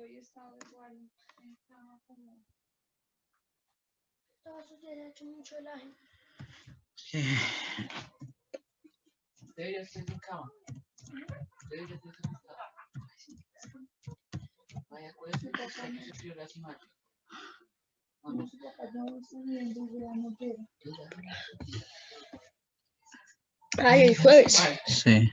hoy he estado igual en cama como... Todo eso tiene hecho mucho el aje. Debería estar en cama. Debería estar en cama. Vaya, acuérdate que se frío la semana. Su papá ya va subiendo y ya no llega. Ay, el jueves. Sí.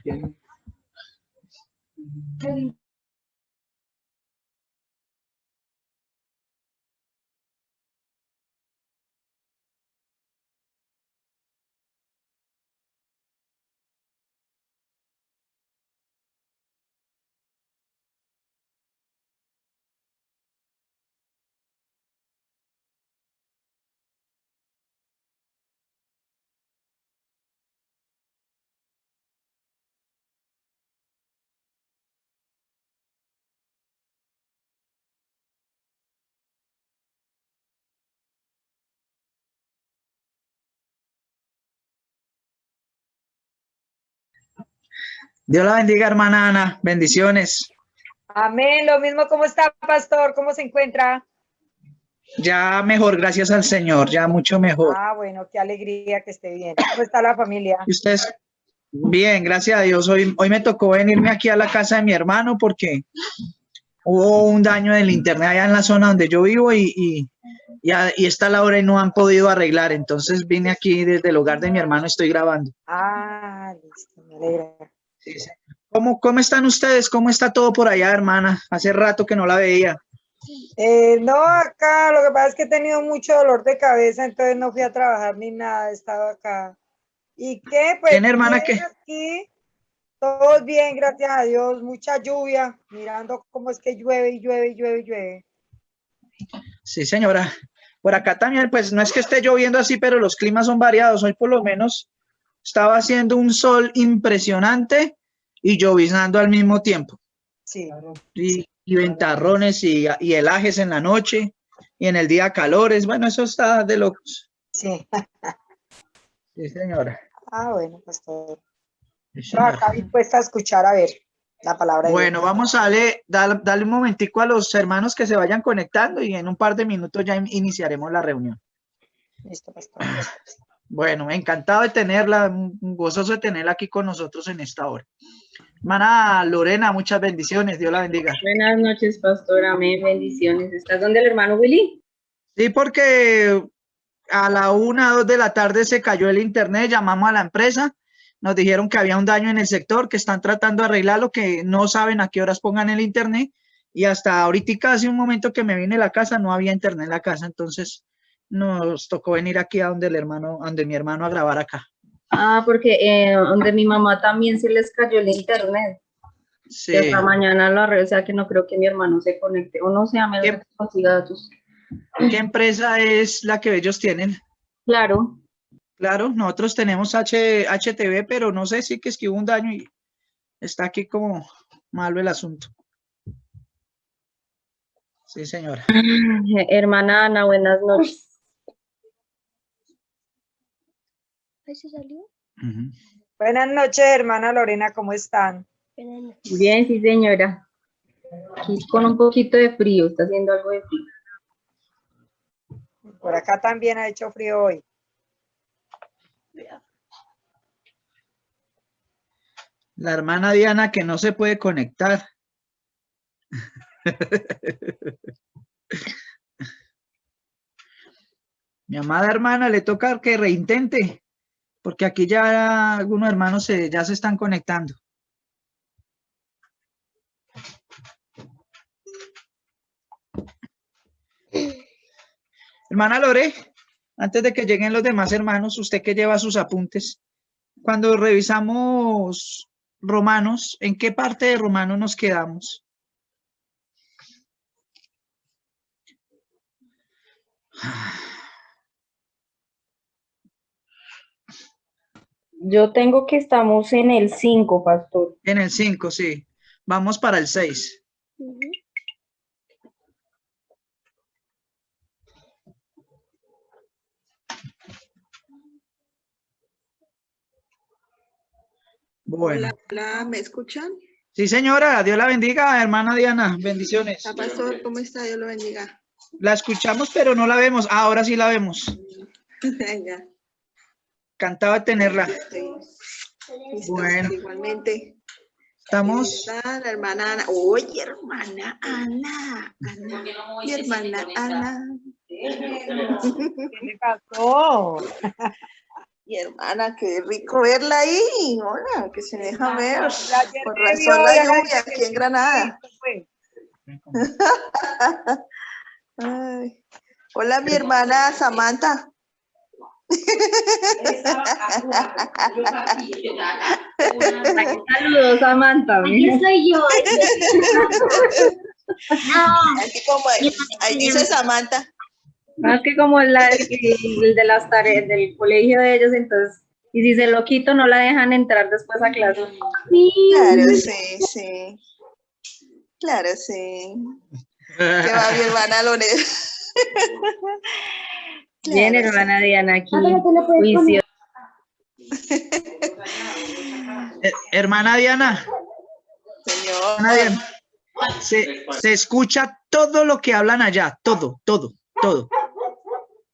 Dios la bendiga, hermana Ana. Bendiciones. Amén, lo mismo. ¿Cómo está, pastor? ¿Cómo se encuentra? Ya mejor, gracias al Señor, ya mucho mejor. Ah, bueno, qué alegría que esté bien. ¿Cómo está la familia? ¿Y ustedes? Bien, gracias a Dios. Hoy me tocó venirme aquí a la casa de mi hermano porque hubo un daño en el internet allá en la zona donde yo vivo y está la hora y no han podido arreglar. Entonces vine aquí desde el hogar de mi hermano, estoy grabando. Ah, listo, me alegra. Sí, sí. ¿Cómo están ustedes? ¿Cómo está todo por allá, hermana? Hace rato que no la veía. No, acá lo que pasa es que he tenido mucho dolor de cabeza, entonces no fui a trabajar ni nada, he estado acá. ¿Y qué? Pues ¿Tiene hermana bien, qué? aquí, todos bien, gracias a Dios, mucha lluvia, mirando cómo es que llueve y llueve y llueve y llueve. Sí, señora. Por acá también, pues no es que esté lloviendo así, pero los climas son variados. Hoy por lo menos estaba haciendo un sol impresionante y lloviznando al mismo tiempo. Sí. Y ventarrones y helajes en la noche y en el día calores. Bueno, eso está de locos. Sí. Sí, señora. Ah, bueno, pastor. Sí, No, señora. acá dispuesta a escuchar, a ver, la palabra de Bueno, Dios. vamos a darle un momentico a los hermanos que se vayan conectando y en un par de minutos ya iniciaremos la reunión. Listo, pastor. Bueno, encantado de tenerla, gozoso de tenerla aquí con nosotros en esta hora. Hermana Lorena, muchas bendiciones, Dios la bendiga. Buenas noches, pastor, amén, bendiciones. ¿Estás donde el hermano Willy? Sí, porque a la 1, 2 de la tarde se cayó el internet, llamamos a la empresa, nos dijeron que había un daño en el sector, que están tratando de arreglarlo, que no saben a qué horas pongan el internet, y hasta ahorita, hace un momento que me vine a la casa, no había internet en la casa, entonces nos tocó venir aquí a donde mi hermano a grabar acá. Ah, porque donde mi mamá también se les cayó el internet. Sí. Y hasta mañana lo arreglé, o sea que no creo que mi hermano se conecte, o no sé, a menos que consiga datos. ¿Qué empresa es la que ellos tienen? Claro. Claro, nosotros tenemos HTV, pero no sé si que es que hubo un daño y está aquí como malo el asunto. Sí, señora. Hermana Ana, buenas noches. ¿Ahí se salió? Buenas noches, hermana Lorena, ¿cómo están? Buenas noches. Bien, sí, señora. Aquí con un poquito de frío, está haciendo algo de frío. Por acá también ha hecho frío hoy. La hermana Diana que no se puede conectar. Mi amada hermana le toca que reintente, porque aquí ya algunos hermanos ya se están conectando. Hermana Lore, antes de que lleguen los demás hermanos, usted que lleva sus apuntes, cuando revisamos Romanos, ¿en qué parte de Romanos nos quedamos? Yo tengo que estamos en el 5, pastor. En el 5, sí. Vamos para el 6. Bueno. Hola, hola, ¿me escuchan? Sí, señora, Dios la bendiga, hermana Diana, bendiciones. Pastor, ¿cómo está? Dios lo bendiga. La escuchamos, pero no la vemos. Ahora sí la vemos. Ya, Encantado de tenerla. estoy listo. Bueno. Igualmente. Estamos. Está la hermana Ana. Oye, hermana Ana. Mi hermana Ana. ¿Qué le pasó? Mi hermana, qué rico verla ahí. Hola, que se deja ver. Ayer Por me razón vio, la ya lluvia aquí en Granada. Pues. Ay. Hola, mi hermana Samantha. Saludos, Samantha. soy yo. Aquí como ahí dice Samantha. Más que como el de las tareas del colegio de ellos, entonces, y si se lo quito, no la dejan entrar después a clase. Claro, sí, sí. Claro, sí. Que va mi hermana Lonet. Bien, Claro, hermana Diana, aquí. Ah, pero tú lo puedes Juicio. Hermana Diana, Señor. hermana Diana, se escucha todo lo que hablan allá, todo.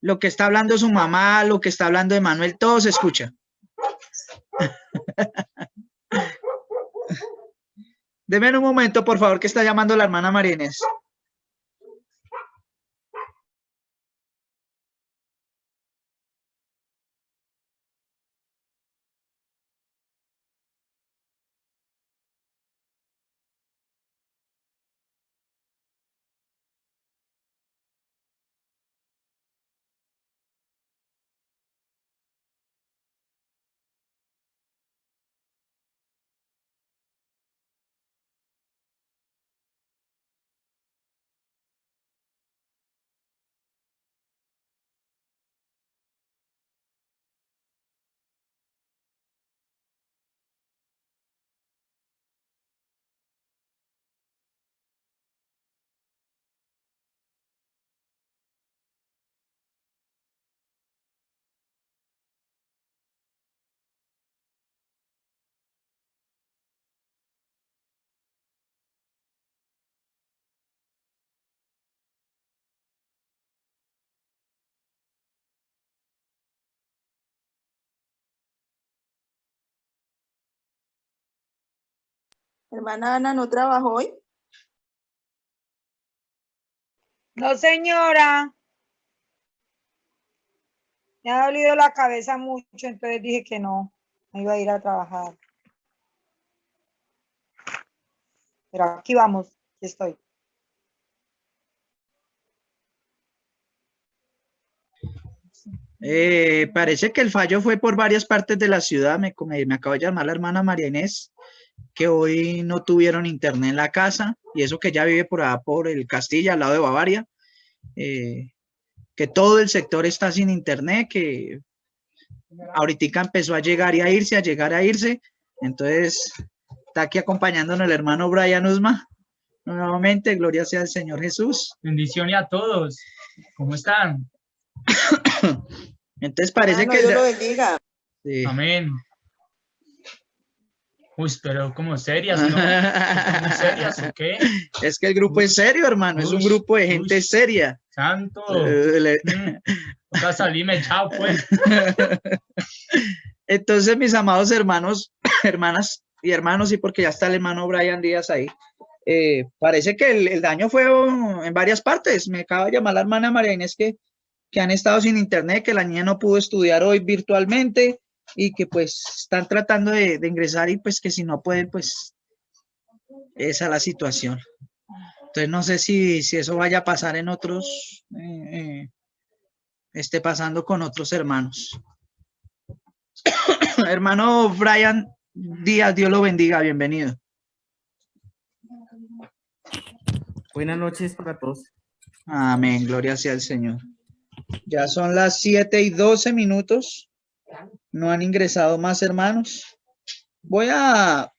Lo que está hablando su mamá, lo que está hablando Emanuel, todo se escucha. Deme un momento, por favor, que está llamando la hermana María Inés. Hermana Ana, ¿no trabajó hoy? No, señora. Me ha dolido la cabeza mucho, entonces dije que no iba a ir a trabajar. Pero aquí vamos, aquí estoy. Parece que el fallo fue por varias partes de la ciudad. Me acaba de llamar la hermana María Inés, que hoy no tuvieron internet en la casa, y eso que ya vive por allá, por el Castilla, al lado de Bavaria, que todo el sector está sin internet, que ahorita empezó a llegar y a irse, entonces está aquí acompañándonos el hermano Brian Usma. Nuevamente, gloria sea al Señor Jesús. Bendiciones a todos. ¿Cómo están? Entonces parece Hermano, que... Dios lo bendiga. Sí. Amén. Uy, pero como serias, ¿no? ¿Muy serias o qué? Es que el grupo es serio, hermano. Es un grupo de gente seria. Santo. Toca salirme, chao, pues. Entonces, mis amados hermanos, hermanas y hermanos, y porque ya está el hermano Brian Díaz ahí, parece que el daño fue en varias partes. Me acaba de llamar la hermana María Inés que han estado sin internet, que la niña no pudo estudiar hoy virtualmente y que pues están tratando de ingresar y pues que si no pueden, pues esa es la situación. Entonces no sé si eso vaya a pasar en otros, esté pasando con otros hermanos. Hermano Brian Díaz, Dios lo bendiga, bienvenido. Buenas noches para todos. Amén, gloria sea al Señor. Ya son las 7:12. No han ingresado más hermanos. Voy a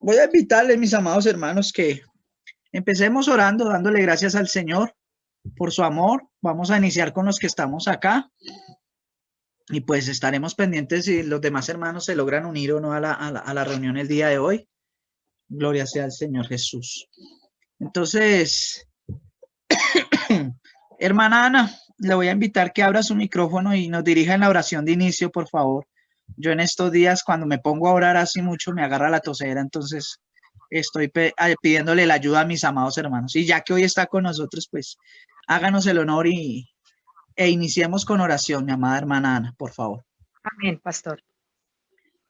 invitarles, mis amados hermanos, que empecemos orando, dándole gracias al Señor por su amor. Vamos a iniciar con los que estamos acá. Y pues estaremos pendientes si los demás hermanos se logran unir o no a la reunión el día de hoy. Gloria sea al Señor Jesús. Entonces, hermana Ana, le voy a invitar que abra su micrófono y nos dirija en la oración de inicio, por favor. Yo en estos días, cuando me pongo a orar así mucho, me agarra la tosera, entonces estoy pidiéndole la ayuda a mis amados hermanos. Y ya que hoy está con nosotros, pues háganos el honor e iniciemos con oración, mi amada hermana Ana, por favor. Amén, pastor.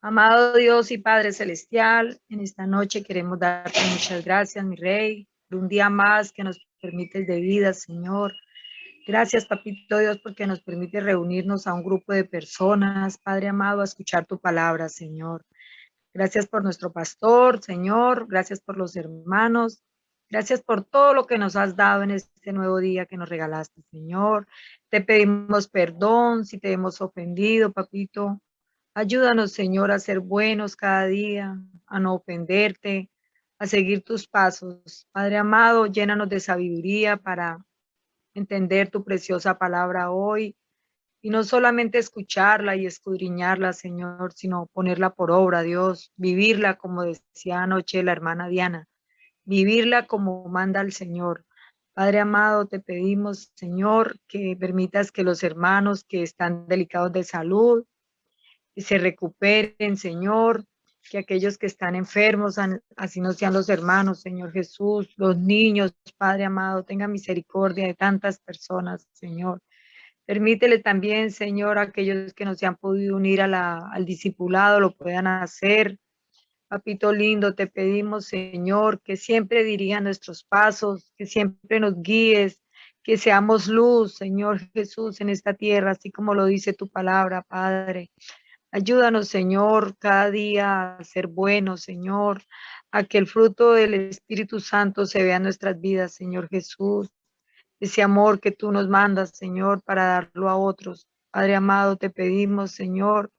Amado Dios y Padre Celestial, en esta noche queremos darte muchas gracias, mi Rey, por un día más que nos permites de vida, Señor. Gracias, Papito Dios, porque nos permite reunirnos a un grupo de personas, Padre amado, a escuchar tu palabra, Señor. Gracias por nuestro pastor, Señor. Gracias por los hermanos. Gracias por todo lo que nos has dado en este nuevo día que nos regalaste, Señor. Te pedimos perdón si te hemos ofendido, Papito. Ayúdanos, Señor, a ser buenos cada día, a no ofenderte, a seguir tus pasos. Padre amado, llénanos de sabiduría para entender tu preciosa palabra hoy y no solamente escucharla y escudriñarla, Señor, sino ponerla por obra, Dios, vivirla como decía anoche la hermana Diana, vivirla como manda el Señor. Padre amado, te pedimos, Señor, que permitas que los hermanos que están delicados de salud se recuperen, Señor, que aquellos que están enfermos, así no sean los hermanos, Señor Jesús, los niños, Padre amado, tenga misericordia de tantas personas, Señor. Permítele también, Señor, a aquellos que no se han podido unir al discipulado, lo puedan hacer. Papito lindo, te pedimos, Señor, que siempre dirija nuestros pasos, que siempre nos guíes, que seamos luz, Señor Jesús, en esta tierra, así como lo dice tu palabra, Padre. Ayúdanos, Señor, cada día a ser buenos, Señor, a que el fruto del Espíritu Santo se vea en nuestras vidas, Señor Jesús. Ese amor que tú nos mandas, Señor, para darlo a otros. Padre amado, te pedimos, Señor,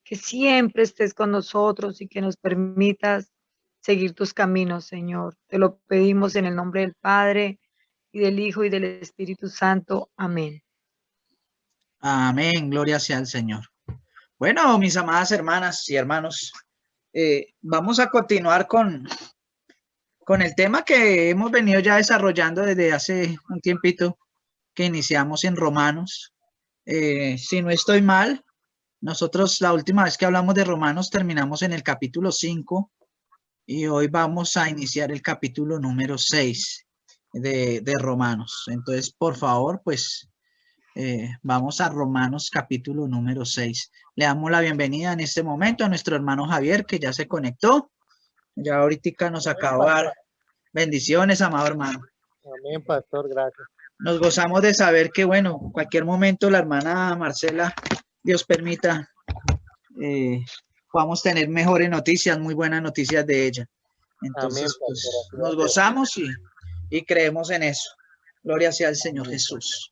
que siempre estés con nosotros y que nos permitas seguir tus caminos, Señor. Te lo pedimos en el nombre del Padre, y del Hijo, y del Espíritu Santo. Amén. Amén, gloria sea al Señor. Bueno, mis amadas hermanas y hermanos, vamos a continuar con el tema que hemos venido ya desarrollando desde hace un tiempito que iniciamos en Romanos. Si no estoy mal, nosotros la última vez que hablamos de Romanos terminamos en el capítulo 5 y hoy vamos a iniciar el capítulo número 6 de Romanos. Entonces, por favor, pues vamos a Romanos capítulo número 6. Le damos la bienvenida en este momento a nuestro hermano Javier, que ya se conectó. Ya ahorita nos acaba de dar bendiciones, amado hermano. Amén, pastor, gracias. Nos gozamos de saber que, bueno, en cualquier momento la hermana Marcela, Dios permita, podamos tener mejores noticias, muy buenas noticias de ella. Entonces, Amén, pues, pastor. nos gozamos y creemos en eso. Gloria sea al Señor Jesús.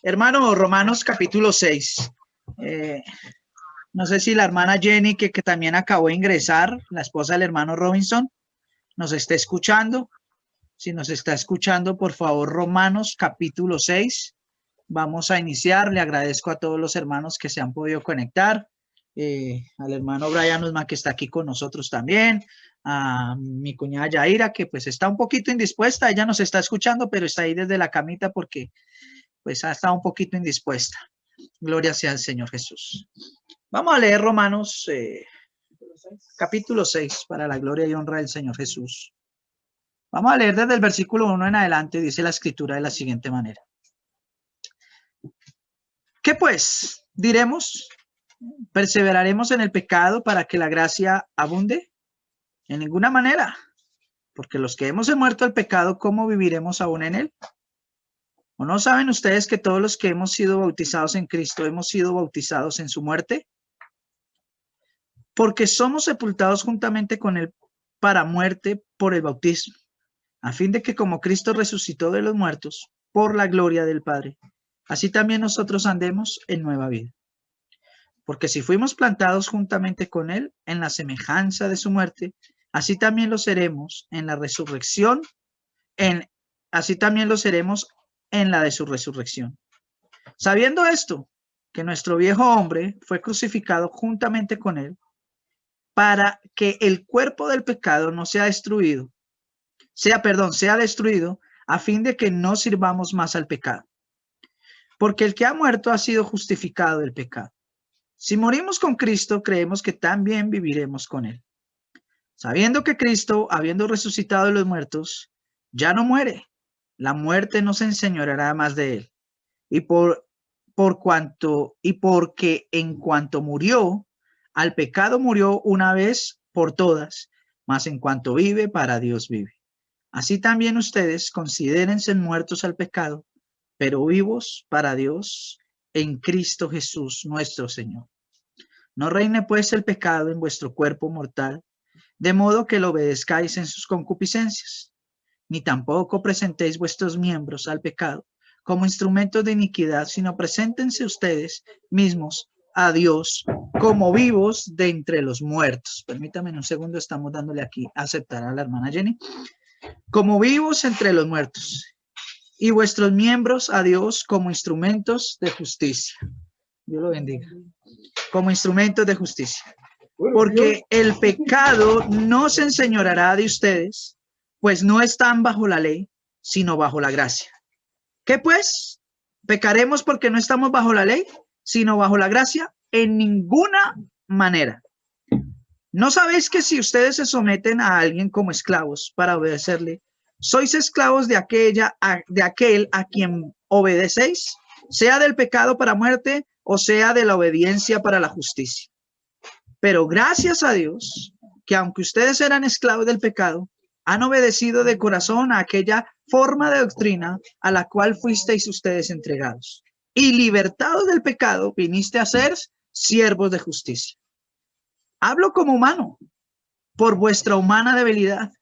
Hermano, Romanos capítulo 6. No sé si la hermana Jenny, que también acabó de ingresar, la esposa del hermano Robinson, nos está escuchando. Si nos está escuchando, por favor, Romanos capítulo 6. Vamos a iniciar. Le agradezco a todos los hermanos que se han podido conectar. Al hermano Brian Usman, que está aquí con nosotros también. A mi cuñada Yaira, que pues está un poquito indispuesta. Ella nos está escuchando, pero está ahí desde la camita porque pues ha estado un poquito indispuesta. Gloria sea al Señor Jesús. Vamos a leer Romanos capítulo 6 para la gloria y honra del Señor Jesús. Vamos a leer desde el versículo 1 en adelante. Dice la escritura de la siguiente manera. ¿Qué pues diremos? ¿Perseveraremos en el pecado para que la gracia abunde? En ninguna manera, porque los que hemos muerto al pecado, ¿cómo viviremos aún en él? ¿O no saben ustedes que todos los que hemos sido bautizados en Cristo hemos sido bautizados en su muerte? Porque somos sepultados juntamente con él para muerte por el bautismo, a fin de que como Cristo resucitó de los muertos por la gloria del Padre, así también nosotros andemos en nueva vida. Porque si fuimos plantados juntamente con él en la semejanza de su muerte, así también lo seremos en la resurrección, así también lo seremos en la de su resurrección. Sabiendo esto, que nuestro viejo hombre fue crucificado juntamente con él, para que el cuerpo del pecado no sea destruido, sea destruido, a fin de que no sirvamos más al pecado. Porque el que ha muerto ha sido justificado del pecado. Si morimos con Cristo, creemos que también viviremos con él. Sabiendo que Cristo, habiendo resucitado de los muertos, ya no muere. La muerte no se enseñoreará más de él. Y porque en cuanto murió, al pecado murió una vez por todas, mas en cuanto vive, para Dios vive. Así también ustedes considérense muertos al pecado, pero vivos para Dios en Cristo Jesús nuestro Señor. No reine pues el pecado en vuestro cuerpo mortal, de modo que lo obedezcáis en sus concupiscencias, ni tampoco presentéis vuestros miembros al pecado como instrumentos de iniquidad, sino preséntense ustedes mismos a Dios como vivos de entre los muertos. Permítame un segundo, estamos dándole aquí a aceptar a la hermana Jenny. Como vivos entre los muertos, y vuestros miembros a Dios como instrumentos de justicia. Dios lo bendiga. Como instrumentos de justicia. Porque el pecado no se enseñoreará de ustedes, pues no están bajo la ley, sino bajo la gracia. ¿Qué pues? ¿Pecaremos porque no estamos bajo la ley, sino bajo la gracia? En ninguna manera. ¿No sabéis que si ustedes se someten a alguien como esclavos para obedecerle, sois esclavos de aquel a quien obedecéis, sea del pecado para muerte o sea de la obediencia para la justicia? Pero gracias a Dios, que aunque ustedes eran esclavos del pecado, han obedecido de corazón a aquella forma de doctrina a la cual fuisteis ustedes entregados. Y libertados del pecado, viniste a ser siervos de justicia. Hablo como humano, por vuestra humana debilidad,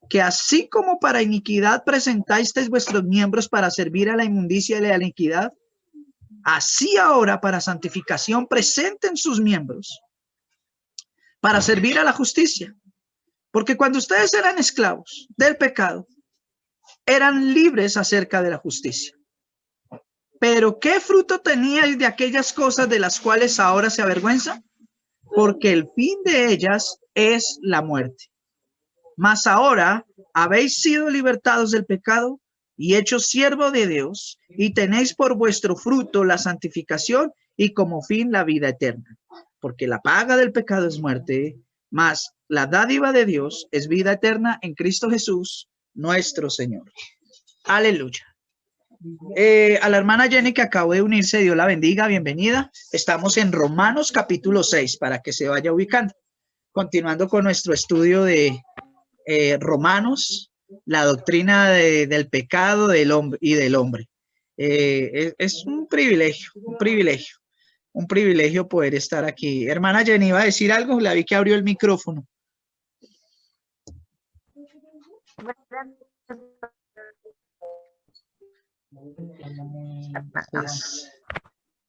que así como para iniquidad presentasteis vuestros miembros para servir a la inmundicia y a la iniquidad, así ahora para santificación presenten sus miembros para servir a la justicia. Porque cuando ustedes eran esclavos del pecado, eran libres acerca de la justicia. Pero ¿qué fruto teníais de aquellas cosas de las cuales ahora se avergüenza? Porque el fin de ellas es la muerte. Mas ahora habéis sido libertados del pecado y hechos siervos de Dios, y tenéis por vuestro fruto la santificación y como fin la vida eterna. Porque la paga del pecado es muerte, mas la dádiva de Dios es vida eterna en Cristo Jesús, nuestro Señor. Aleluya. A la hermana Jenny que acabó de unirse, Dios la bendiga, bienvenida. Estamos en Romanos capítulo 6 para que se vaya ubicando. Continuando con nuestro estudio de Romanos, la doctrina del pecado del hombre y del hombre. Es un privilegio poder estar aquí. Hermana Jenny, ¿iba a decir algo? La vi que abrió el micrófono.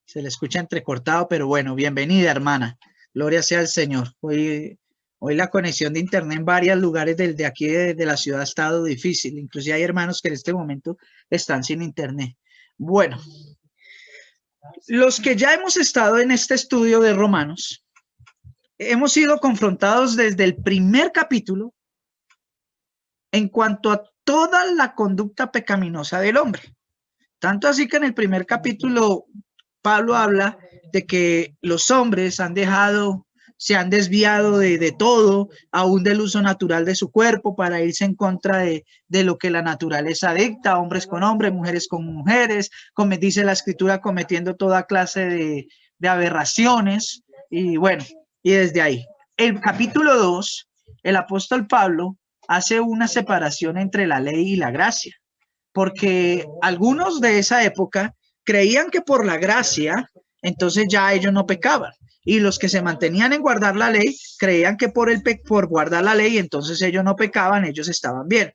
Se le escucha entrecortado, pero bueno, bienvenida, hermana. Gloria sea al Señor. Hoy la conexión de internet en varios lugares de aquí de la ciudad ha estado difícil. Inclusive hay hermanos que en este momento están sin internet. Bueno, los que ya hemos estado en este estudio de Romanos, hemos sido confrontados desde el primer capítulo en cuanto a toda la conducta pecaminosa del hombre. Tanto así que en el primer capítulo Pablo habla de que los hombres se han desviado de todo, aún del uso natural de su cuerpo, para irse en contra de lo que la naturaleza dicta, hombres con hombres, mujeres con mujeres, como dice la escritura, cometiendo toda clase de aberraciones. Y bueno, y desde ahí. El capítulo 2, el apóstol Pablo hace una separación entre la ley y la gracia, porque algunos de esa época creían que por la gracia, entonces ya ellos no pecaban. Y los que se mantenían en guardar la ley, creían que por guardar la ley, entonces ellos no pecaban, ellos estaban bien.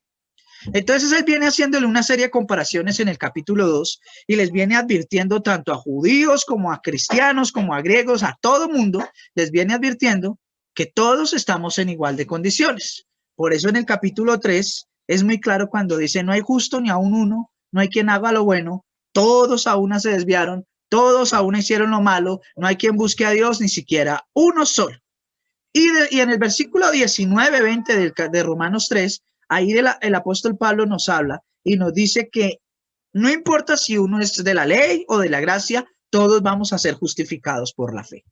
Entonces él viene haciéndole una serie de comparaciones en el capítulo 2 y les viene advirtiendo tanto a judíos como a cristianos, como a griegos, a todo mundo, les viene advirtiendo que todos estamos en igual de condiciones. Por eso en el capítulo 3 es muy claro cuando dice, no hay justo ni aun uno, no hay quien haga lo bueno, todos a una se desviaron, todos a una hicieron lo malo, no hay quien busque a Dios, ni siquiera uno solo. Y en el versículo 19, 20 de Romanos 3, ahí el apóstol Pablo nos habla y nos dice que no importa si uno es de la ley o de la gracia, todos vamos a ser justificados por la fe.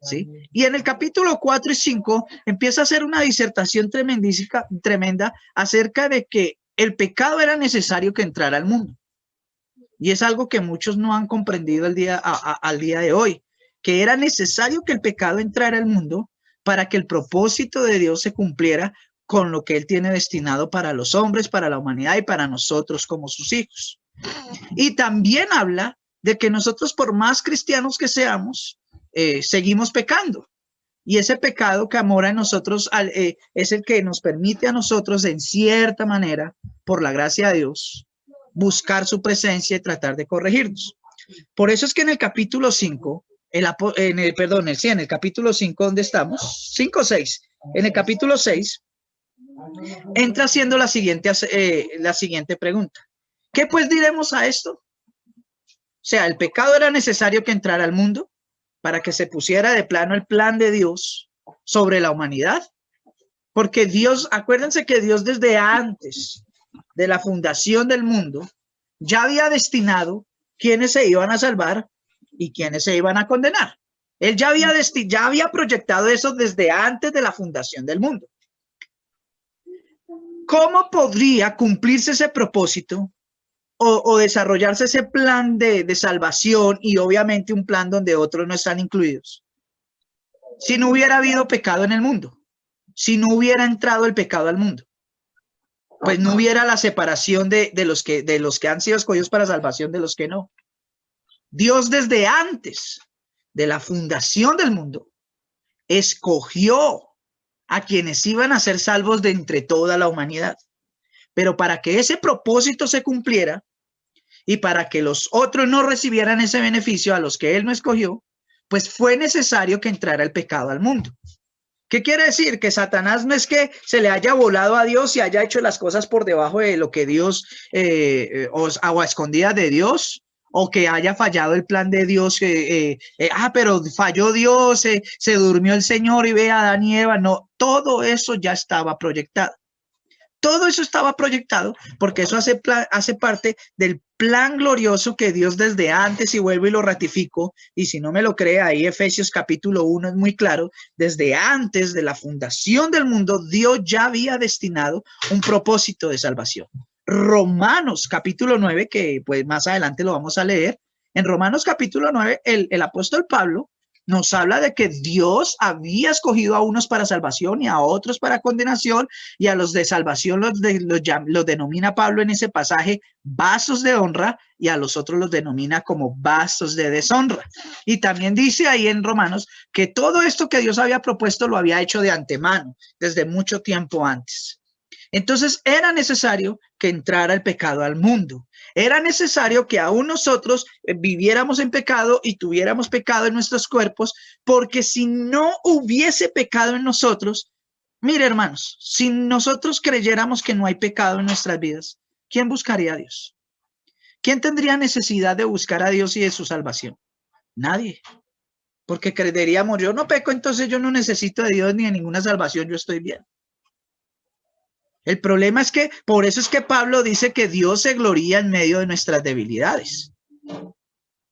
¿Sí? Y en el capítulo 4 y 5 empieza a hacer una disertación tremenda acerca de que el pecado era necesario que entrara al mundo. Y es algo que muchos no han comprendido al día de hoy, que era necesario que el pecado entrara al mundo para que el propósito de Dios se cumpliera con lo que Él tiene destinado para los hombres, para la humanidad y para nosotros como sus hijos. Y también habla de que nosotros, por más cristianos que seamos, seguimos pecando. Y ese pecado que mora en nosotros es el que nos permite a nosotros, en cierta manera, por la gracia de Dios, buscar su presencia y tratar de corregirnos. Por eso es que en el capítulo 5, en el capítulo 5, ¿dónde estamos? 5 o 6. En el capítulo 6, entra haciendo la siguiente pregunta. ¿Qué pues diremos a esto? O sea, el pecado era necesario que entrara al mundo para que se pusiera de plano el plan de Dios sobre la humanidad. Porque Dios, acuérdense que Dios desde antes de la fundación del mundo ya había destinado quiénes se iban a salvar y quiénes se iban a condenar. Él ya había proyectado eso desde antes de la fundación del mundo. ¿Cómo podría cumplirse ese propósito o desarrollarse ese plan de salvación y obviamente un plan donde otros no están incluidos? Si no hubiera habido pecado en el mundo, si no hubiera entrado el pecado al mundo, pues no hubiera la separación de los que han sido escogidos para salvación de los que no. Dios desde antes de la fundación del mundo escogió a quienes iban a ser salvos de entre toda la humanidad. Pero para que ese propósito se cumpliera y para que los otros no recibieran ese beneficio a los que Él no escogió, pues fue necesario que entrara el pecado al mundo. ¿Qué quiere decir? Que Satanás no es que se le haya volado a Dios y haya hecho las cosas por debajo de lo que Dios, o a escondidas de Dios, o que haya fallado el plan de Dios, pero falló Dios, se durmió el Señor y ve a Adán y Eva. No, todo eso ya estaba proyectado. Todo eso estaba proyectado porque eso hace parte del plan glorioso que Dios desde antes, y vuelvo y lo ratifico, y si no me lo cree, ahí Efesios capítulo 1 es muy claro, desde antes de la fundación del mundo, Dios ya había destinado un propósito de salvación. Romanos capítulo 9, que pues más adelante lo vamos a leer, en Romanos capítulo 9, el apóstol Pablo nos habla de que Dios había escogido a unos para salvación y a otros para condenación, y a los de salvación los denomina Pablo en ese pasaje vasos de honra, y a los otros los denomina como vasos de deshonra. Y también dice ahí en Romanos que todo esto que Dios había propuesto lo había hecho de antemano, desde mucho tiempo antes. Entonces era necesario que entrara el pecado al mundo. Era necesario que aún nosotros viviéramos en pecado y tuviéramos pecado en nuestros cuerpos, porque si no hubiese pecado en nosotros, mire hermanos, si nosotros creyéramos que no hay pecado en nuestras vidas, ¿quién buscaría a Dios? ¿Quién tendría necesidad de buscar a Dios y de su salvación? Nadie. Porque creeríamos, yo no peco, entonces yo no necesito de Dios ni de ninguna salvación, yo estoy bien. El problema es que, por eso es que Pablo dice que Dios se gloría en medio de nuestras debilidades.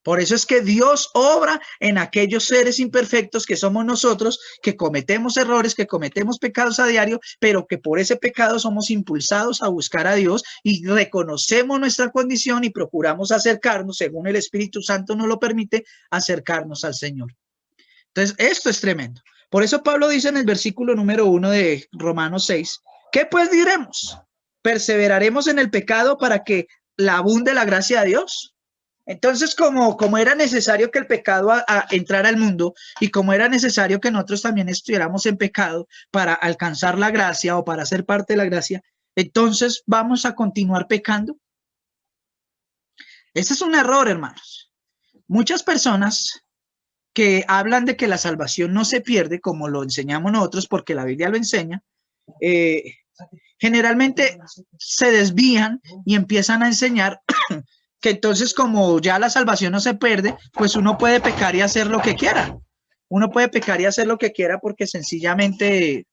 Por eso es que Dios obra en aquellos seres imperfectos que somos nosotros, que cometemos errores, que cometemos pecados a diario, pero que por ese pecado somos impulsados a buscar a Dios y reconocemos nuestra condición y procuramos acercarnos, según el Espíritu Santo nos lo permite, acercarnos al Señor. Entonces, esto es tremendo. Por eso Pablo dice en el versículo número 1 de Romanos 6, ¿qué pues diremos? ¿Perseveraremos en el pecado para que abunde la gracia de Dios? Entonces, como era necesario que el pecado entrara al mundo, y como era necesario que nosotros también estuviéramos en pecado para alcanzar la gracia o para ser parte de la gracia, entonces vamos a continuar pecando. Ese es un error, hermanos. Muchas personas que hablan de que la salvación no se pierde, como lo enseñamos nosotros, porque la Biblia lo enseña, generalmente se desvían y empiezan a enseñar que entonces, como ya la salvación no se pierde, pues uno puede pecar y hacer lo que quiera. Uno puede pecar y hacer lo que quiera porque sencillamente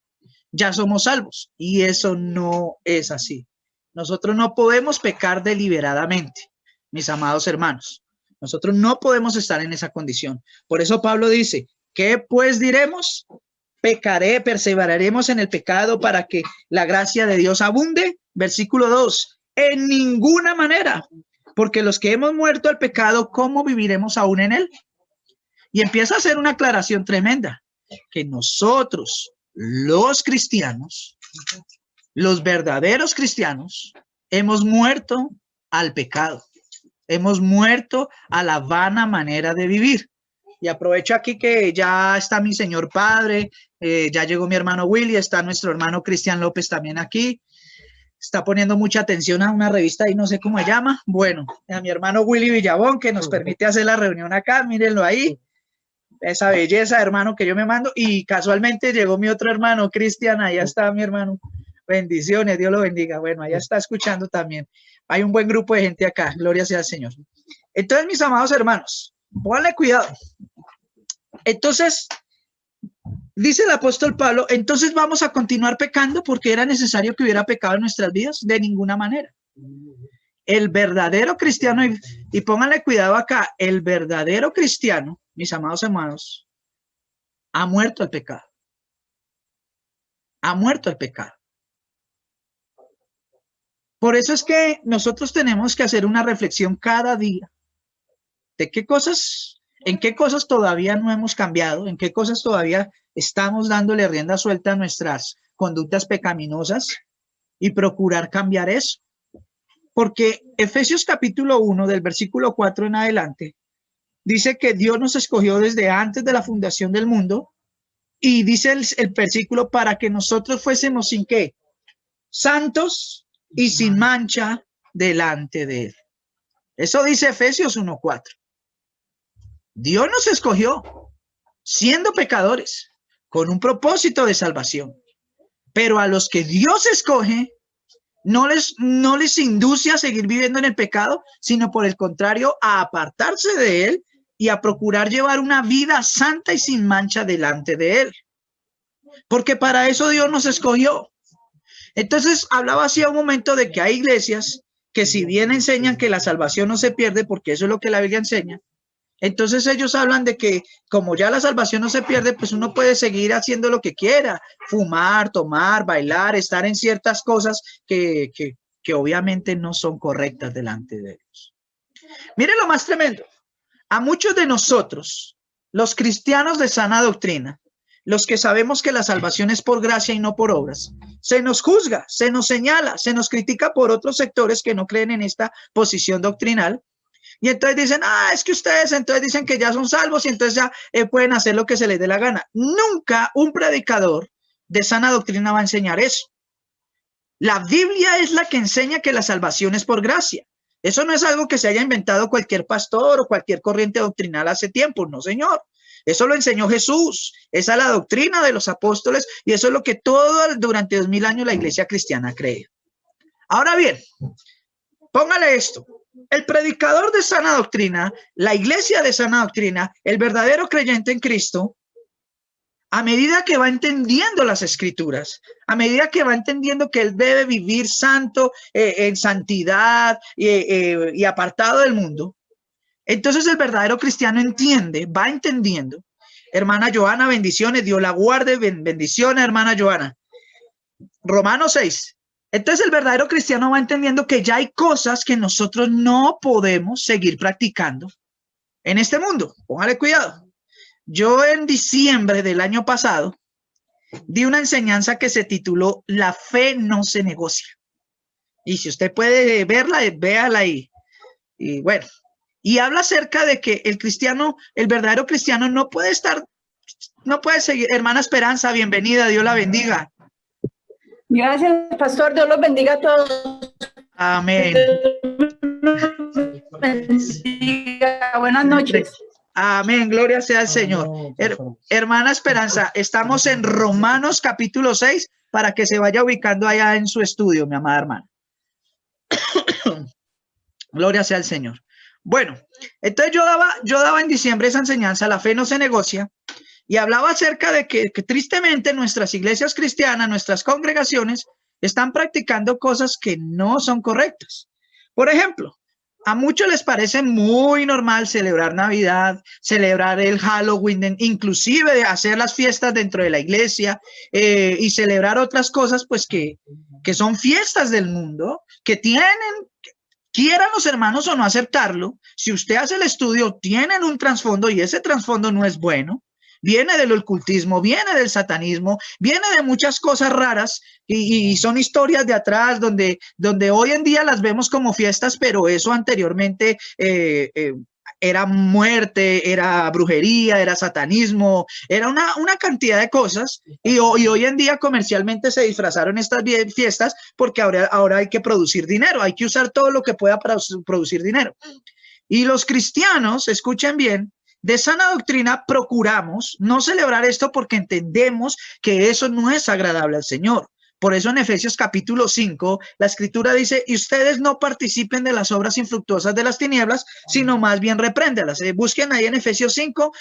ya somos salvos. Y eso no es así. Nosotros no podemos pecar deliberadamente, mis amados hermanos. Nosotros no podemos estar en esa condición. Por eso Pablo dice, ¿qué pues diremos? Perseveraremos en el pecado para que la gracia de Dios abunde. Versículo 2, en ninguna manera, porque los que hemos muerto al pecado, ¿cómo viviremos aún en él? Y empieza a hacer una aclaración tremenda, que nosotros, los cristianos, los verdaderos cristianos, hemos muerto al pecado, hemos muerto a la vana manera de vivir. Y aprovecho aquí que ya está mi señor padre, ya llegó mi hermano Willy, está nuestro hermano Cristian López también aquí. Está poniendo mucha atención a una revista y no sé cómo se llama. Bueno, a mi hermano Willy Villabón, que nos permite hacer la reunión acá, mírenlo ahí. Esa belleza, hermano, que yo me mando. Y casualmente llegó mi otro hermano, Cristian, allá está mi hermano. Bendiciones, Dios lo bendiga. Bueno, allá está escuchando también. Hay un buen grupo de gente acá, gloria sea al Señor. Entonces, mis amados hermanos, pónganle cuidado. Entonces, dice el apóstol Pablo, entonces vamos a continuar pecando porque era necesario que hubiera pecado en nuestras vidas. De ninguna manera. El verdadero cristiano, y pónganle cuidado acá, el verdadero cristiano, mis amados hermanos, ha muerto al pecado. Ha muerto al pecado. Por eso es que nosotros tenemos que hacer una reflexión cada día de qué cosas, en qué cosas todavía no hemos cambiado, en qué cosas todavía estamos dándole rienda suelta a nuestras conductas pecaminosas y procurar cambiar eso. Porque Efesios capítulo 1 del versículo 4 en adelante dice que Dios nos escogió desde antes de la fundación del mundo y dice el versículo para que nosotros fuésemos sin qué, santos y sin mancha delante de él. Eso dice Efesios 1:4. Dios nos escogió siendo pecadores con un propósito de salvación, pero a los que Dios escoge no les induce a seguir viviendo en el pecado, sino por el contrario a apartarse de él y a procurar llevar una vida santa y sin mancha delante de él, porque para eso Dios nos escogió. Entonces hablaba hace un momento de que hay iglesias que si bien enseñan que la salvación no se pierde, porque eso es lo que la Biblia enseña, entonces ellos hablan de que como ya la salvación no se pierde, pues uno puede seguir haciendo lo que quiera, fumar, tomar, bailar, estar en ciertas cosas que obviamente no son correctas delante de Dios. Miren lo más tremendo. A muchos de nosotros, los cristianos de sana doctrina, los que sabemos que la salvación es por gracia y no por obras, se nos juzga, se nos señala, se nos critica por otros sectores que no creen en esta posición doctrinal. Y entonces dicen, es que ustedes entonces dicen que ya son salvos y entonces ya pueden hacer lo que se les dé la gana. Nunca un predicador de sana doctrina va a enseñar eso. La Biblia es la que enseña que la salvación es por gracia. Eso no es algo que se haya inventado cualquier pastor o cualquier corriente doctrinal hace tiempo, no señor. Eso lo enseñó Jesús, esa es la doctrina de los apóstoles y eso es lo que durante 2000 años la iglesia cristiana cree. Ahora bien, póngale esto. El predicador de sana doctrina, la iglesia de sana doctrina, el verdadero creyente en Cristo, a medida que va entendiendo las escrituras, a medida que va entendiendo que él debe vivir santo, en santidad y apartado del mundo, entonces el verdadero cristiano entiende, va entendiendo. Hermana Joana, bendiciones, Dios la guarde, bendiciones, hermana Joana. Romanos 6. Entonces el verdadero cristiano va entendiendo que ya hay cosas que nosotros no podemos seguir practicando en este mundo. Póngale cuidado. Yo en diciembre del año pasado di una enseñanza que se tituló La fe no se negocia. Y si usted puede verla, véala ahí. Y bueno, y habla acerca de que el cristiano, el verdadero cristiano no puede seguir. Hermana Esperanza, bienvenida, Dios la bendiga. Gracias, pastor. Dios los bendiga a todos. Amén. Buenas noches. Amén. Gloria sea al Señor. Hermana Esperanza, estamos en Romanos capítulo 6 para que se vaya ubicando allá en su estudio, mi amada hermana. Gloria sea al Señor. Bueno, entonces yo daba en diciembre esa enseñanza, la fe no se negocia. y hablaba acerca de que tristemente nuestras iglesias cristianas, nuestras congregaciones, están practicando cosas que no son correctas. Por ejemplo, a muchos les parece muy normal celebrar Navidad, celebrar el Halloween, inclusive hacer las fiestas dentro de la iglesia y celebrar otras cosas pues que son fiestas del mundo, que tienen, quieran los hermanos o no aceptarlo, si usted hace el estudio, tienen un trasfondo y ese trasfondo no es bueno. Viene del ocultismo, viene del satanismo, viene de muchas cosas raras y son historias de atrás donde hoy en día las vemos como fiestas, pero eso anteriormente era muerte, era brujería, era satanismo, era una cantidad de cosas y hoy en día comercialmente se disfrazaron estas fiestas porque ahora hay que producir dinero, hay que usar todo lo que pueda para producir dinero. Y los cristianos, escuchen bien, de sana doctrina procuramos no celebrar esto porque entendemos que eso no es agradable al Señor. Por eso en Efesios capítulo 5, la escritura dice, y ustedes no participen de las obras infructuosas de las tinieblas, sino más bien repréndelas. Busquen ahí en Efesios 5,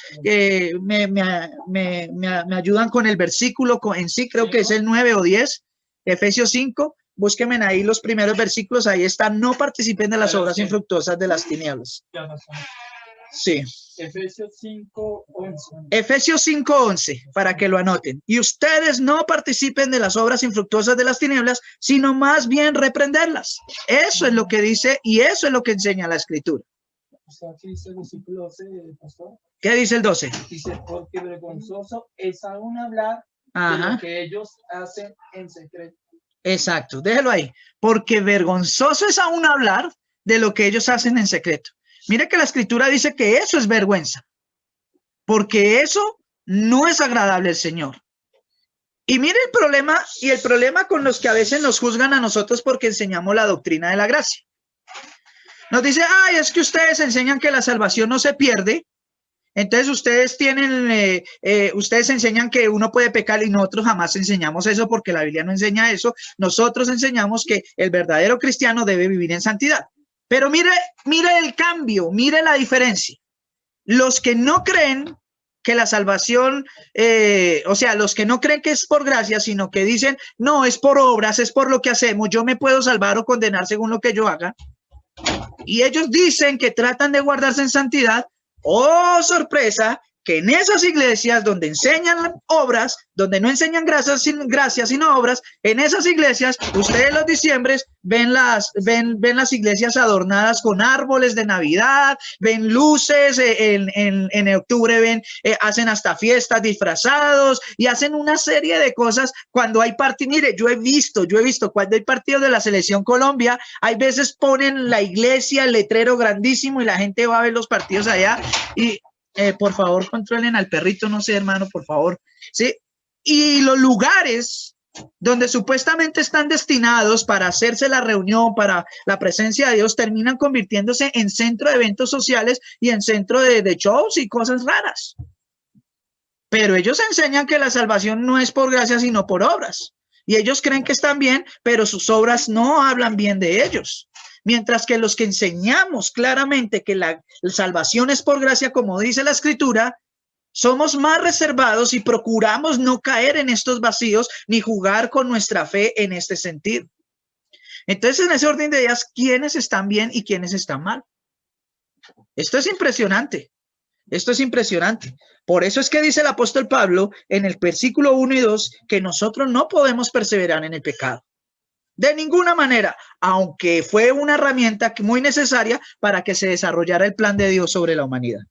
me ayudan con el versículo en sí, creo que es el 9 o 10, Efesios 5, búsquenme ahí los primeros versículos, ahí está, no participen de las obras infructuosas de las tinieblas. Sí. Efesios 5:11. Efesios 5:11, para que lo anoten. Y ustedes no participen de las obras infructuosas de las tinieblas, sino más bien reprenderlas. Eso es lo que dice y eso es lo que enseña la escritura. Aquí dice el versículo 12, pastor. ¿Qué dice el 12? Dice, porque vergonzoso es aún hablar de lo que ellos hacen en secreto. Exacto, déjelo ahí. Porque vergonzoso es aún hablar de lo que ellos hacen en secreto. Mire que la escritura dice que eso es vergüenza, porque eso no es agradable al Señor. Y mire el problema con los que a veces nos juzgan a nosotros porque enseñamos la doctrina de la gracia. Nos dice, ay, es que ustedes enseñan que la salvación no se pierde, entonces ustedes ustedes enseñan que uno puede pecar y nosotros jamás enseñamos eso porque la Biblia no enseña eso. Nosotros enseñamos que el verdadero cristiano debe vivir en santidad. Pero mire el cambio, mire la diferencia. Los que no creen que la salvación, o sea, los que no creen que es por gracia, sino que dicen, no, es por obras, es por lo que hacemos, yo me puedo salvar o condenar según lo que yo haga. Y ellos dicen que tratan de guardarse en santidad. ¡Oh, sorpresa! Que en esas iglesias donde enseñan obras, donde no enseñan gracias sino obras, en esas iglesias, ustedes los diciembres ven las iglesias adornadas con árboles de Navidad, ven luces, en octubre hacen hasta fiestas disfrazados y hacen una serie de cosas cuando hay partido. Mire, yo he visto cuando hay partidos de la Selección Colombia, hay veces ponen la iglesia, el letrero grandísimo y la gente va a ver los partidos allá y por favor, controlen al perrito, no sé, hermano, por favor. ¿Sí? Y los lugares donde supuestamente están destinados para hacerse la reunión, para la presencia de Dios, terminan convirtiéndose en centro de eventos sociales y en centro de shows y cosas raras. Pero ellos enseñan que la salvación no es por gracia, sino por obras. Y ellos creen que están bien, pero sus obras no hablan bien de ellos. Mientras que los que enseñamos claramente que la salvación es por gracia, como dice la escritura, somos más reservados y procuramos no caer en estos vacíos ni jugar con nuestra fe en este sentido. Entonces, en ese orden de ideas, ¿quiénes están bien y quiénes están mal? Esto es impresionante. Esto es impresionante. Por eso es que dice el apóstol Pablo en el versículo 1 y 2 que nosotros no podemos perseverar en el pecado. De ninguna manera, aunque fue una herramienta muy necesaria para que se desarrollara el plan de Dios sobre la humanidad.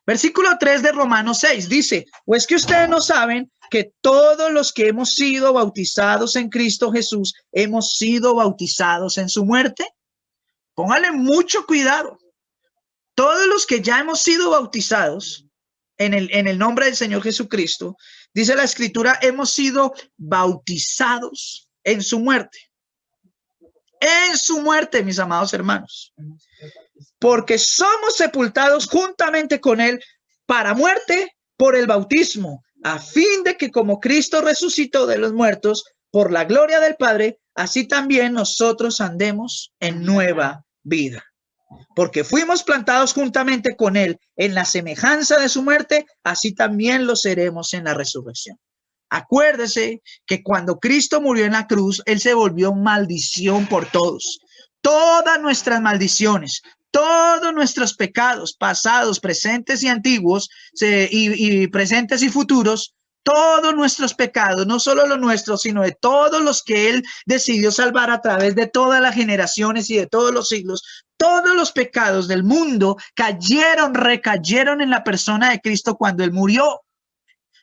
Versículo 3 de Romanos 6 dice, ¿o es que ustedes no saben que todos los que hemos sido bautizados en Cristo Jesús hemos sido bautizados en su muerte? Póngale mucho cuidado. Todos los que ya hemos sido bautizados en el nombre del Señor Jesucristo, dice la escritura, hemos sido bautizados en su muerte. En su muerte, mis amados hermanos. Porque somos sepultados juntamente con él para muerte por el bautismo, a fin de que como Cristo resucitó de los muertos por la gloria del Padre, así también nosotros andemos en nueva vida. Porque fuimos plantados juntamente con él en la semejanza de su muerte, así también lo seremos en la resurrección. Acuérdese que cuando Cristo murió en la cruz, él se volvió maldición por todos. Todas nuestras maldiciones, todos nuestros pecados pasados, presentes y antiguos, y presentes y futuros, todos nuestros pecados, no solo los nuestros, sino de todos los que él decidió salvar a través de todas las generaciones y de todos los siglos, todos los pecados del mundo recayeron en la persona de Cristo cuando él murió.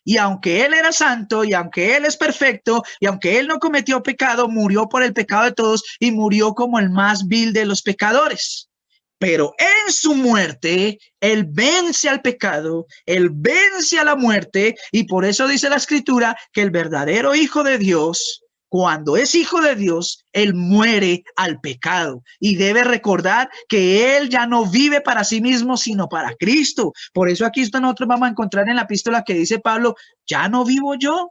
Y aunque él era santo, y aunque él es perfecto, y aunque él no cometió pecado, murió por el pecado de todos y murió como el más vil de los pecadores. Pero en su muerte, él vence al pecado, él vence a la muerte, y por eso dice la Escritura que el verdadero Hijo de Dios, cuando es Hijo de Dios, él muere al pecado y debe recordar que él ya no vive para sí mismo, sino para Cristo. Por eso aquí nosotros vamos a encontrar en la epístola que dice Pablo, ya no vivo yo,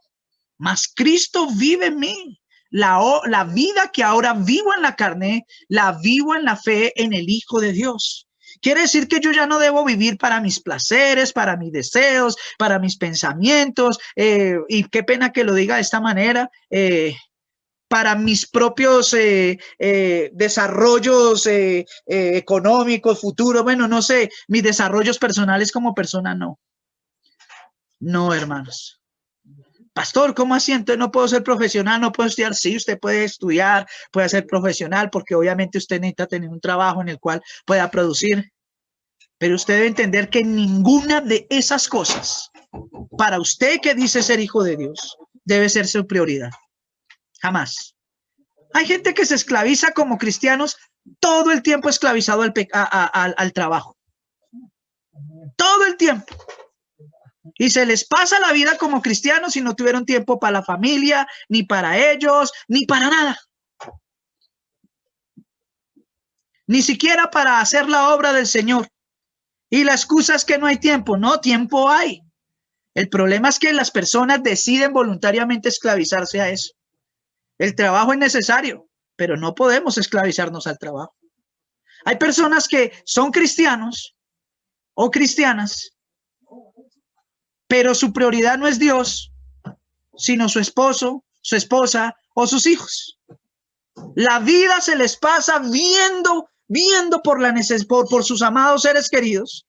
mas Cristo vive en mí. La vida que ahora vivo en la carne, la vivo en la fe en el Hijo de Dios. Quiere decir que yo ya no debo vivir para mis placeres, para mis deseos, para mis pensamientos, y qué pena que lo diga de esta manera, para mis propios desarrollos económicos, futuros, bueno, no sé, mis desarrollos personales como persona, no. No, hermanos. Pastor, ¿cómo así? Entonces no puedo ser profesional, no puedo estudiar. Sí, usted puede estudiar, puede ser profesional, porque obviamente usted necesita tener un trabajo en el cual pueda producir. Pero usted debe entender que ninguna de esas cosas, para usted que dice ser hijo de Dios, debe ser su prioridad. Jamás. Hay gente que se esclaviza como cristianos, todo el tiempo esclavizado al trabajo. Todo el tiempo. Y se les pasa la vida como cristianos y no tuvieron tiempo para la familia, ni para ellos, ni para nada. Ni siquiera para hacer la obra del Señor. Y la excusa es que no hay tiempo. No, tiempo hay. El problema es que las personas deciden voluntariamente esclavizarse a eso. El trabajo es necesario, pero no podemos esclavizarnos al trabajo. Hay personas que son cristianos o cristianas, pero su prioridad no es Dios, sino su esposo, su esposa o sus hijos. La vida se les pasa viendo por sus amados seres queridos.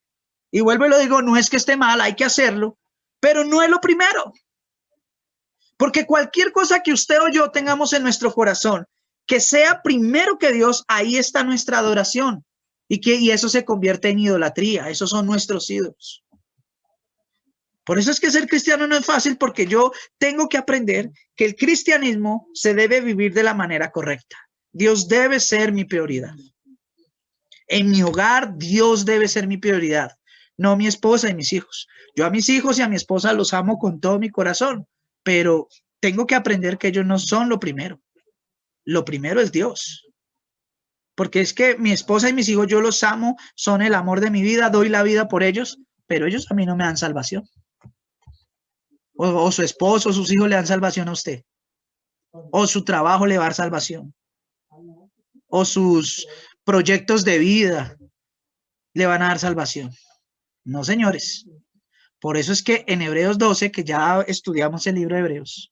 Y vuelvo y lo digo, no es que esté mal, hay que hacerlo, pero no es lo primero. Porque cualquier cosa que usted o yo tengamos en nuestro corazón, que sea primero que Dios, ahí está nuestra adoración. Y eso se convierte en idolatría, esos son nuestros ídolos. Por eso es que ser cristiano no es fácil, porque yo tengo que aprender que el cristianismo se debe vivir de la manera correcta. Dios debe ser mi prioridad. En mi hogar, Dios debe ser mi prioridad, no mi esposa y mis hijos. Yo a mis hijos y a mi esposa los amo con todo mi corazón, pero tengo que aprender que ellos no son lo primero. Lo primero es Dios. Porque es que mi esposa y mis hijos yo los amo, son el amor de mi vida, doy la vida por ellos, pero ellos a mí no me dan salvación. O su esposo, o sus hijos le dan salvación a usted. O su trabajo le va a dar salvación. O sus proyectos de vida le van a dar salvación. No, señores. Por eso es que en Hebreos 12, que ya estudiamos el libro de Hebreos,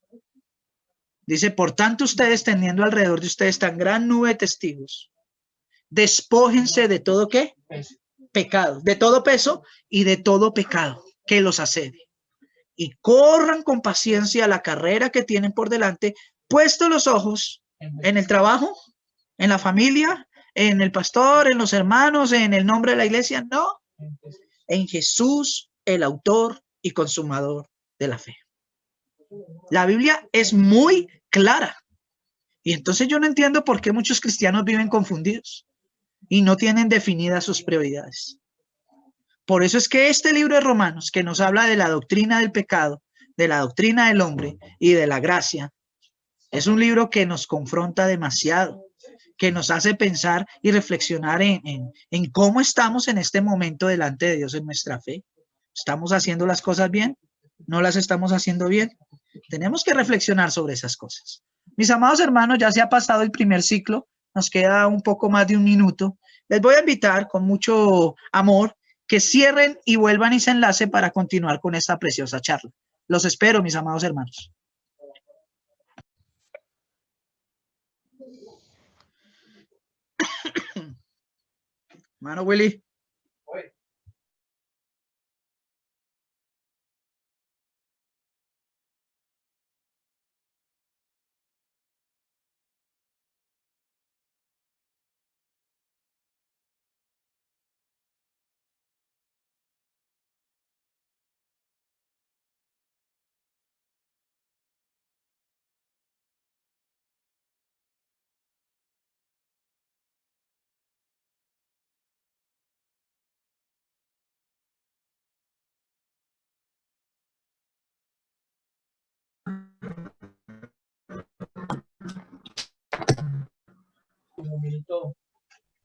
dice, por tanto ustedes, teniendo alrededor de ustedes tan gran nube de testigos, despójense de todo ¿qué? Pecado, de todo peso y de todo pecado que los asedia. Y corran con paciencia la carrera que tienen por delante, puestos los ojos en el trabajo, en la familia, en el pastor, en los hermanos, en el nombre de la iglesia. No, en Jesús, el autor y consumador de la fe. La Biblia es muy clara. Y entonces yo no entiendo por qué muchos cristianos viven confundidos y no tienen definidas sus prioridades. Por eso es que este libro de Romanos, que nos habla de la doctrina del pecado, de la doctrina del hombre y de la gracia, es un libro que nos confronta demasiado, que nos hace pensar y reflexionar en cómo estamos en este momento delante de Dios en nuestra fe. ¿Estamos haciendo las cosas bien? ¿No las estamos haciendo bien? Tenemos que reflexionar sobre esas cosas. Mis amados hermanos, ya se ha pasado el primer ciclo, nos queda un poco más de un minuto. les voy a invitar con mucho amor que cierren y vuelvan y se enlace para continuar con esta preciosa charla. Los espero, mis amados hermanos. Hermano Willy.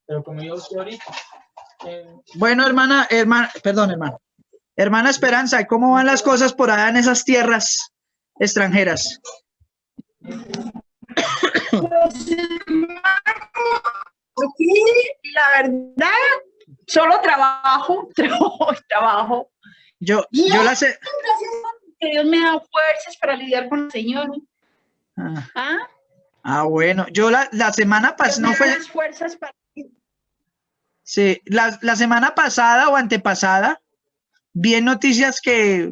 Pero como yo estoy ahorita. Bueno, hermana, hermana Esperanza, ¿cómo van las cosas por allá en esas tierras extranjeras? Aquí, la verdad, solo trabajo. Yo la sé. Gracias que Dios me da fuerzas para lidiar con el Señor. Bueno, yo la semana pasada no fue. Fuerzas para... Sí, la semana pasada o antepasada vi en noticias que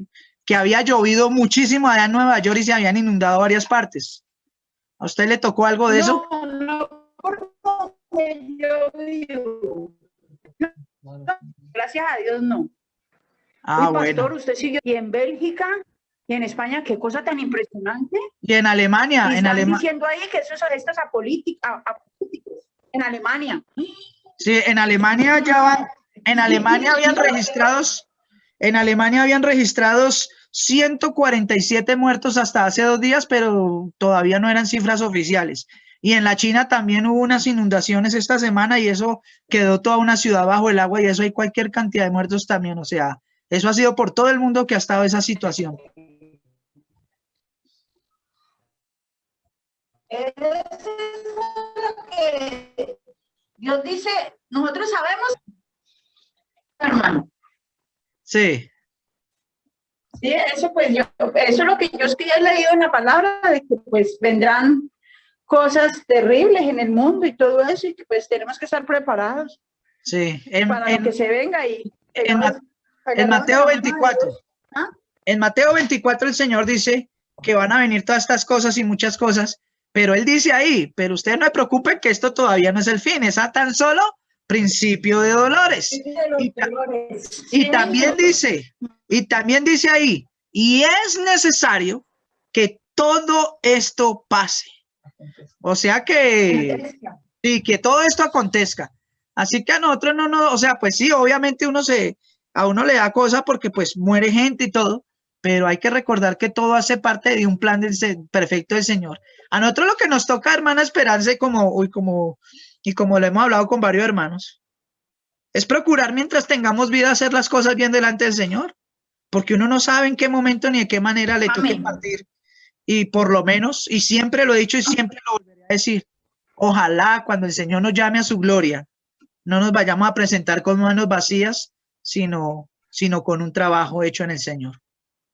había llovido muchísimo allá en Nueva York y se habían inundado varias partes. ¿A usted le tocó algo de eso? No, por donde yo vivo. No, gracias a Dios no. Pastor, bueno. usted siguió y en Bélgica y en España, qué cosa tan impresionante. Y en Alemania, y están diciendo ahí que esos son estos apolíticos en Alemania. Sí, en Alemania ya van, en Alemania habían registrados 147 muertos hasta hace 2 días, pero todavía no eran cifras oficiales. Y en la China también hubo unas inundaciones esta semana y eso quedó toda una ciudad bajo el agua y eso hay cualquier cantidad de muertos también. O sea, eso ha sido por todo el mundo que ha estado esa situación. Eso es lo que Dios dice, nosotros sabemos, hermano. Sí. Sí, eso pues eso es lo que yo es que ya he leído en la palabra, de que pues vendrán cosas terribles en el mundo y todo eso, y que pues tenemos que estar preparados. Sí. Para lo que se venga y... En Mateo 24. En Mateo 24 el Señor dice que van a venir todas estas cosas y muchas cosas, pero Él dice ahí, pero usted no se preocupe que esto todavía no es el fin, es a tan solo principio de dolores. Y también dice ahí, y es necesario que todo esto pase. O sea que, sí, que todo esto acontezca. Así que a nosotros o sea, pues sí, obviamente a uno le da cosa porque pues muere gente y todo, pero hay que recordar que todo hace parte de un plan perfecto del Señor. A nosotros lo que nos toca, hermana Esperanza, y como lo hemos hablado con varios hermanos, es procurar mientras tengamos vida hacer las cosas bien delante del Señor, porque uno no sabe en qué momento ni de qué manera le toque partir. Y por lo menos, y siempre lo he dicho y siempre lo volveré a decir, ojalá cuando el Señor nos llame a su gloria, no nos vayamos a presentar con manos vacías, sino con un trabajo hecho en el Señor.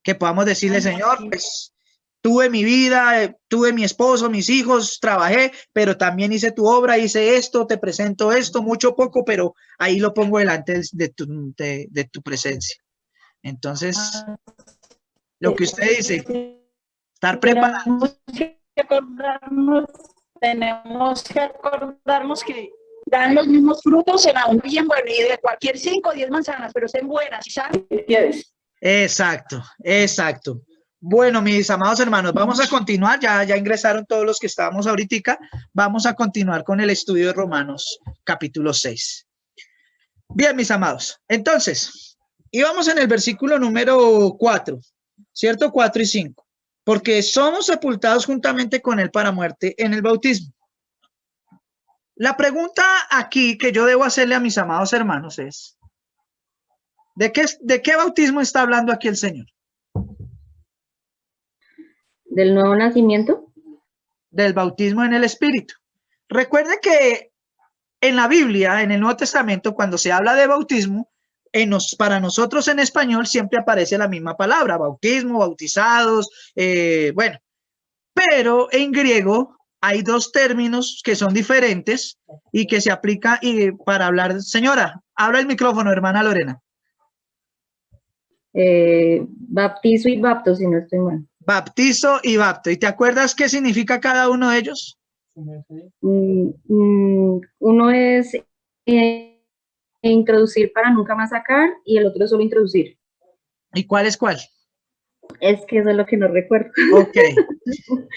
Que podamos decirle, Señor, pues tuve mi vida, tuve mi esposo, mis hijos, trabajé, pero también hice tu obra, hice esto, te presento esto, mucho poco, pero ahí lo pongo delante de tu presencia. Entonces, lo que usted dice, estar preparados. Tenemos que acordarnos que dan los mismos frutos en un bien bueno y de cualquier 5 o 10 manzanas, pero estén buenas y saben qué quieres. Exacto. Bueno, mis amados hermanos, vamos a continuar. Ya ingresaron todos los que estábamos ahorita. Vamos a continuar con el estudio de Romanos, capítulo 6. Bien, mis amados. Entonces, íbamos en el versículo número 4, ¿cierto? 4 y 5. Porque somos sepultados juntamente con él para muerte en el bautismo. La pregunta aquí que yo debo hacerle a mis amados hermanos es, ¿de qué bautismo está hablando aquí el Señor? ¿Del nuevo nacimiento? Del bautismo en el Espíritu. Recuerde que en la Biblia, en el Nuevo Testamento, cuando se habla de bautismo, para nosotros en español siempre aparece la misma palabra, bautismo, bautizados, bueno, pero en griego hay dos términos que son diferentes y que se aplica para hablar. Señora, abra el micrófono, hermana Lorena. Baptizo y bapto, si no estoy mal. Baptizo y bapto. ¿Y te acuerdas qué significa cada uno de ellos? Uno es introducir para nunca más sacar y el otro es solo introducir. ¿Y cuál es cuál? Es que eso es lo que no recuerdo. Ok.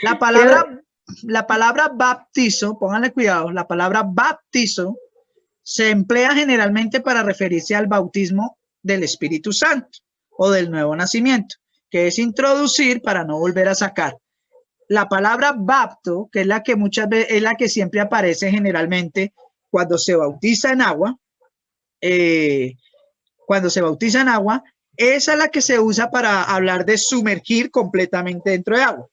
La palabra baptizo, pónganle cuidado, la palabra baptizo se emplea generalmente para referirse al bautismo del Espíritu Santo o del nuevo nacimiento, que es introducir para no volver a sacar. La palabra bapto, que es la que muchas veces es la que siempre aparece generalmente cuando se bautiza en agua, esa es la que se usa para hablar de sumergir completamente dentro de agua.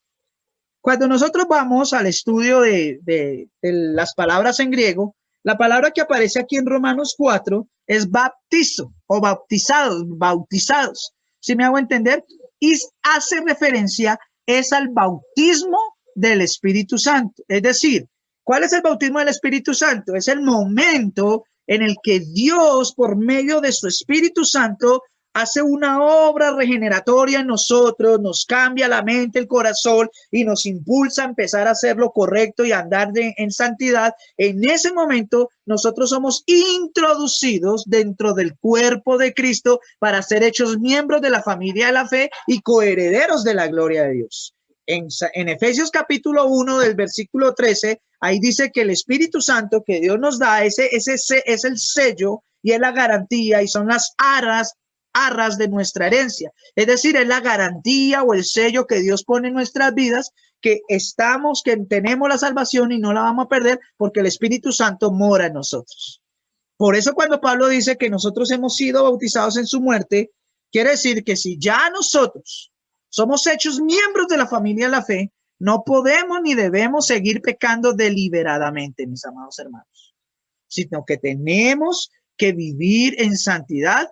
Cuando nosotros vamos al estudio de las palabras en griego, la palabra que aparece aquí en Romanos 4 es baptizo o bautizados, ¿sí me hago entender? Y hace referencia es al bautismo del Espíritu Santo. Es decir, ¿cuál es el bautismo del Espíritu Santo? Es el momento en el que Dios, por medio de su Espíritu Santo, hace una obra regeneratoria en nosotros, nos cambia la mente, el corazón y nos impulsa a empezar a hacer lo correcto y a andar en santidad. En ese momento nosotros somos introducidos dentro del cuerpo de Cristo para ser hechos miembros de la familia de la fe y coherederos de la gloria de Dios. En Efesios capítulo 1 del versículo 13, ahí dice que el Espíritu Santo que Dios nos da, ese es el sello y es la garantía y son las arras de nuestra herencia. Es decir, es la garantía o el sello que Dios pone en nuestras vidas, que tenemos la salvación y no la vamos a perder porque el Espíritu Santo mora en nosotros. Por eso cuando Pablo dice que nosotros hemos sido bautizados en su muerte, quiere decir que si ya nosotros somos hechos miembros de la familia de la fe, no podemos ni debemos seguir pecando deliberadamente, mis amados hermanos, sino que tenemos que vivir en santidad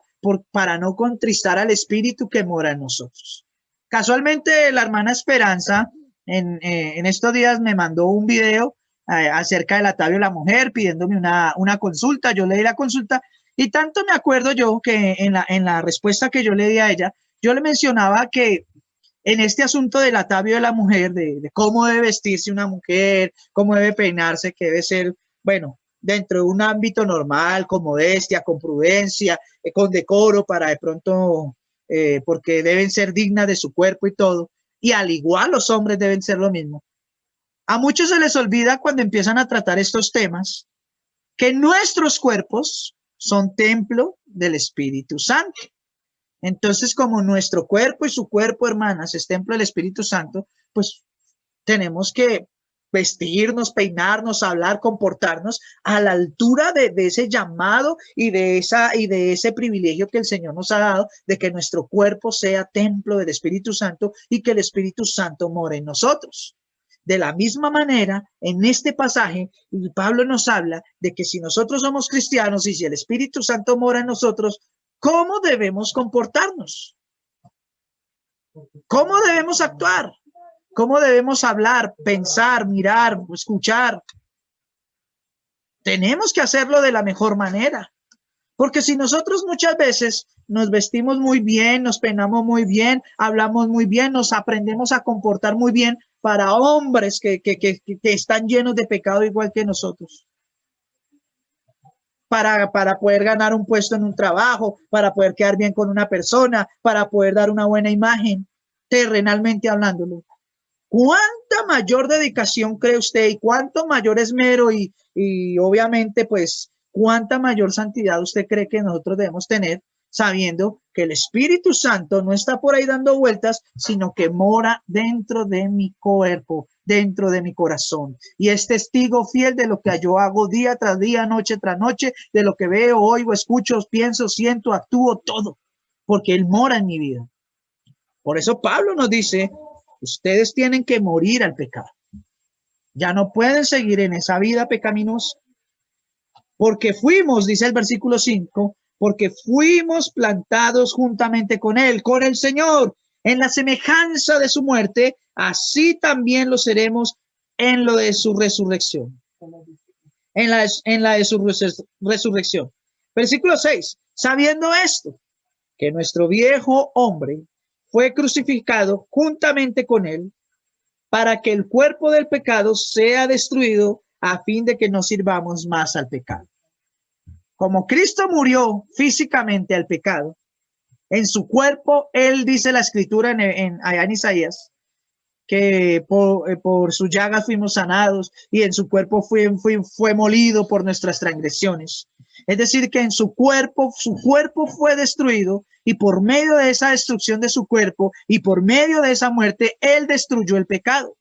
para no contristar al Espíritu que mora en nosotros. Casualmente la hermana Esperanza en estos días me mandó un video acerca del atavio de la mujer pidiéndome una consulta. Yo le di la consulta y tanto me acuerdo yo que en la respuesta que yo le di a ella, yo le mencionaba que en este asunto del atavio de la mujer, de cómo debe vestirse una mujer, cómo debe peinarse, que debe ser, bueno, dentro de un ámbito normal, con modestia, con prudencia, con decoro para de pronto, porque deben ser dignas de su cuerpo y todo. Y al igual los hombres deben ser lo mismo. A muchos se les olvida cuando empiezan a tratar estos temas que nuestros cuerpos son templo del Espíritu Santo. Entonces, como nuestro cuerpo y su cuerpo, hermanas, es templo del Espíritu Santo, pues tenemos que vestirnos, peinarnos, hablar, comportarnos a la altura de ese llamado y de ese privilegio que el Señor nos ha dado de que nuestro cuerpo sea templo del Espíritu Santo y que el Espíritu Santo more en nosotros. De la misma manera, en este pasaje, Pablo nos habla de que si nosotros somos cristianos y si el Espíritu Santo mora en nosotros, ¿cómo debemos comportarnos? ¿Cómo debemos actuar? ¿Cómo debemos hablar, pensar, mirar, escuchar? Tenemos que hacerlo de la mejor manera. Porque si nosotros muchas veces nos vestimos muy bien, nos peinamos muy bien, hablamos muy bien, nos aprendemos a comportar muy bien para hombres que están llenos de pecado igual que nosotros. Para poder ganar un puesto en un trabajo, para poder quedar bien con una persona, para poder dar una buena imagen, terrenalmente hablándolo. ¿Cuánta mayor dedicación cree usted y cuánto mayor esmero y obviamente pues cuánta mayor santidad usted cree que nosotros debemos tener sabiendo que el Espíritu Santo no está por ahí dando vueltas, sino que mora dentro de mi cuerpo, dentro de mi corazón y es testigo fiel de lo que yo hago día tras día, noche tras noche, de lo que veo, oigo, escucho, pienso, siento, actúo, todo, porque Él mora en mi vida. Por eso Pablo nos dice, ustedes tienen que morir al pecado. Ya no pueden seguir en esa vida pecaminosa. Porque fuimos, dice el versículo 5, porque fuimos plantados juntamente con él, con el Señor, en la semejanza de su muerte, así también lo seremos en lo de su resurrección. En la de su resurrección. Versículo 6. Sabiendo esto, que nuestro viejo hombre fue crucificado juntamente con él, para que el cuerpo del pecado sea destruido, a fin de que no sirvamos más al pecado. Como Cristo murió físicamente al pecado, en su cuerpo, él dice la escritura allá en Isaías, que por sus llagas fuimos sanados y en su cuerpo fue molido por nuestras transgresiones. Es decir, que en su cuerpo fue destruido y por medio de esa destrucción de su cuerpo y por medio de esa muerte, él destruyó el pecado.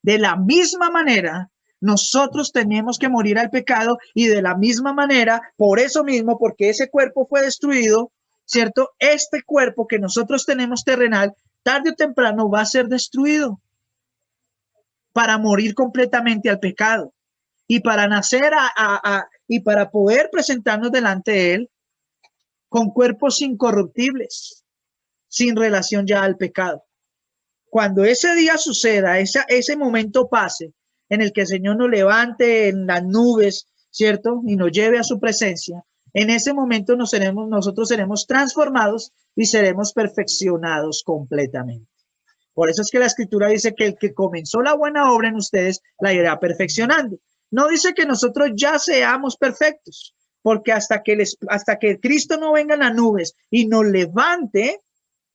De la misma manera, nosotros tenemos que morir al pecado y de la misma manera, por eso mismo, porque ese cuerpo fue destruido, ¿cierto? Este cuerpo que nosotros tenemos terrenal, tarde o temprano va a ser destruido para morir completamente al pecado y para nacer y para poder presentarnos delante de él con cuerpos incorruptibles, sin relación ya al pecado. Cuando ese día suceda, ese momento pase en el que el Señor nos levante en las nubes, ¿cierto? Y nos lleve a su presencia, en ese momento nosotros seremos transformados y seremos perfeccionados completamente. Por eso es que la escritura dice que el que comenzó la buena obra en ustedes la irá perfeccionando. No dice que nosotros ya seamos perfectos, porque hasta que Cristo no venga en las nubes y nos levante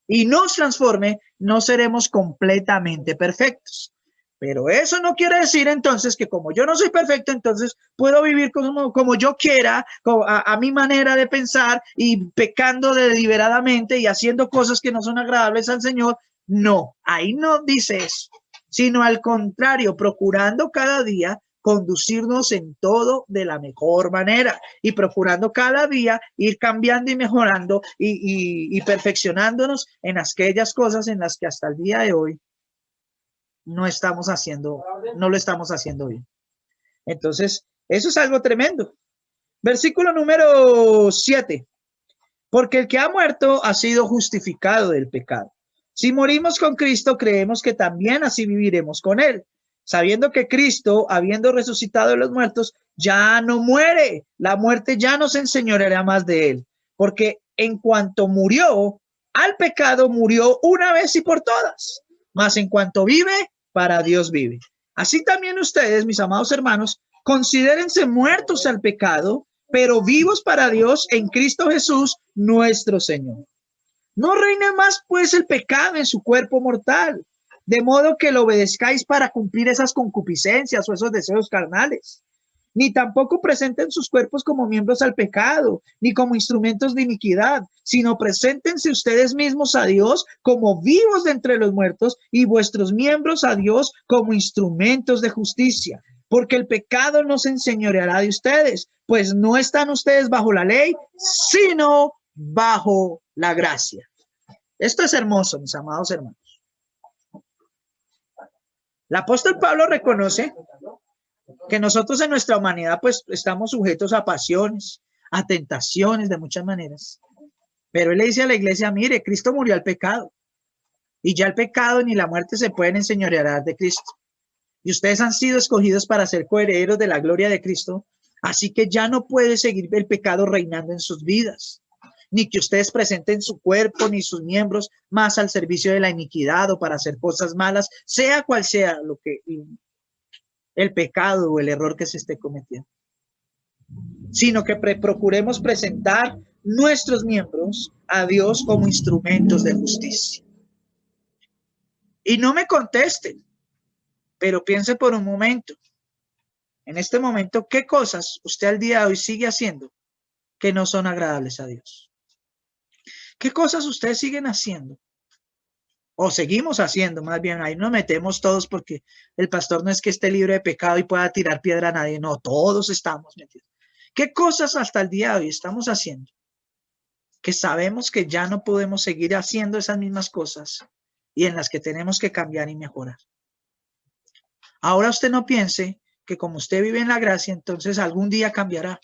y nos transforme, no seremos completamente perfectos. Pero eso no quiere decir entonces que como yo no soy perfecto, entonces puedo vivir como yo quiera, a mi manera de pensar y pecando deliberadamente y haciendo cosas que no son agradables al Señor. No, ahí no dice eso, sino al contrario, procurando cada día conducirnos en todo de la mejor manera y procurando cada día ir cambiando y mejorando y perfeccionándonos en aquellas cosas en las que hasta el día de hoy no lo estamos haciendo bien. Entonces, eso es algo tremendo. Versículo número 7. Porque el que ha muerto ha sido justificado del pecado. Si morimos con Cristo, creemos que también así viviremos con él, sabiendo que Cristo, habiendo resucitado de los muertos, ya no muere. La muerte ya no se enseñoreará más de él, porque en cuanto murió al pecado, murió una vez y por todas. Mas en cuanto vive, para Dios vive. Así también ustedes, mis amados hermanos, considérense muertos al pecado, pero vivos para Dios en Cristo Jesús, nuestro Señor. No reine más pues el pecado en su cuerpo mortal, de modo que lo obedezcáis para cumplir esas concupiscencias o esos deseos carnales. Ni tampoco presenten sus cuerpos como miembros al pecado, ni como instrumentos de iniquidad, sino preséntense ustedes mismos a Dios como vivos de entre los muertos y vuestros miembros a Dios como instrumentos de justicia. Porque el pecado no se enseñoreará de ustedes, pues no están ustedes bajo la ley, sino bajo la gracia. Esto es hermoso, mis amados hermanos. El apóstol Pablo reconoce que nosotros en nuestra humanidad pues estamos sujetos a pasiones, a tentaciones de muchas maneras. Pero él le dice a la iglesia, mire, Cristo murió al pecado y ya el pecado ni la muerte se pueden enseñorear de Cristo. Y ustedes han sido escogidos para ser coherederos de la gloria de Cristo, así que ya no puede seguir el pecado reinando en sus vidas, ni que ustedes presenten su cuerpo ni sus miembros más al servicio de la iniquidad o para hacer cosas malas, sea cual sea lo que el pecado o el error que se esté cometiendo, sino que procuremos presentar nuestros miembros a Dios como instrumentos de justicia. Y no me contesten, pero piense por un momento, en este momento, ¿qué cosas usted al día de hoy sigue haciendo que no son agradables a Dios? ¿Qué cosas ustedes siguen haciendo? O seguimos haciendo, más bien, ahí nos metemos todos porque el pastor no es que esté libre de pecado y pueda tirar piedra a nadie, no, todos estamos metidos. ¿Qué cosas hasta el día de hoy estamos haciendo que sabemos que ya no podemos seguir haciendo esas mismas cosas y en las que tenemos que cambiar y mejorar? Ahora usted no piense que como usted vive en la gracia, entonces algún día cambiará.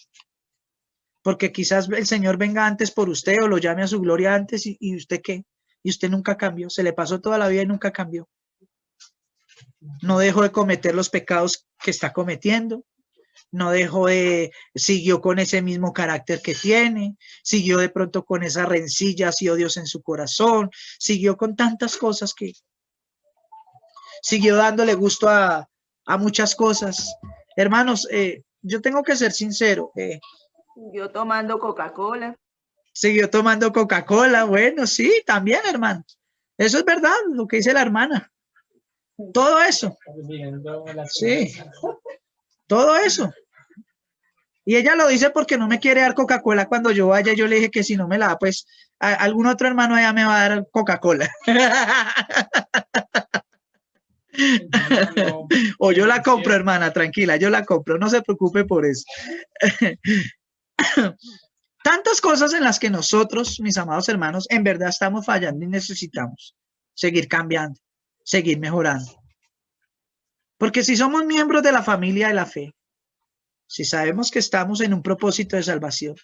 Porque quizás el Señor venga antes por usted o lo llame a su gloria antes y usted ¿qué? Y usted nunca cambió, se le pasó toda la vida y nunca cambió. No dejó de cometer los pecados que está cometiendo. No dejó de, siguió con ese mismo carácter que tiene, siguió de pronto con esas rencillas y odios en su corazón, siguió con tantas cosas que siguió dándole gusto a muchas cosas. Hermanos, yo tengo que ser sincero. Yo tomando Coca-Cola. Siguió tomando Coca-Cola, bueno, sí, también, hermano. Eso es verdad, lo que dice la hermana. Todo eso. Sí. Todo eso. Y ella lo dice porque no me quiere dar Coca-Cola cuando yo vaya. Yo le dije que si no me la da, pues algún otro hermano allá me va a dar Coca-Cola. O yo la compro, hermana, tranquila, yo la compro, no se preocupe por eso. Tantas cosas en las que nosotros, mis amados hermanos, en verdad estamos fallando y necesitamos seguir cambiando, seguir mejorando. Porque si somos miembros de la familia de la fe, si sabemos que estamos en un propósito de salvación,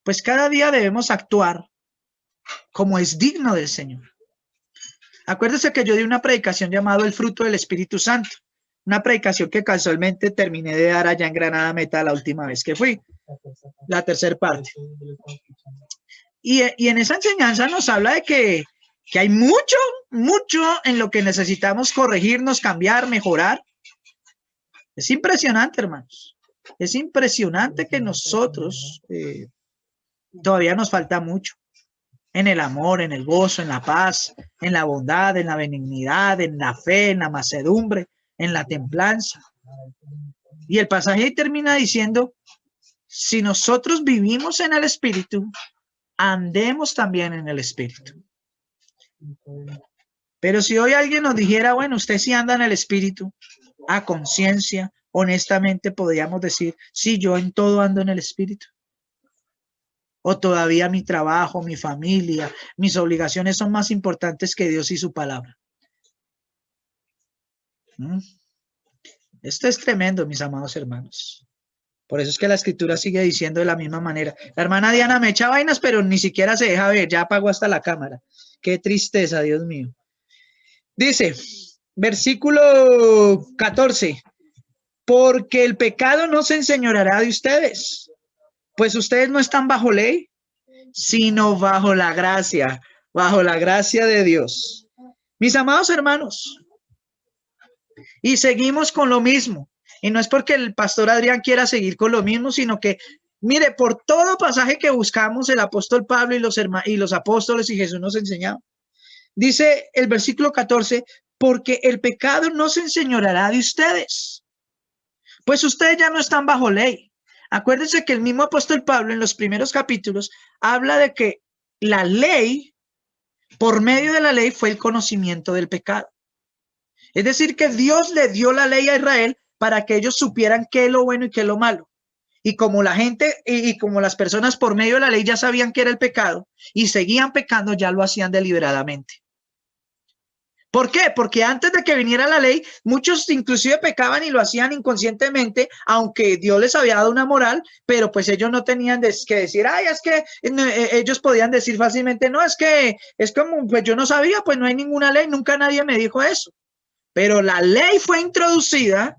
pues cada día debemos actuar como es digno del Señor. Acuérdese que yo di una predicación llamada El fruto del Espíritu Santo, una predicación que casualmente terminé de dar allá en Granada Meta la última vez que fui, la tercera parte. Y en esa enseñanza nos habla de que hay mucho en lo que necesitamos corregirnos, cambiar, mejorar. Es impresionante, hermanos. Es impresionante que nosotros todavía nos falta mucho en el amor, en el gozo, en la paz, en la bondad, en la benignidad, en la fe, en la mansedumbre, en la templanza. Y el pasaje ahí termina diciendo, si nosotros vivimos en el Espíritu, andemos también en el Espíritu. Pero si hoy alguien nos dijera, bueno, usted sí anda en el Espíritu, a conciencia, honestamente podríamos decir, sí, yo en todo ando en el Espíritu. O todavía mi trabajo, mi familia, mis obligaciones son más importantes que Dios y su palabra. Esto es tremendo, mis amados hermanos. Por eso es que la Escritura sigue diciendo de la misma manera. La hermana Diana me echa vainas, pero ni siquiera se deja ver, ya apagó hasta la cámara. Qué tristeza, Dios mío. Dice, versículo 14, porque el pecado no se enseñoreará de ustedes, pues ustedes no están bajo ley, sino bajo la gracia de Dios. Mis amados hermanos, y seguimos con lo mismo. Y no es porque el pastor Adrián quiera seguir con lo mismo, sino que, mire, por todo pasaje que buscamos, el apóstol Pablo y los apóstoles y Jesús nos enseñaron. Dice el versículo 14, porque el pecado no se enseñoreará de ustedes, pues ustedes ya no están bajo ley. Acuérdense que el mismo apóstol Pablo en los primeros capítulos habla de que la ley, por medio de la ley, fue el conocimiento del pecado. Es decir, que Dios le dio la ley a Israel para que ellos supieran qué es lo bueno y qué es lo malo. Y como la gente y como las personas por medio de la ley ya sabían qué era el pecado y seguían pecando, ya lo hacían deliberadamente. ¿Por qué? Porque antes de que viniera la ley, muchos inclusive pecaban y lo hacían inconscientemente, aunque Dios les había dado una moral, pero pues ellos no tenían que decir, ay, es que ellos podían decir fácilmente, no, es que es como, pues yo no sabía, pues no hay ninguna ley, nunca nadie me dijo eso. Pero la ley fue introducida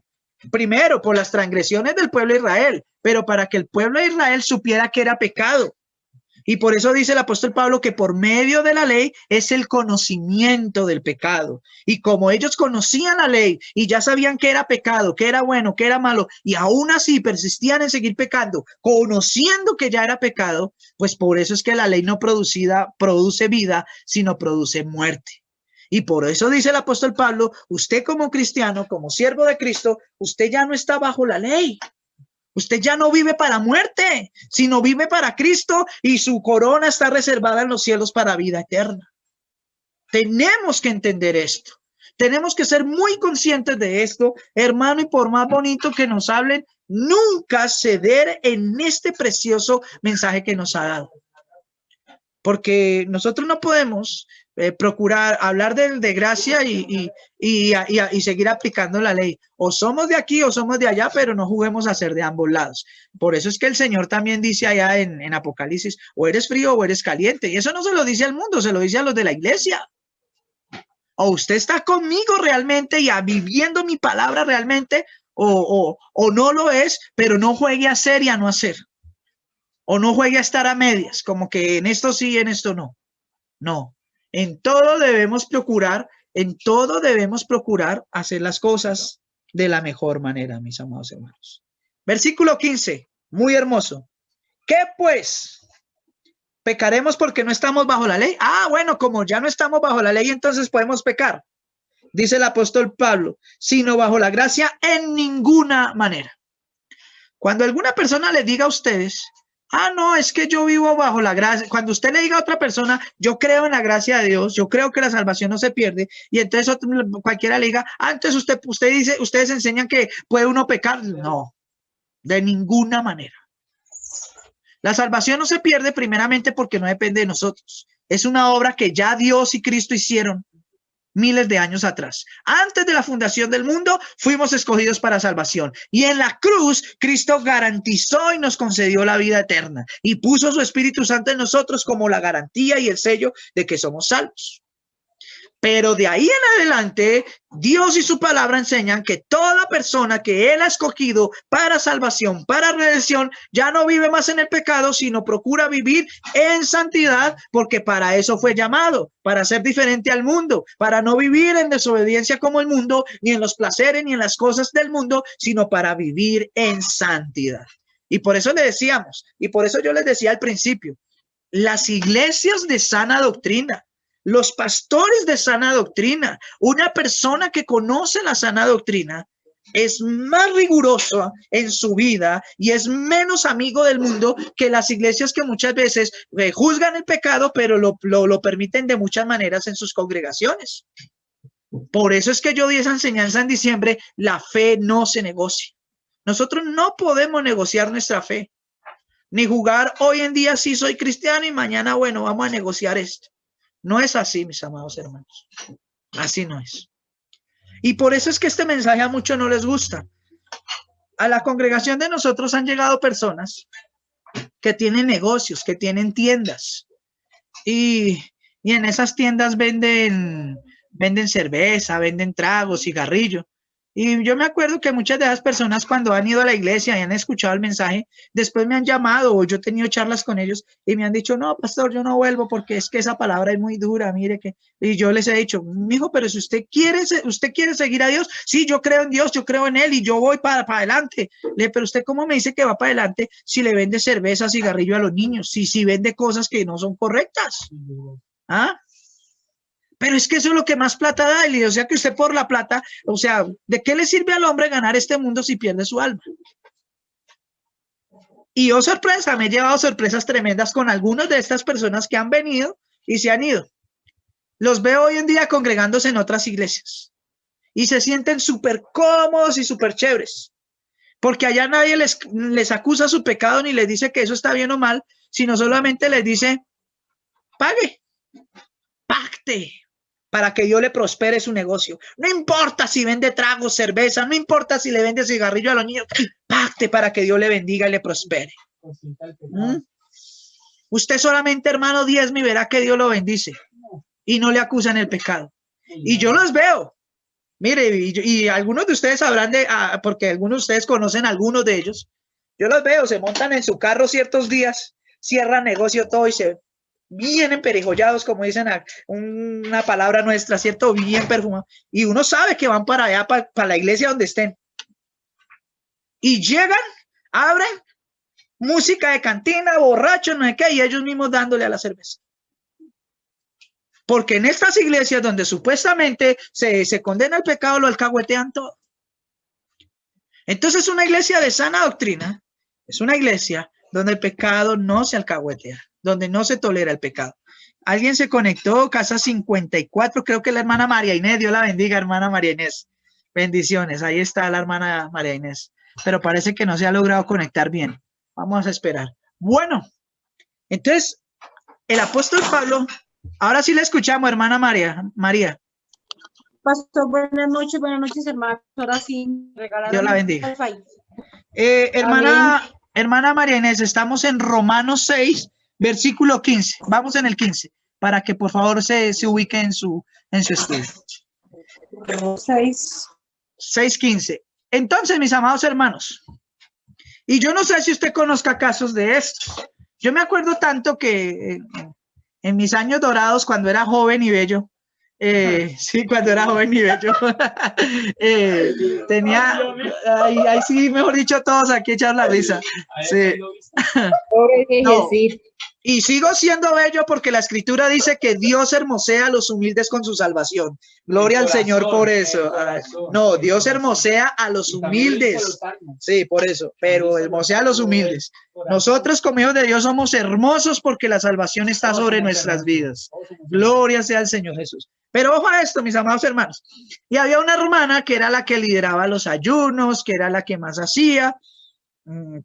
primero por las transgresiones del pueblo de Israel, pero para que el pueblo de Israel supiera que era pecado. Y por eso dice el apóstol Pablo que por medio de la ley es el conocimiento del pecado. Y como ellos conocían la ley y ya sabían que era pecado, que era bueno, que era malo, y aún así persistían en seguir pecando, conociendo que ya era pecado, pues por eso es que la ley no produce vida, sino produce muerte. Y por eso dice el apóstol Pablo, usted como cristiano, como siervo de Cristo, usted ya no está bajo la ley. Usted ya no vive para muerte, sino vive para Cristo y su corona está reservada en los cielos para vida eterna. Tenemos que entender esto. Tenemos que ser muy conscientes de esto, hermano, y por más bonito que nos hablen, nunca ceder en este precioso mensaje que nos ha dado. Porque nosotros no podemos procurar hablar de gracia y seguir aplicando la ley. O somos de aquí o somos de allá, pero no juguemos a ser de ambos lados. Por eso es que el Señor también dice allá en Apocalipsis, o eres frío o eres caliente. Y eso no se lo dice al mundo, se lo dice a los de la iglesia. O usted está conmigo realmente y viviendo mi palabra realmente, o no lo es, pero no juegue a ser y a no hacer. O no juegue a estar a medias, como que en esto sí y en esto no. No. En todo debemos procurar hacer las cosas de la mejor manera, mis amados hermanos. Versículo 15, muy hermoso. ¿Qué pues? ¿Pecaremos porque no estamos bajo la ley? Ah, bueno, como ya no estamos bajo la ley, entonces podemos pecar. Dice el apóstol Pablo, sino bajo la gracia en ninguna manera. Cuando alguna persona les diga a ustedes, ah, no, es que yo vivo bajo la gracia. Cuando usted le diga a otra persona, yo creo en la gracia de Dios, yo creo que la salvación no se pierde, y entonces cualquiera le diga, ah, entonces usted dice, ustedes enseñan que puede uno pecar. No, de ninguna manera. La salvación no se pierde primeramente porque no depende de nosotros. Es una obra que ya Dios y Cristo hicieron miles de años atrás. Antes de la fundación del mundo, fuimos escogidos para salvación. Y en la cruz, Cristo garantizó y nos concedió la vida eterna. Y puso su Espíritu Santo en nosotros como la garantía y el sello de que somos salvos. Pero de ahí en adelante, Dios y su palabra enseñan que toda persona que Él ha escogido para salvación, para redención, ya no vive más en el pecado, sino procura vivir en santidad, porque para eso fue llamado, para ser diferente al mundo, para no vivir en desobediencia como el mundo, ni en los placeres, ni en las cosas del mundo, sino para vivir en santidad. Y por eso le decíamos, y por eso yo les decía al principio, las iglesias de sana doctrina, los pastores de sana doctrina, una persona que conoce la sana doctrina es más riguroso en su vida y es menos amigo del mundo que las iglesias que muchas veces juzgan el pecado, pero lo permiten de muchas maneras en sus congregaciones. Por eso es que yo di esa enseñanza en diciembre, la fe no se negocia. Nosotros no podemos negociar nuestra fe, ni jugar hoy en día sí soy cristiano y mañana, bueno, vamos a negociar esto. No es así, mis amados hermanos. Así no es. Y por eso es que este mensaje a muchos no les gusta. A la congregación de nosotros han llegado personas que tienen negocios, que tienen tiendas. Y en esas tiendas venden cerveza, venden tragos, cigarrillo. Y yo me acuerdo que muchas de esas personas cuando han ido a la iglesia y han escuchado el mensaje, después me han llamado o yo he tenido charlas con ellos y me han dicho, no, pastor, yo no vuelvo porque es que esa palabra es muy dura, mire que... Y yo les he dicho, mijo, pero si usted quiere seguir a Dios, sí, yo creo en Dios, yo creo en Él y yo voy para adelante. Pero usted cómo me dice que va para adelante si le vende cerveza, cigarrillo a los niños, si vende cosas que no son correctas. ¿Ah? Pero es que eso es lo que más plata da, y o sea que usted por la plata, o sea, ¿de qué le sirve al hombre ganar este mundo si pierde su alma? Y oh sorpresa, me he llevado sorpresas tremendas con algunas de estas personas que han venido y se han ido. Los veo hoy en día congregándose en otras iglesias y se sienten súper cómodos y súper chéveres, porque allá nadie les acusa su pecado ni les dice que eso está bien o mal, sino solamente les dice, pague, pacte, para que Dios le prospere su negocio. No importa si vende tragos, cerveza, no importa si le vende cigarrillo a los niños, pacte para que Dios le bendiga y le prospere. Usted solamente, hermano, diezme y verá que Dios lo bendice y no le acusan el pecado. Y yo los veo. Mire, y algunos de ustedes sabrán porque algunos de ustedes conocen a algunos de ellos. Yo los veo, se montan en su carro ciertos días, cierran negocio todo y se bien emperijollados, como dicen una palabra nuestra, ¿cierto? Bien perfumado. Y uno sabe que van para allá, para la iglesia donde estén. Y llegan, abren, música de cantina, borrachos, no sé qué, y ellos mismos dándole a la cerveza. Porque en estas iglesias donde supuestamente se condena el pecado, lo alcahuetean todo. Entonces una iglesia de sana doctrina es una iglesia donde el pecado no se alcahuetea, donde no se tolera el pecado. Alguien se conectó, casa 54, creo que la hermana María Inés, Dios la bendiga, hermana María Inés. Bendiciones, ahí está la hermana María Inés. Pero parece que no se ha logrado conectar bien. Vamos a esperar. Bueno, entonces el apóstol Pablo Ahora sí le escuchamos, hermana María. Pastor, buenas noches, hermano. Ahora sí, regalaron Dios la bendiga. Wi-Fi. Hermana María Inés, estamos en Romanos 6, versículo 15. Vamos en el 15, para que por favor se ubique en su estudio. 6:15. Entonces, mis amados hermanos, y yo no sé si usted conozca casos de estos. Yo me acuerdo tanto que en mis años dorados, cuando era joven y bello, sí, cuando era joven y bello, tenía, ahí sí, mejor dicho, todos aquí echar la risa. Sí. No, y sigo siendo bello porque la escritura dice que Dios hermosea a los humildes con su salvación. Gloria al Señor por eso. No, Dios hermosea a los humildes. Sí, por eso, pero hermosea a los humildes. Nosotros como hijos de Dios somos hermosos porque la salvación está sobre nuestras vidas. Gloria sea al Señor Jesús. Pero ojo a esto, mis amados hermanos. Y había una hermana que era la que lideraba los ayunos, que era la que más hacía,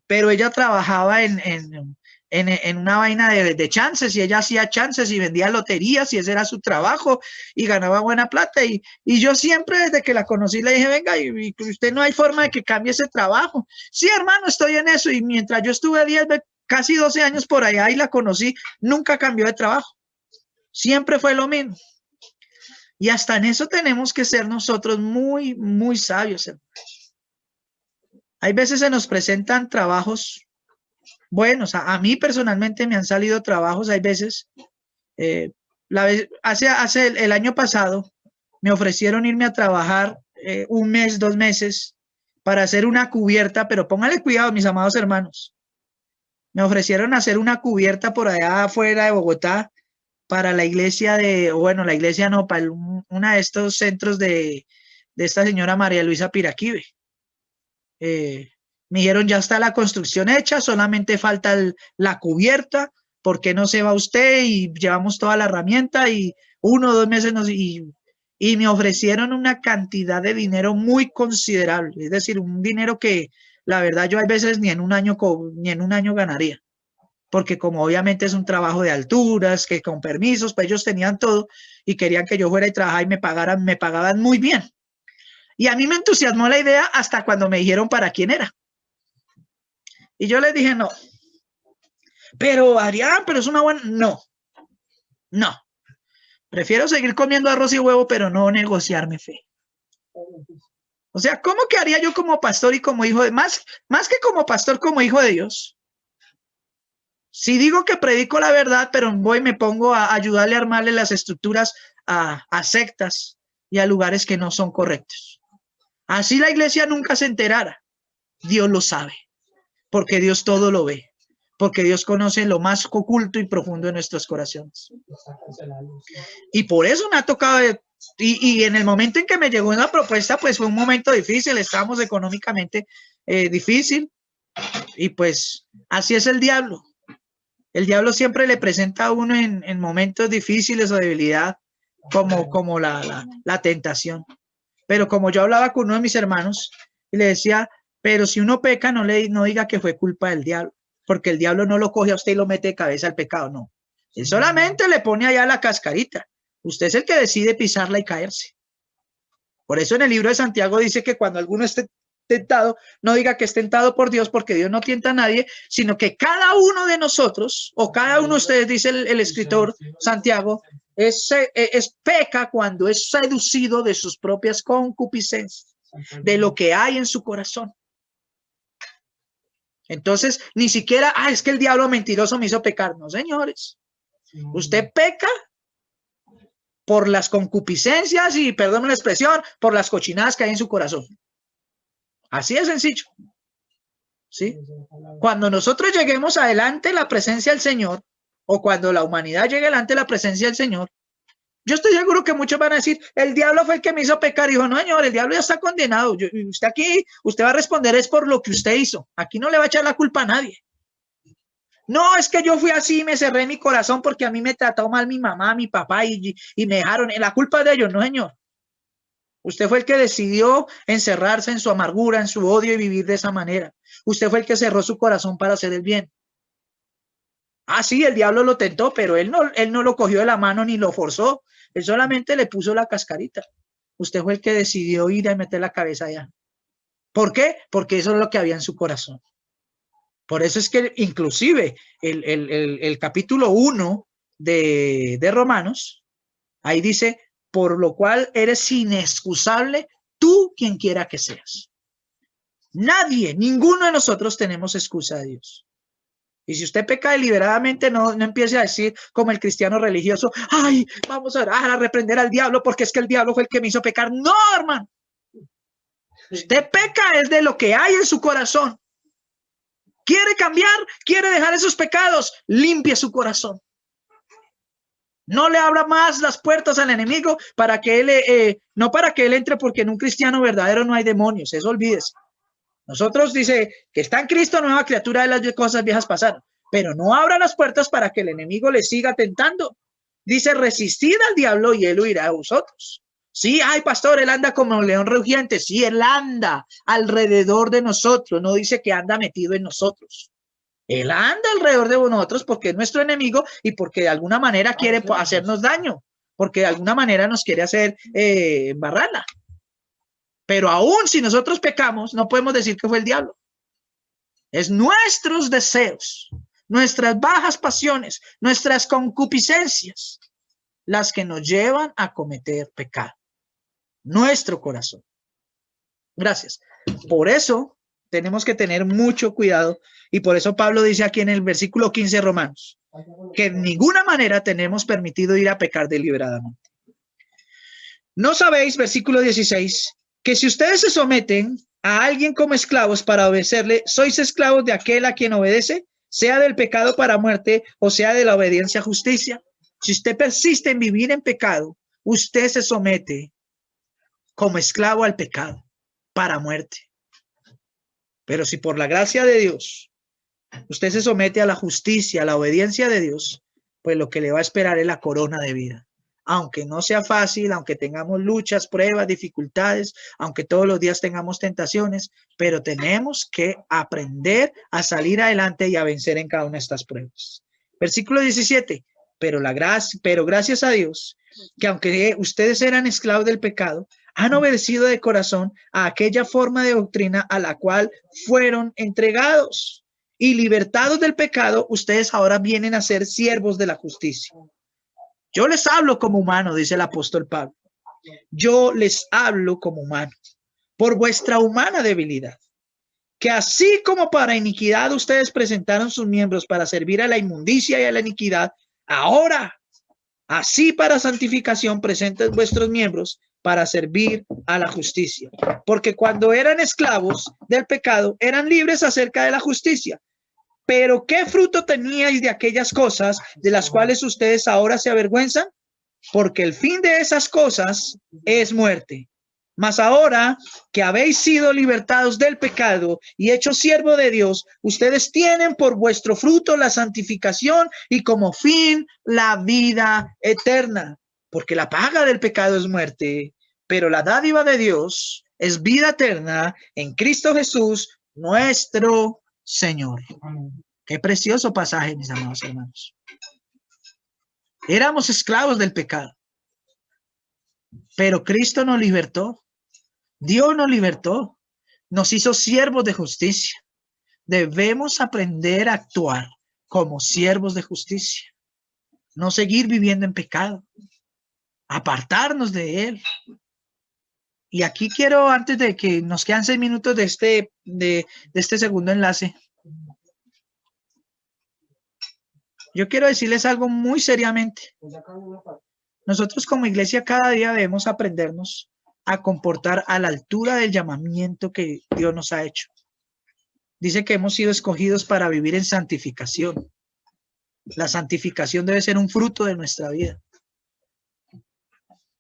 pero ella trabajaba en una vaina de chances, y ella hacía chances y vendía loterías, y ese era su trabajo, y ganaba buena plata. Y yo siempre, desde que la conocí, le dije, venga, y usted no hay forma de que cambie ese trabajo. Sí, hermano, estoy en eso. Y mientras yo estuve casi 12 años por allá y la conocí, nunca cambió de trabajo. Siempre fue lo mismo. Y hasta en eso tenemos que ser nosotros muy, muy sabios, hermano. Hay veces se nos presentan trabajos buenos. A mí personalmente me han salido trabajos, hay veces. Hace el año pasado me ofrecieron irme a trabajar 1 mes, 2 meses para hacer una cubierta, pero póngale cuidado, mis amados hermanos. Me ofrecieron hacer una cubierta por allá afuera de Bogotá para la iglesia la iglesia no, para uno de estos centros de esta señora María Luisa Piraquive. Me dijeron, ya está la construcción hecha, solamente falta la cubierta. ¿Por qué no se va usted? Y llevamos toda la herramienta, y 1 o 2 meses y me ofrecieron una cantidad de dinero muy considerable. Es decir, un dinero que la verdad yo a veces ni en un año ganaría. Porque como obviamente es un trabajo de alturas, que con permisos, pues ellos tenían todo y querían que yo fuera y trabajara y me pagaban muy bien. Y a mí me entusiasmó la idea hasta cuando me dijeron para quién era. Y yo les dije, no. Pero Adrián, pero es una buena... No. Prefiero seguir comiendo arroz y huevo, pero no negociarme fe. O sea, ¿cómo que haría yo como pastor y como hijo de... Más que como pastor, como hijo de Dios? Si digo que predico la verdad, pero voy y me pongo a ayudarle a armarle las estructuras a sectas y a lugares que no son correctos. Así la iglesia nunca se enterara. Dios lo sabe, porque Dios todo lo ve, porque Dios conoce lo más oculto y profundo de nuestros corazones. Y por eso me ha tocado, y en el momento en que me llegó una propuesta, pues fue un momento difícil, estábamos económicamente difícil, y pues así es el diablo. El diablo siempre le presenta a uno en momentos difíciles o debilidad como la tentación. Pero como yo hablaba con uno de mis hermanos y le decía, pero si uno peca, no diga que fue culpa del diablo, porque el diablo no lo coge a usted y lo mete de cabeza al pecado, no. Él solamente le pone allá la cascarita. Usted es el que decide pisarla y caerse. Por eso en el libro de Santiago dice que cuando alguno esté tentado, no diga que es tentado por Dios, porque Dios no tienta a nadie, sino que cada uno de nosotros, o cada uno de ustedes, dice el escritor Santiago, es peca cuando es seducido de sus propias concupiscencias, de lo que hay en su corazón. Entonces, ni siquiera, es que el diablo mentiroso me hizo pecar. No, señores. Usted peca por las concupiscencias y, perdónme la expresión, por las cochinadas que hay en su corazón. Así de sencillo. ¿Sí? Cuando nosotros lleguemos adelante la presencia del Señor, o cuando la humanidad llegue adelante la presencia del Señor, yo estoy seguro que muchos van a decir, el diablo fue el que me hizo pecar. Y dijo, no, señor, el diablo ya está condenado. Usted aquí, usted va a responder es por lo que usted hizo. Aquí no le va a echar la culpa a nadie. No, es que yo fui así y me cerré mi corazón porque a mí me trató mal mi mamá, mi papá y me dejaron. La culpa es de ellos, no, señor. Usted fue el que decidió encerrarse en su amargura, en su odio y vivir de esa manera. Usted fue el que cerró su corazón para hacer el bien. Ah, sí, el diablo lo tentó, pero él no lo cogió de la mano ni lo forzó. Él solamente le puso la cascarita. Usted fue el que decidió ir a meter la cabeza allá. ¿Por qué? Porque eso es lo que había en su corazón. Por eso es que inclusive el capítulo 1 de Romanos, ahí dice, por lo cual eres inexcusable tú quien quiera que seas. Nadie, ninguno de nosotros tenemos excusa de Dios. Y si usted peca deliberadamente, no empiece a decir como el cristiano religioso, ay, vamos a orar, a reprender al diablo porque es que el diablo fue el que me hizo pecar. No, hermano. Usted peca es de lo que hay en su corazón. ¿Quiere cambiar? ¿Quiere dejar esos pecados? Limpie su corazón. No le abra más las puertas al enemigo para que él, no para que él entre, porque en un cristiano verdadero no hay demonios, eso olvídese. Nosotros dice que está en Cristo, nueva criatura, de las cosas viejas pasaron, pero no abra las puertas para que el enemigo le siga tentando. Dice, resistid al diablo y él huirá de vosotros. Sí, ay, pastor, él anda como un león rugiente. Sí, él anda alrededor de nosotros, no dice que anda metido en nosotros. Él anda alrededor de nosotros porque es nuestro enemigo y porque de alguna manera quiere hacernos daño, porque de alguna manera nos quiere hacer embarrarla. Pero aún si nosotros pecamos, no podemos decir que fue el diablo. Es nuestros deseos, nuestras bajas pasiones, nuestras concupiscencias, las que nos llevan a cometer pecado. Nuestro corazón. Gracias. Por eso tenemos que tener mucho cuidado y por eso Pablo dice aquí en el versículo 15 de Romanos, que en ninguna manera tenemos permitido ir a pecar deliberadamente. ¿No sabéis, versículo 16, que si ustedes se someten a alguien como esclavos para obedecerle, sois esclavos de aquel a quien obedece, sea del pecado para muerte o sea de la obediencia a justicia? Si usted persiste en vivir en pecado, usted se somete como esclavo al pecado para muerte. Pero si por la gracia de Dios usted se somete a la justicia, a la obediencia de Dios, pues lo que le va a esperar es la corona de vida. Aunque no sea fácil, aunque tengamos luchas, pruebas, dificultades, aunque todos los días tengamos tentaciones, pero tenemos que aprender a salir adelante y a vencer en cada una de estas pruebas. Versículo 17, pero gracias a Dios, que aunque ustedes eran esclavos del pecado, han obedecido de corazón a aquella forma de doctrina a la cual fueron entregados, y libertados del pecado, ustedes ahora vienen a ser siervos de la justicia. Yo les hablo como humano, dice el apóstol Pablo. Yo les hablo como humano, por vuestra humana debilidad. Que así como para iniquidad ustedes presentaron sus miembros para servir a la inmundicia y a la iniquidad, ahora, así para santificación presenten vuestros miembros para servir a la justicia. Porque cuando eran esclavos del pecado, eran libres acerca de la justicia. Pero ¿qué fruto teníais de aquellas cosas de las cuales ustedes ahora se avergüenzan? Porque el fin de esas cosas es muerte. Mas ahora que habéis sido libertados del pecado y hechos siervo de Dios, ustedes tienen por vuestro fruto la santificación y como fin la vida eterna. Porque la paga del pecado es muerte, pero la dádiva de Dios es vida eterna en Cristo Jesús, nuestro Señor. Qué precioso pasaje, mis amados hermanos. Éramos esclavos del pecado, pero Cristo nos libertó. Dios nos libertó, nos hizo siervos de justicia. Debemos aprender a actuar como siervos de justicia, no seguir viviendo en pecado, apartarnos de él. Y aquí quiero, antes de que nos quedan 6 minutos de este segundo enlace, yo quiero decirles algo muy seriamente. Nosotros como iglesia cada día debemos aprendernos a comportar a la altura del llamamiento que Dios nos ha hecho. Dice que hemos sido escogidos para vivir en santificación. La santificación debe ser un fruto de nuestra vida.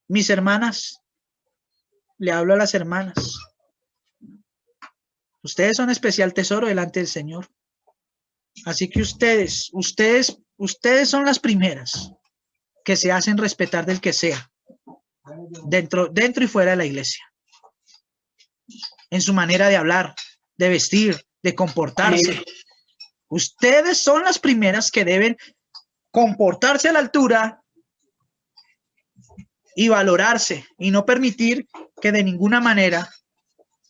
Mis hermanas, le hablo a las hermanas. Ustedes son especial tesoro delante del Señor. Así que ustedes son las primeras que se hacen respetar del que sea. Dentro y fuera de la iglesia, en su manera de hablar, de vestir, de comportarse. Ustedes son las primeras que deben comportarse a la altura y valorarse y no permitir que de ninguna manera,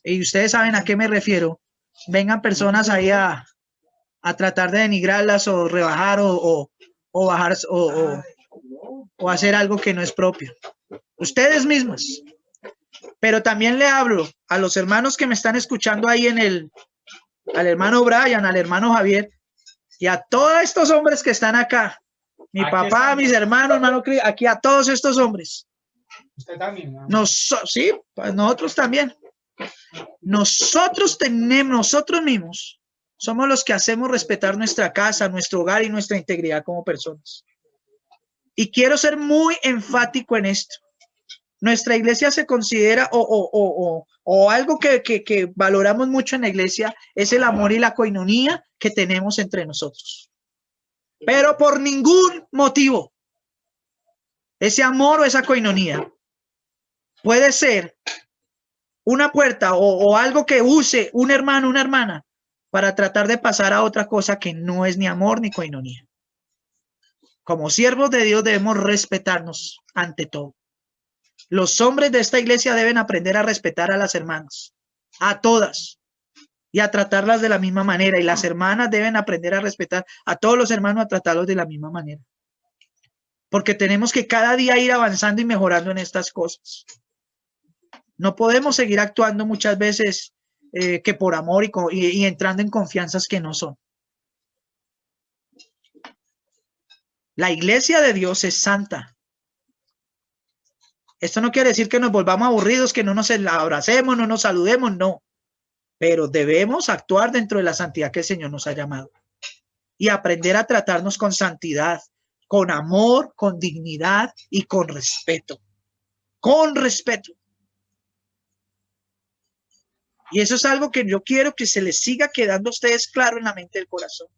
y ustedes saben a qué me refiero, vengan personas ahí a tratar de denigrarlas o rebajar o bajar o hacer algo que no es propio. Ustedes mismas. Pero también le hablo a los hermanos que me están escuchando ahí al hermano Brian, al hermano Javier y a todos estos hombres que están acá. Mi papá, mis hermanos, hermano Cris, aquí a todos estos hombres. Usted también, ¿no? Sí, pues nosotros también. Nosotros mismos somos los que hacemos respetar nuestra casa, nuestro hogar y nuestra integridad como personas. Y quiero ser muy enfático en esto. Nuestra iglesia se considera o algo que valoramos mucho en la iglesia es el amor y la coinonía que tenemos entre nosotros. Pero por ningún motivo ese amor o esa coinonía puede ser una puerta o algo que use un hermano, una hermana para tratar de pasar a otra cosa que no es ni amor ni coinonía. Como siervos de Dios debemos respetarnos ante todo. Los hombres de esta iglesia deben aprender a respetar a las hermanas, a todas, y a tratarlas de la misma manera. Y las hermanas deben aprender a respetar a todos los hermanos, a tratarlos de la misma manera. Porque tenemos que cada día ir avanzando y mejorando en estas cosas. No podemos seguir actuando muchas veces que por amor y entrando en confianzas que no son. La iglesia de Dios es santa. Esto no quiere decir que nos volvamos aburridos, que no nos abracemos, no nos saludemos, no. Pero debemos actuar dentro de la santidad que el Señor nos ha llamado. Y aprender a tratarnos con santidad, con amor, con dignidad y con respeto. Con respeto. Y eso es algo que yo quiero que se les siga quedando a ustedes claro en la mente del corazón.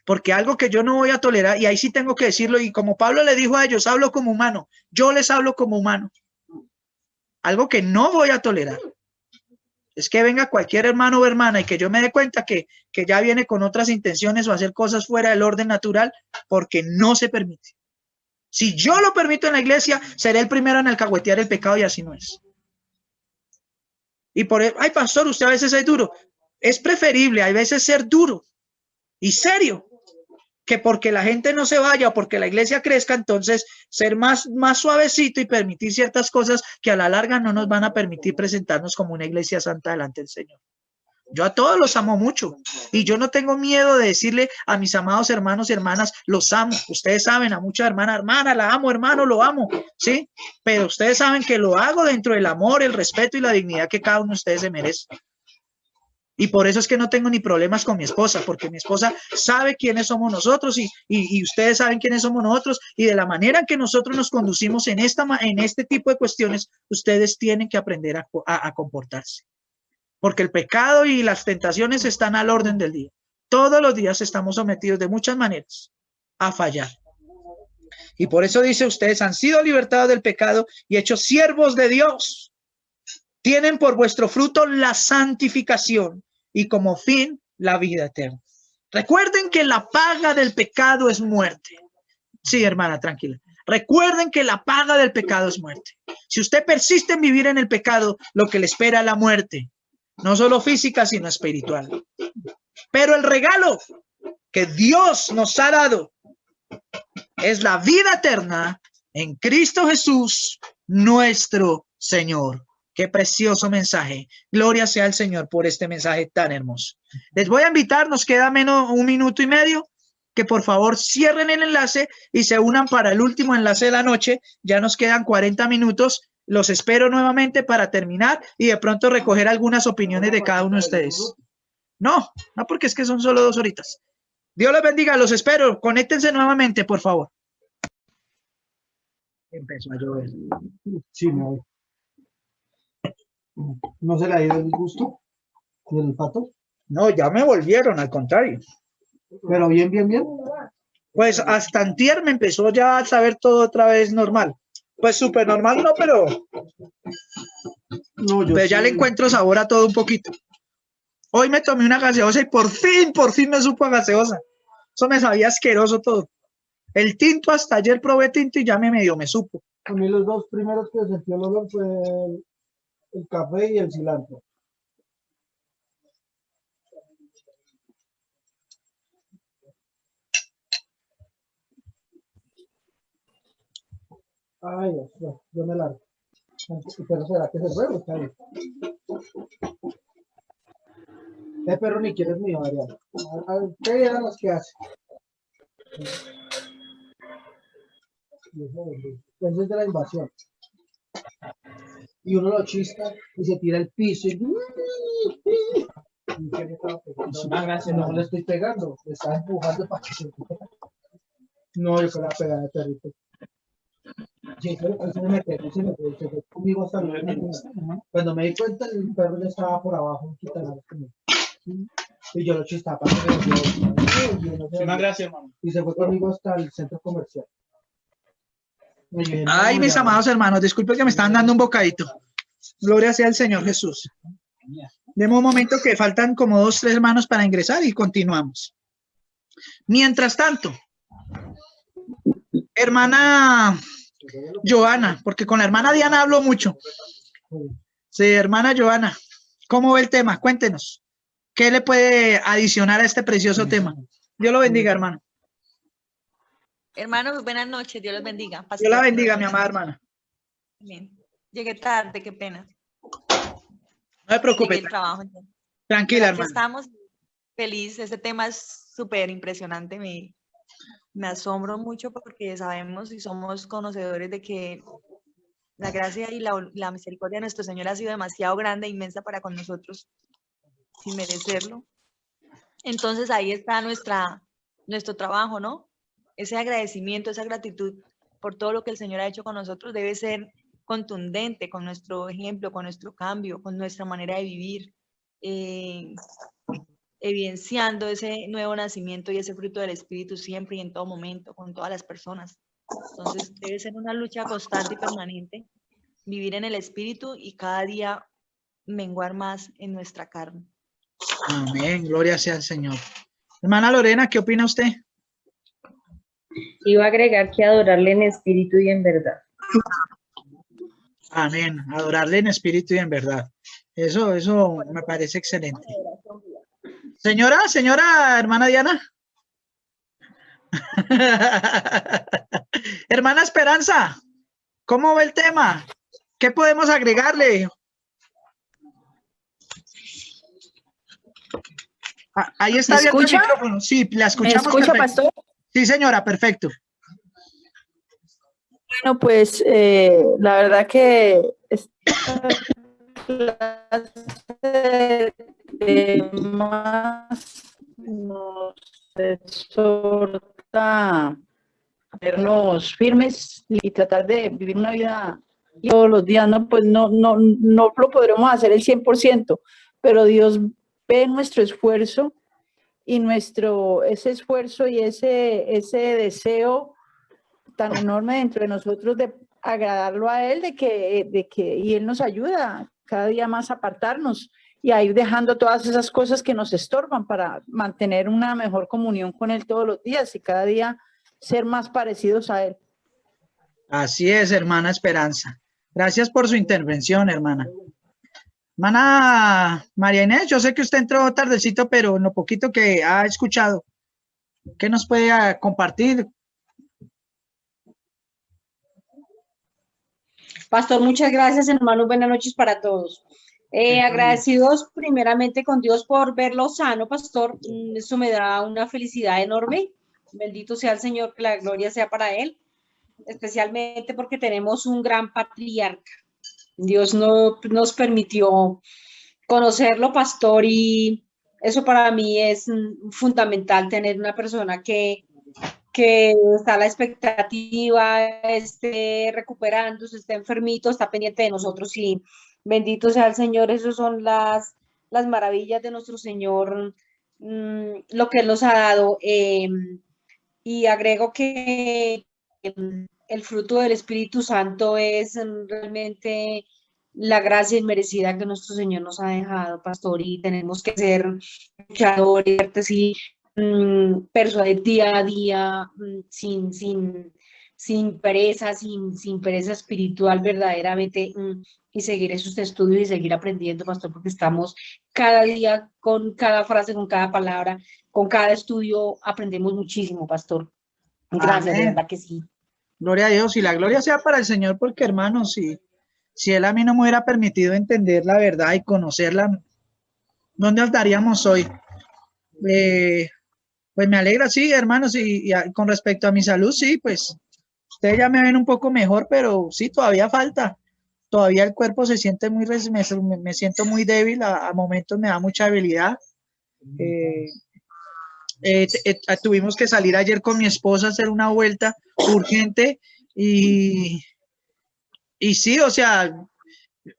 Porque algo que yo no voy a tolerar, y ahí sí tengo que decirlo, y como Pablo le dijo a ellos, hablo como humano, yo les hablo como humano. Algo que no voy a tolerar es que venga cualquier hermano o hermana y que yo me dé cuenta que ya viene con otras intenciones o hacer cosas fuera del orden natural, porque no se permite. Si yo lo permito en la iglesia, seré el primero en alcahuetear el pecado y así no es. Y por eso, ay pastor, usted a veces es duro. Es preferible a veces ser duro y serio, que porque la gente no se vaya o porque la iglesia crezca, entonces ser más suavecito y permitir ciertas cosas que a la larga no nos van a permitir presentarnos como una iglesia santa delante del Señor. Yo a todos los amo mucho y yo no tengo miedo de decirle a mis amados hermanos y hermanas, los amo. Ustedes saben, a muchas hermana, la amo, hermano, lo amo, ¿sí? Pero ustedes saben que lo hago dentro del amor, el respeto y la dignidad que cada uno de ustedes se merece. Y por eso es que no tengo ni problemas con mi esposa, porque mi esposa sabe quiénes somos nosotros y ustedes saben quiénes somos nosotros, y de la manera en que nosotros nos conducimos en este tipo de cuestiones, ustedes tienen que aprender a comportarse. Porque el pecado y las tentaciones están al orden del día. Todos los días estamos sometidos de muchas maneras a fallar. Y por eso dice, ustedes han sido libertados del pecado y hechos siervos de Dios. Tienen por vuestro fruto la santificación y como fin la vida eterna. Recuerden que la paga del pecado es muerte. Sí, hermana, tranquila. Recuerden que la paga del pecado es muerte. Si usted persiste en vivir en el pecado, lo que le espera es la muerte. No solo física, sino espiritual. Pero el regalo que Dios nos ha dado es la vida eterna en Cristo Jesús, nuestro Señor. Qué precioso mensaje. Gloria sea al Señor por este mensaje tan hermoso. Les voy a invitar, nos queda menos 1 minuto y medio, que por favor cierren el enlace y se unan para el último enlace de la noche. Ya nos quedan 40 minutos. Los espero nuevamente para terminar y de pronto recoger algunas opiniones de cada uno de ustedes. No porque es que son solo 2 horitas. Dios los bendiga, los espero. Conéctense nuevamente, por favor. Empezó a llover. Sí, no. ¿No se le ha ido el gusto del olfato? No, ya me volvieron, al contrario. Pero bien. Pues hasta antier me empezó ya a saber todo otra vez normal. Pues súper normal, no, pero ya le encuentro sabor a todo un poquito. Hoy me tomé una gaseosa y por fin me supo a gaseosa. Eso me sabía asqueroso todo. El tinto, hasta ayer probé tinto y ya me supo. A mí los dos primeros que sentí el olor fue el café y el cilantro. Ay, Dios, yo me largo. Pero será que se fue, está bien. El perro ni quiere es mío, Ariana. ¿Qué eran los que hace? Eso es de la invasión. Y uno lo chista y se tira al piso y... Gracias, no le estoy pegando, le estaba empujando para que se... No, yo se la pegada de perrito. Sí, se fue conmigo hasta luego. Cuando me di cuenta, el perro ya estaba por abajo. Y yo lo chistaba para que me gracias, hermano. Y se fue conmigo hasta el centro comercial. Ay, mis amados hermanos, disculpen que me están dando un bocadito. Gloria sea al Señor Jesús. Demos un momento que faltan como 2, 3 hermanos para ingresar y continuamos. Mientras tanto, hermana Joana, porque con la hermana Diana hablo mucho. Sí, hermana Joana, ¿cómo ve el tema? Cuéntenos. ¿Qué le puede adicionar a este precioso tema? Dios lo bendiga, hermano. Hermanos, buenas noches, Dios los bendiga. Pastor, Dios la bendiga, mi amada hermana. Bien. Llegué tarde, qué pena. No se preocupe. Tranquila, hermano. Estamos felices, este tema es súper impresionante, me asombro mucho porque sabemos y somos conocedores de que la gracia y la misericordia de nuestro Señor ha sido demasiado grande e inmensa para con nosotros, sin merecerlo. Entonces ahí está nuestro trabajo, ¿no? Ese agradecimiento, esa gratitud por todo lo que el Señor ha hecho con nosotros debe ser contundente con nuestro ejemplo, con nuestro cambio, con nuestra manera de vivir, evidenciando ese nuevo nacimiento y ese fruto del Espíritu siempre y en todo momento, con todas las personas. Entonces debe ser una lucha constante y permanente, vivir en el Espíritu y cada día menguar más en nuestra carne. Amén, gloria sea al Señor. Hermana Lorena, ¿qué opina usted? Iba a agregar que adorarle en espíritu y en verdad. Amén, adorarle en espíritu y en verdad. Eso me parece excelente. Señora, hermana Diana. Hermana Esperanza, ¿cómo ve el tema? ¿Qué podemos agregarle? Ahí está abierto el micrófono. Sí, la escuchamos. ¿Me escucha, pastor? Sí, señora, perfecto. Bueno, pues la verdad que esta clase de temas nos exhorta a vernos firmes y tratar de vivir una vida todos los días, ¿no? Pues no lo podremos hacer el 100%, pero Dios ve nuestro esfuerzo y ese esfuerzo y ese deseo tan enorme dentro de nosotros de agradarlo a Él, y Él nos ayuda cada día más a apartarnos y a ir dejando todas esas cosas que nos estorban para mantener una mejor comunión con Él todos los días y cada día ser más parecidos a Él. Así es, hermana Esperanza. Gracias por su intervención, hermana. Hermana María Inés, yo sé que usted entró tardecito, pero en lo poquito que ha escuchado, ¿qué nos puede compartir? Pastor, muchas gracias, hermanos. Buenas noches para todos. Agradecidos primeramente con Dios por verlo sano, pastor. Eso me da una felicidad enorme. Bendito sea el Señor, que la gloria sea para Él, especialmente porque tenemos un gran patriarca. Dios nos permitió conocerlo, pastor, y eso para mí es fundamental, tener una persona que está a la expectativa, esté recuperándose, esté enfermito, está pendiente de nosotros, y bendito sea el Señor. Esas son las maravillas de nuestro Señor, lo que Él nos ha dado. Y agrego que el fruto del Espíritu Santo es realmente la gracia inmerecida que nuestro Señor nos ha dejado, pastor, y tenemos que ser luchadores y persuadir día a día, sin pereza, sin pereza espiritual verdaderamente, y seguir esos estudios y seguir aprendiendo, pastor, porque estamos cada día con cada frase, con cada palabra, con cada estudio, aprendemos muchísimo, pastor. Gracias, de Amén. verdad que sí. Gloria a Dios, y la gloria sea para el Señor, porque hermanos, si Él a mí no me hubiera permitido entender la verdad y conocerla, ¿dónde estaríamos hoy? Pues me alegra, sí, hermanos, y con respecto a mi salud, sí, pues ustedes ya me ven un poco mejor, pero sí, todavía falta. Todavía el cuerpo se siente me siento muy débil, a momentos me da mucha debilidad. Tuvimos que salir ayer con mi esposa a hacer una vuelta urgente y sí, o sea,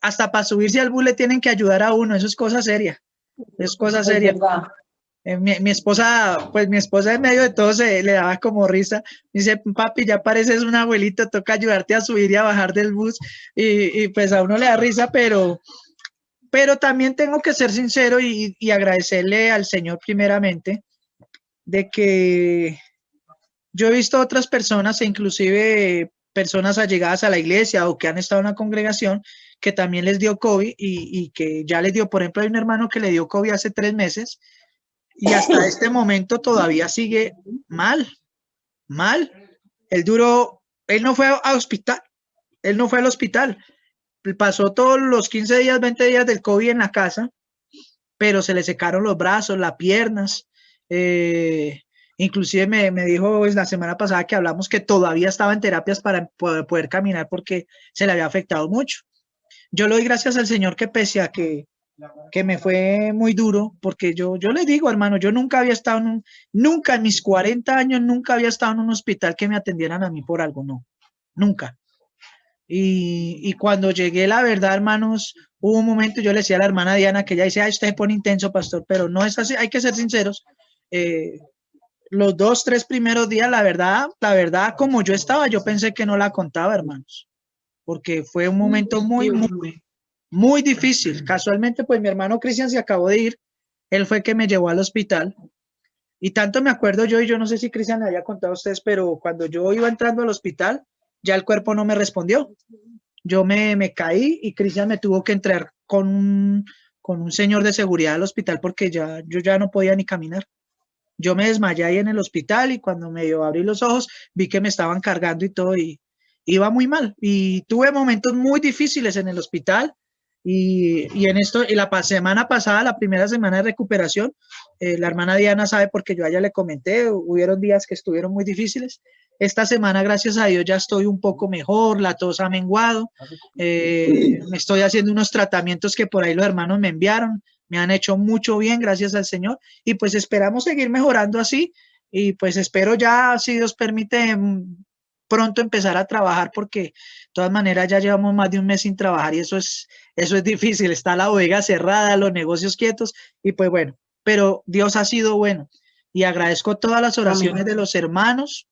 hasta para subirse al bus le tienen que ayudar a uno, eso es cosa seria, es cosa seria. Mi esposa, pues mi esposa en medio de todo le daba como risa, dice, papi, ya pareces un abuelito, toca ayudarte a subir y a bajar del bus, y pues a uno le da risa, pero también tengo que ser sincero y agradecerle al Señor primeramente, de que yo he visto otras personas, e inclusive personas allegadas a la iglesia o que han estado en la congregación, que también les dio COVID y que ya les dio, por ejemplo, hay un hermano que le dio COVID hace 3 meses y hasta este momento todavía sigue mal. Él no fue al hospital, pasó todos los 15 días, 20 días del COVID en la casa, pero se le secaron los brazos, las piernas, inclusive me dijo pues, la semana pasada que hablamos que todavía estaba en terapias para poder caminar porque se le había afectado mucho. Yo le doy gracias al Señor que pese a que me fue muy duro, porque yo le digo, hermano, yo nunca había estado nunca en mis 40 años, nunca había estado en un hospital que me atendieran a mí por algo, no, nunca. Y cuando llegué, la verdad, hermanos, hubo un momento, yo le decía a la hermana Diana, que ella dice, ay, usted se pone intenso, pastor, pero no es así, hay que ser sinceros. Los 2, 3 primeros días, la verdad, como yo estaba, yo pensé que no la contaba, hermanos, porque fue un momento muy difícil. Casualmente, pues mi hermano Cristian se acabó de ir, él fue que me llevó al hospital, y tanto me acuerdo yo, y yo no sé si Cristian le haya contado a ustedes, pero cuando yo iba entrando al hospital, ya el cuerpo no me respondió. Yo me caí y Cristian me tuvo que entrar con un señor de seguridad al hospital porque yo ya no podía ni caminar. Yo me desmayé ahí en el hospital y cuando medio abrí los ojos vi que me estaban cargando y todo y iba muy mal. Y tuve momentos muy difíciles en el hospital y la semana pasada, la primera semana de recuperación, la hermana Diana sabe porque yo a ella le comenté, hubieron días que estuvieron muy difíciles. Esta semana, gracias a Dios, ya estoy un poco mejor, la tos ha menguado, me estoy haciendo unos tratamientos que por ahí los hermanos me enviaron, me han hecho mucho bien, gracias al Señor, y pues esperamos seguir mejorando así, y pues espero ya, si Dios permite, pronto empezar a trabajar, porque de todas maneras ya llevamos más de un mes sin trabajar, y eso es difícil, está la bodega cerrada, los negocios quietos, y pues bueno, pero Dios ha sido bueno, y agradezco todas las oraciones de los hermanos,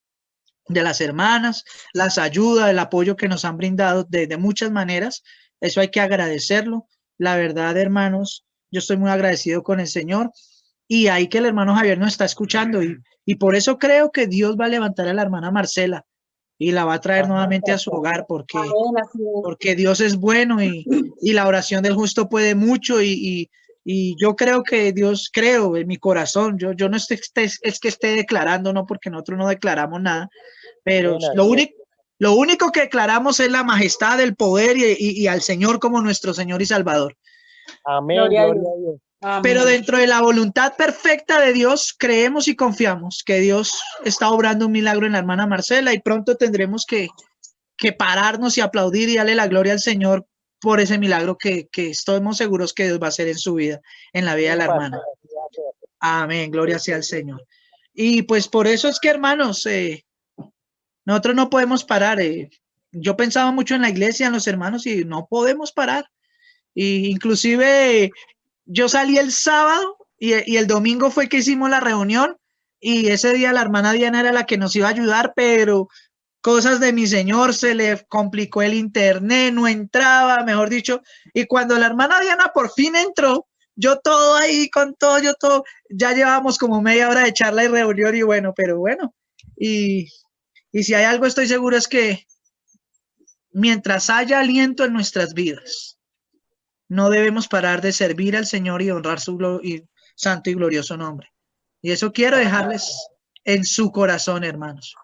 de las hermanas, las ayudas, el apoyo que nos han brindado de muchas maneras. Eso hay que agradecerlo. La verdad, hermanos, yo estoy muy agradecido con el Señor y ahí que el hermano Javier nos está escuchando y por eso creo que Dios va a levantar a la hermana Marcela y la va a traer nuevamente a su hogar porque Dios es bueno y la oración del justo puede mucho y yo creo que Dios, creo en mi corazón, yo no es que esté declarando, no, porque nosotros no declaramos nada, pero lo único que declaramos es la majestad, el poder y al Señor como nuestro Señor y Salvador. Amén. Gloria a Dios. Pero dentro de la voluntad perfecta de Dios, creemos y confiamos que Dios está obrando un milagro en la hermana Marcela y pronto tendremos que pararnos y aplaudir y darle la gloria al Señor por ese milagro que estamos seguros que Dios va a hacer en su vida, en la vida de la hermana. Amén, gloria sea al Señor. Y pues por eso es que, hermanos, nosotros no podemos parar. Yo pensaba mucho en la iglesia, en los hermanos, y no podemos parar. Y inclusive yo salí el sábado y el domingo fue que hicimos la reunión y ese día la hermana Diana era la que nos iba a ayudar, pero cosas de mi señor, se le complicó el internet, no entraba, mejor dicho, y cuando la hermana Diana por fin entró, yo todo ahí con todo, yo todo, ya llevábamos como media hora de charla y reunión y bueno, pero bueno, y si hay algo estoy seguro es que mientras haya aliento en nuestras vidas, no debemos parar de servir al Señor y honrar su santo y glorioso nombre. Y eso quiero dejarles en su corazón, hermanos.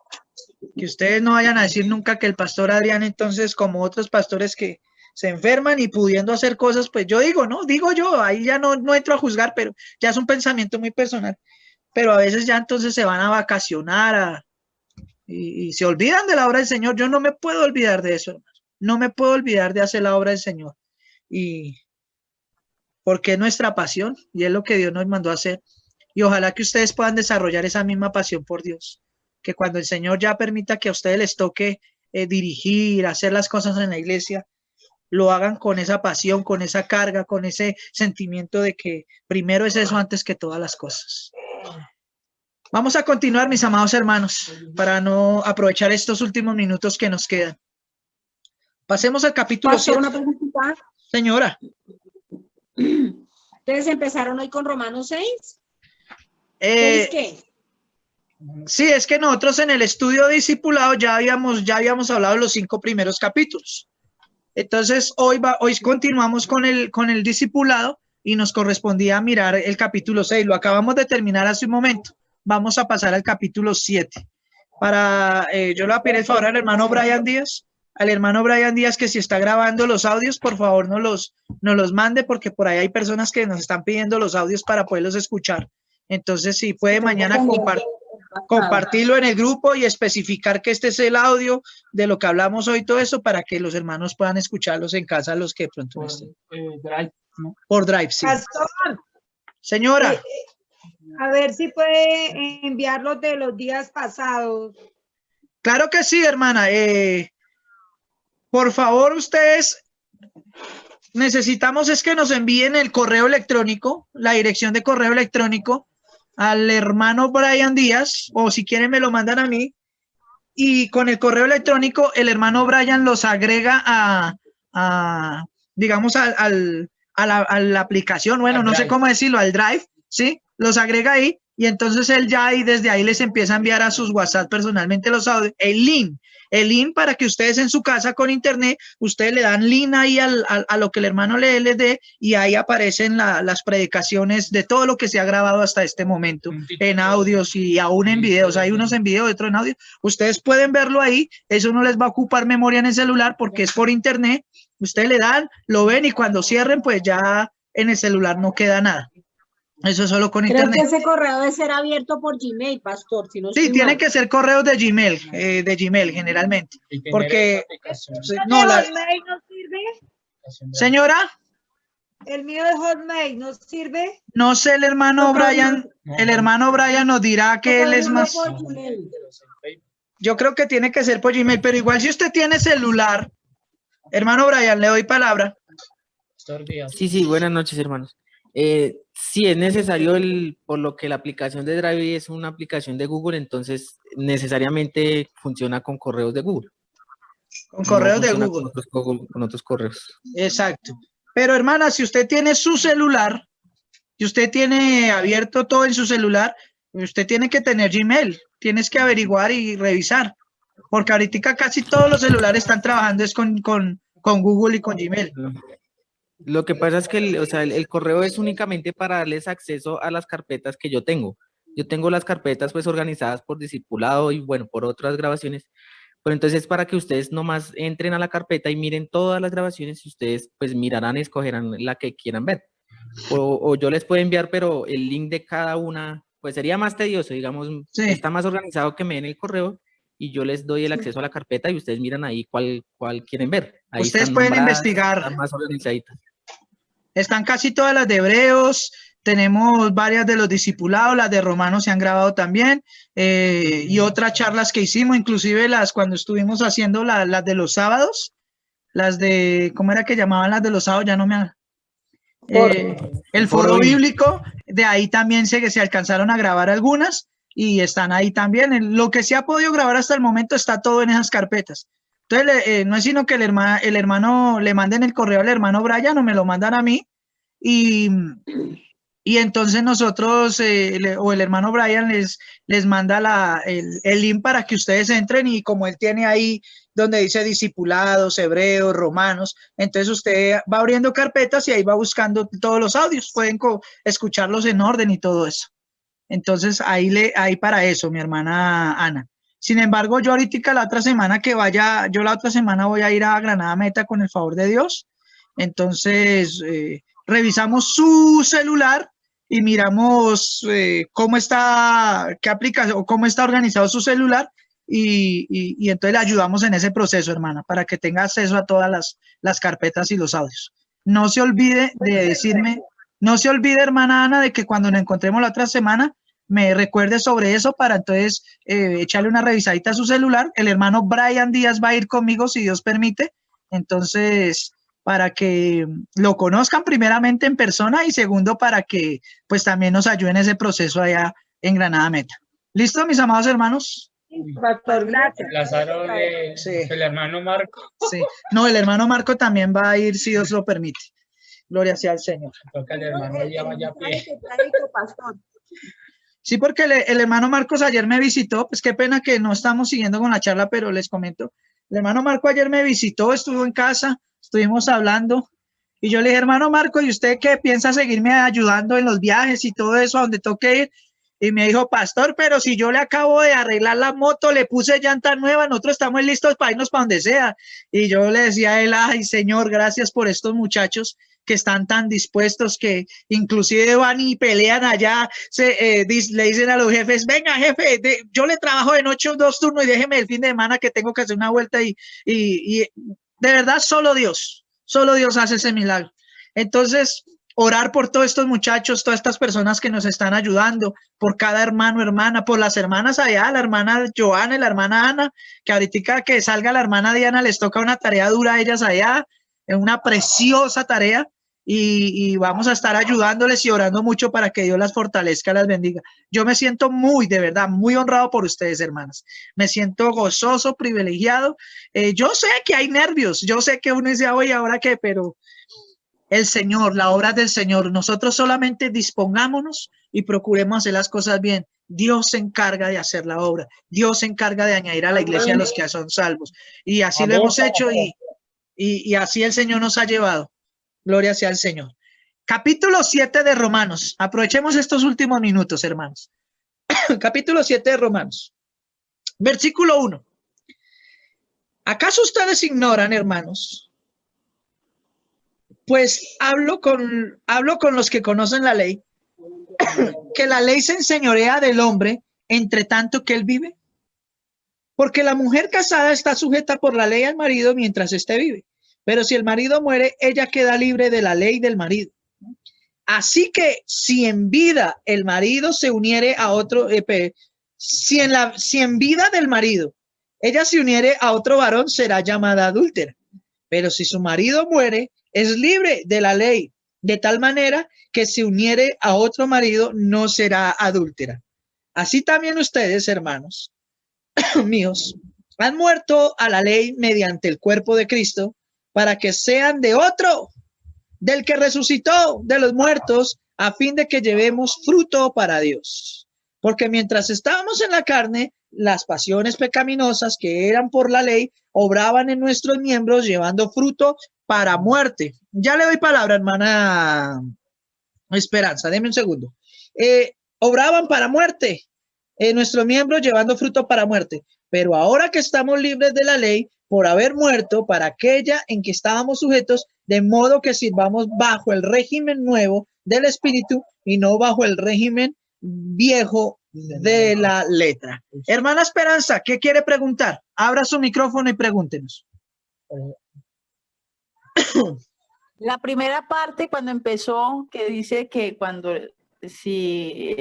Que ustedes no vayan a decir nunca que el pastor Adrián, entonces, como otros pastores que se enferman y pudiendo hacer cosas, pues yo digo, ¿no? Digo yo, ahí ya no entro a juzgar, pero ya es un pensamiento muy personal. Pero a veces ya entonces se van a vacacionar y se olvidan de la obra del Señor. Yo no me puedo olvidar de eso, hermanos. No me puedo olvidar de hacer la obra del Señor. Y porque es nuestra pasión y es lo que Dios nos mandó a hacer. Y ojalá que ustedes puedan desarrollar esa misma pasión por Dios. Que cuando el Señor ya permita que a ustedes les toque dirigir, hacer las cosas en la iglesia, lo hagan con esa pasión, con esa carga, con ese sentimiento de que primero es eso antes que todas las cosas. Vamos a continuar, mis amados hermanos, para no aprovechar estos últimos minutos que nos quedan. Pasemos al capítulo 7. Una preguntita. Señora. ¿Ustedes empezaron hoy con Romanos 6? ¿Es qué? Sí, es que nosotros en el estudio de discipulado ya habíamos hablado de los 5 primeros capítulos. Entonces, hoy continuamos con el discipulado y nos correspondía mirar el capítulo 6. Lo acabamos de terminar hace un momento. Vamos a pasar al capítulo 7. Yo le voy a pedir el favor al hermano Brian Díaz, que si está grabando los audios, por favor nos los mande, porque por ahí hay personas que nos están pidiendo los audios para poderlos escuchar. Entonces, si puede mañana compartirlo en el grupo y especificar que este es el audio de lo que hablamos hoy, todo eso, para que los hermanos puedan escucharlos en casa, los que de pronto estén. Drive, ¿no? Por Drive, sí. Pastor, señora. A ver si puede enviarlos de los días pasados. Claro que sí, hermana. Por favor, ustedes necesitamos es que nos envíen el correo electrónico, la dirección de correo electrónico al hermano Brian Díaz, o si quieren me lo mandan a mí, y con el correo electrónico el hermano Brian los agrega digamos, a la aplicación, bueno, no sé cómo decirlo, al Drive, ¿sí? Los agrega ahí, y entonces él ya y desde ahí les empieza a enviar a sus WhatsApp personalmente los audios, el link para que ustedes en su casa con internet, ustedes le dan link ahí a lo que el hermano les dé, y ahí aparecen las predicaciones de todo lo que se ha grabado hasta este momento, en audios y aún en videos. Hay unos en video, otros en audio. Ustedes pueden verlo ahí, eso no les va a ocupar memoria en el celular porque es por internet. Ustedes le dan, lo ven y cuando cierren, pues ya en el celular no queda nada. Eso es solo con internet. Creo que ese correo debe ser abierto por Gmail, pastor. Si no sí, tiene que ser correos de Gmail generalmente. Porque no, Hotmail no sirve. Señora. El mío de Hotmail no sirve. No sé, el hermano Brian nos dirá que él es más. Yo creo que tiene que ser por Gmail, pero igual si usted tiene celular, hermano Brian, le doy palabra. Sí, buenas noches, hermanos. Sí, es necesario, por lo que la aplicación de Drive es una aplicación de Google, entonces necesariamente funciona con correos de Google. Con correos de Google. Con otros correos. Exacto. Pero hermana, si usted tiene su celular, y usted tiene abierto todo en su celular, usted tiene que tener Gmail. Tienes que averiguar y revisar. Porque ahorita casi todos los celulares están trabajando es con Google y con Gmail. Lo que pasa es que el correo es únicamente para darles acceso a las carpetas que yo tengo. Yo tengo las carpetas pues organizadas por discipulado y bueno, por otras grabaciones. Pero entonces para que ustedes nomás entren a la carpeta y miren todas las grabaciones y ustedes pues mirarán y escogerán la que quieran ver. O yo les puedo enviar, pero el link de cada una pues sería más tedioso, digamos, sí. Está más organizado que me den el correo y yo les doy el acceso a la carpeta y ustedes miran ahí cuál quieren ver. Ahí ustedes pueden investigar. Están más organizaditas. Están casi todas las de Hebreos, tenemos varias de los discipulados, las de Romanos se han grabado también, y otras charlas que hicimos, inclusive cuando estuvimos haciendo las de los sábados, las de, ¿cómo era que llamaban las de los sábados? Ya no me... el foro bíblico, de ahí también se alcanzaron a grabar algunas, y están ahí también. Lo que se ha podido grabar hasta el momento está todo en esas carpetas. Entonces, no es sino que el hermano le manden el correo al hermano Brian o me lo mandan a mí y entonces nosotros o el hermano Brian les manda el link para que ustedes entren y como él tiene ahí donde dice discipulados, hebreos, romanos, entonces usted va abriendo carpetas y ahí va buscando todos los audios, pueden escucharlos en orden y todo eso. Entonces ahí para eso, mi hermana Ana. Sin embargo, yo ahorita la otra semana que vaya, yo la otra semana voy a ir a Granada Meta con el favor de Dios. Entonces, revisamos su celular y miramos cómo está, qué aplicación o cómo está organizado su celular y entonces le ayudamos en ese proceso, hermana, para que tenga acceso a todas las carpetas y los audios. No se olvide de decirme, no se olvide, hermana Ana, de que cuando nos encontremos la otra semana, me recuerde sobre eso para entonces echarle una revisadita a su celular. El hermano Brian Díaz va a ir conmigo, si Dios permite. Entonces, para que lo conozcan primeramente en persona y segundo, para que pues también nos ayuden en ese proceso allá en Granada Meta. ¿Listo, mis amados hermanos? Pastor, gracias. Lázaro el hermano Marco. Sí. No, el hermano Marco también va a ir si Dios lo permite. Gloria sea al Señor. Toca el hermano ya vaya a pie. Sí, porque el hermano Marcos ayer me visitó, pues qué pena que no estamos siguiendo con la charla, pero les comento. El hermano Marco ayer me visitó, estuvo en casa, estuvimos hablando y yo le dije, hermano Marco, ¿y usted qué piensa seguirme ayudando en los viajes y todo eso a donde toque ir? Y me dijo, pastor, pero si yo le acabo de arreglar la moto, le puse llanta nueva, nosotros estamos listos para irnos para donde sea. Y yo le decía a él, ay, Señor, gracias por estos muchachos que están tan dispuestos, que inclusive van y pelean allá, le dicen a los jefes, venga jefe, yo le trabajo de noche 2 turnos y déjeme el fin de semana que tengo que hacer una vuelta y de verdad solo Dios hace ese milagro. Entonces, orar por todos estos muchachos, todas estas personas que nos están ayudando, por cada hermano, hermana, por las hermanas allá, la hermana Joana y la hermana Ana, que ahorita que salga la hermana Diana les toca una tarea dura a ellas allá, una preciosa tarea. Y vamos a estar ayudándoles y orando mucho para que Dios las fortalezca, las bendiga. Yo me siento de verdad, muy honrado por ustedes, hermanas. Me siento gozoso, privilegiado. Yo sé que hay nervios, yo sé que uno dice, oye, ¿ahora qué? Pero el Señor, la obra del Señor, nosotros solamente dispongámonos y procuremos hacer las cosas bien. Dios se encarga de hacer la obra. Dios se encarga de añadir a la iglesia a los que son salvos. Y así lo hemos hecho y así el Señor nos ha llevado. Gloria sea al Señor. Capítulo 7 de Romanos. Aprovechemos estos últimos minutos, hermanos. Capítulo 7 de Romanos. Versículo 1. ¿Acaso ustedes ignoran, hermanos? Pues hablo con los que conocen la ley, que la ley se enseñorea del hombre entre tanto que él vive. Porque la mujer casada está sujeta por la ley al marido mientras éste vive. Pero si el marido muere, ella queda libre de la ley del marido. Así que si en vida el marido se uniere a otro, si en vida del marido ella se uniere a otro varón, será llamada adúltera. Pero si su marido muere, es libre de la ley, de tal manera que si uniere a otro marido, no será adúltera. Así también ustedes, hermanos míos, han muerto a la ley mediante el cuerpo de Cristo, para que sean de otro, del que resucitó de los muertos, a fin de que llevemos fruto para Dios. Porque mientras estábamos en la carne, las pasiones pecaminosas que eran por la ley, obraban en nuestros miembros, llevando fruto para muerte. Ya le doy palabra, hermana Esperanza, deme un segundo. Obraban para muerte, nuestros miembros llevando fruto para muerte. Pero ahora que estamos libres de la ley, por haber muerto para aquella en que estábamos sujetos, de modo que sirvamos bajo el régimen nuevo del espíritu y no bajo el régimen viejo de la letra. Hermana Esperanza, ¿qué quiere preguntar? Abra su micrófono y pregúntenos. La primera parte cuando empezó, que dice que cuando si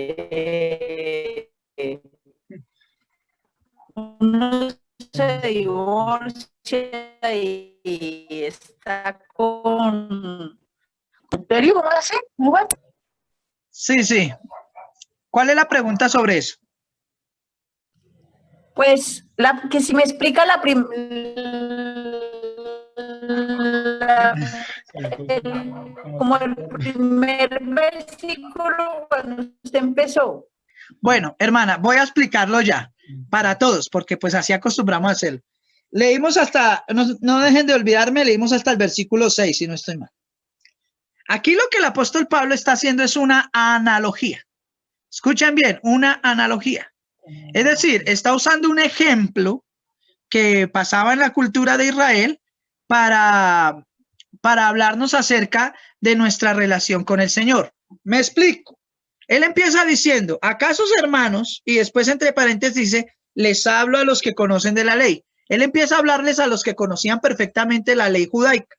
uno se divorcia y está con ¿cómo así? Sí. ¿Cuál es la pregunta sobre eso? Pues que si me explica como el primer versículo cuando usted empezó. Bueno, hermana, voy a explicarlo ya para todos, porque pues así acostumbramos a hacerlo. Leímos hasta, no dejen de olvidarme, leímos hasta el versículo 6, si no estoy mal. Aquí lo que el apóstol Pablo está haciendo es una analogía. Escuchen bien, una analogía. Es decir, está usando un ejemplo que pasaba en la cultura de Israel para hablarnos acerca de nuestra relación con el Señor. Me explico. Él empieza diciendo, ¿acaso hermanos? Y después entre paréntesis dice, les hablo a los que conocen de la ley. Él empieza a hablarles a los que conocían perfectamente la ley judaica.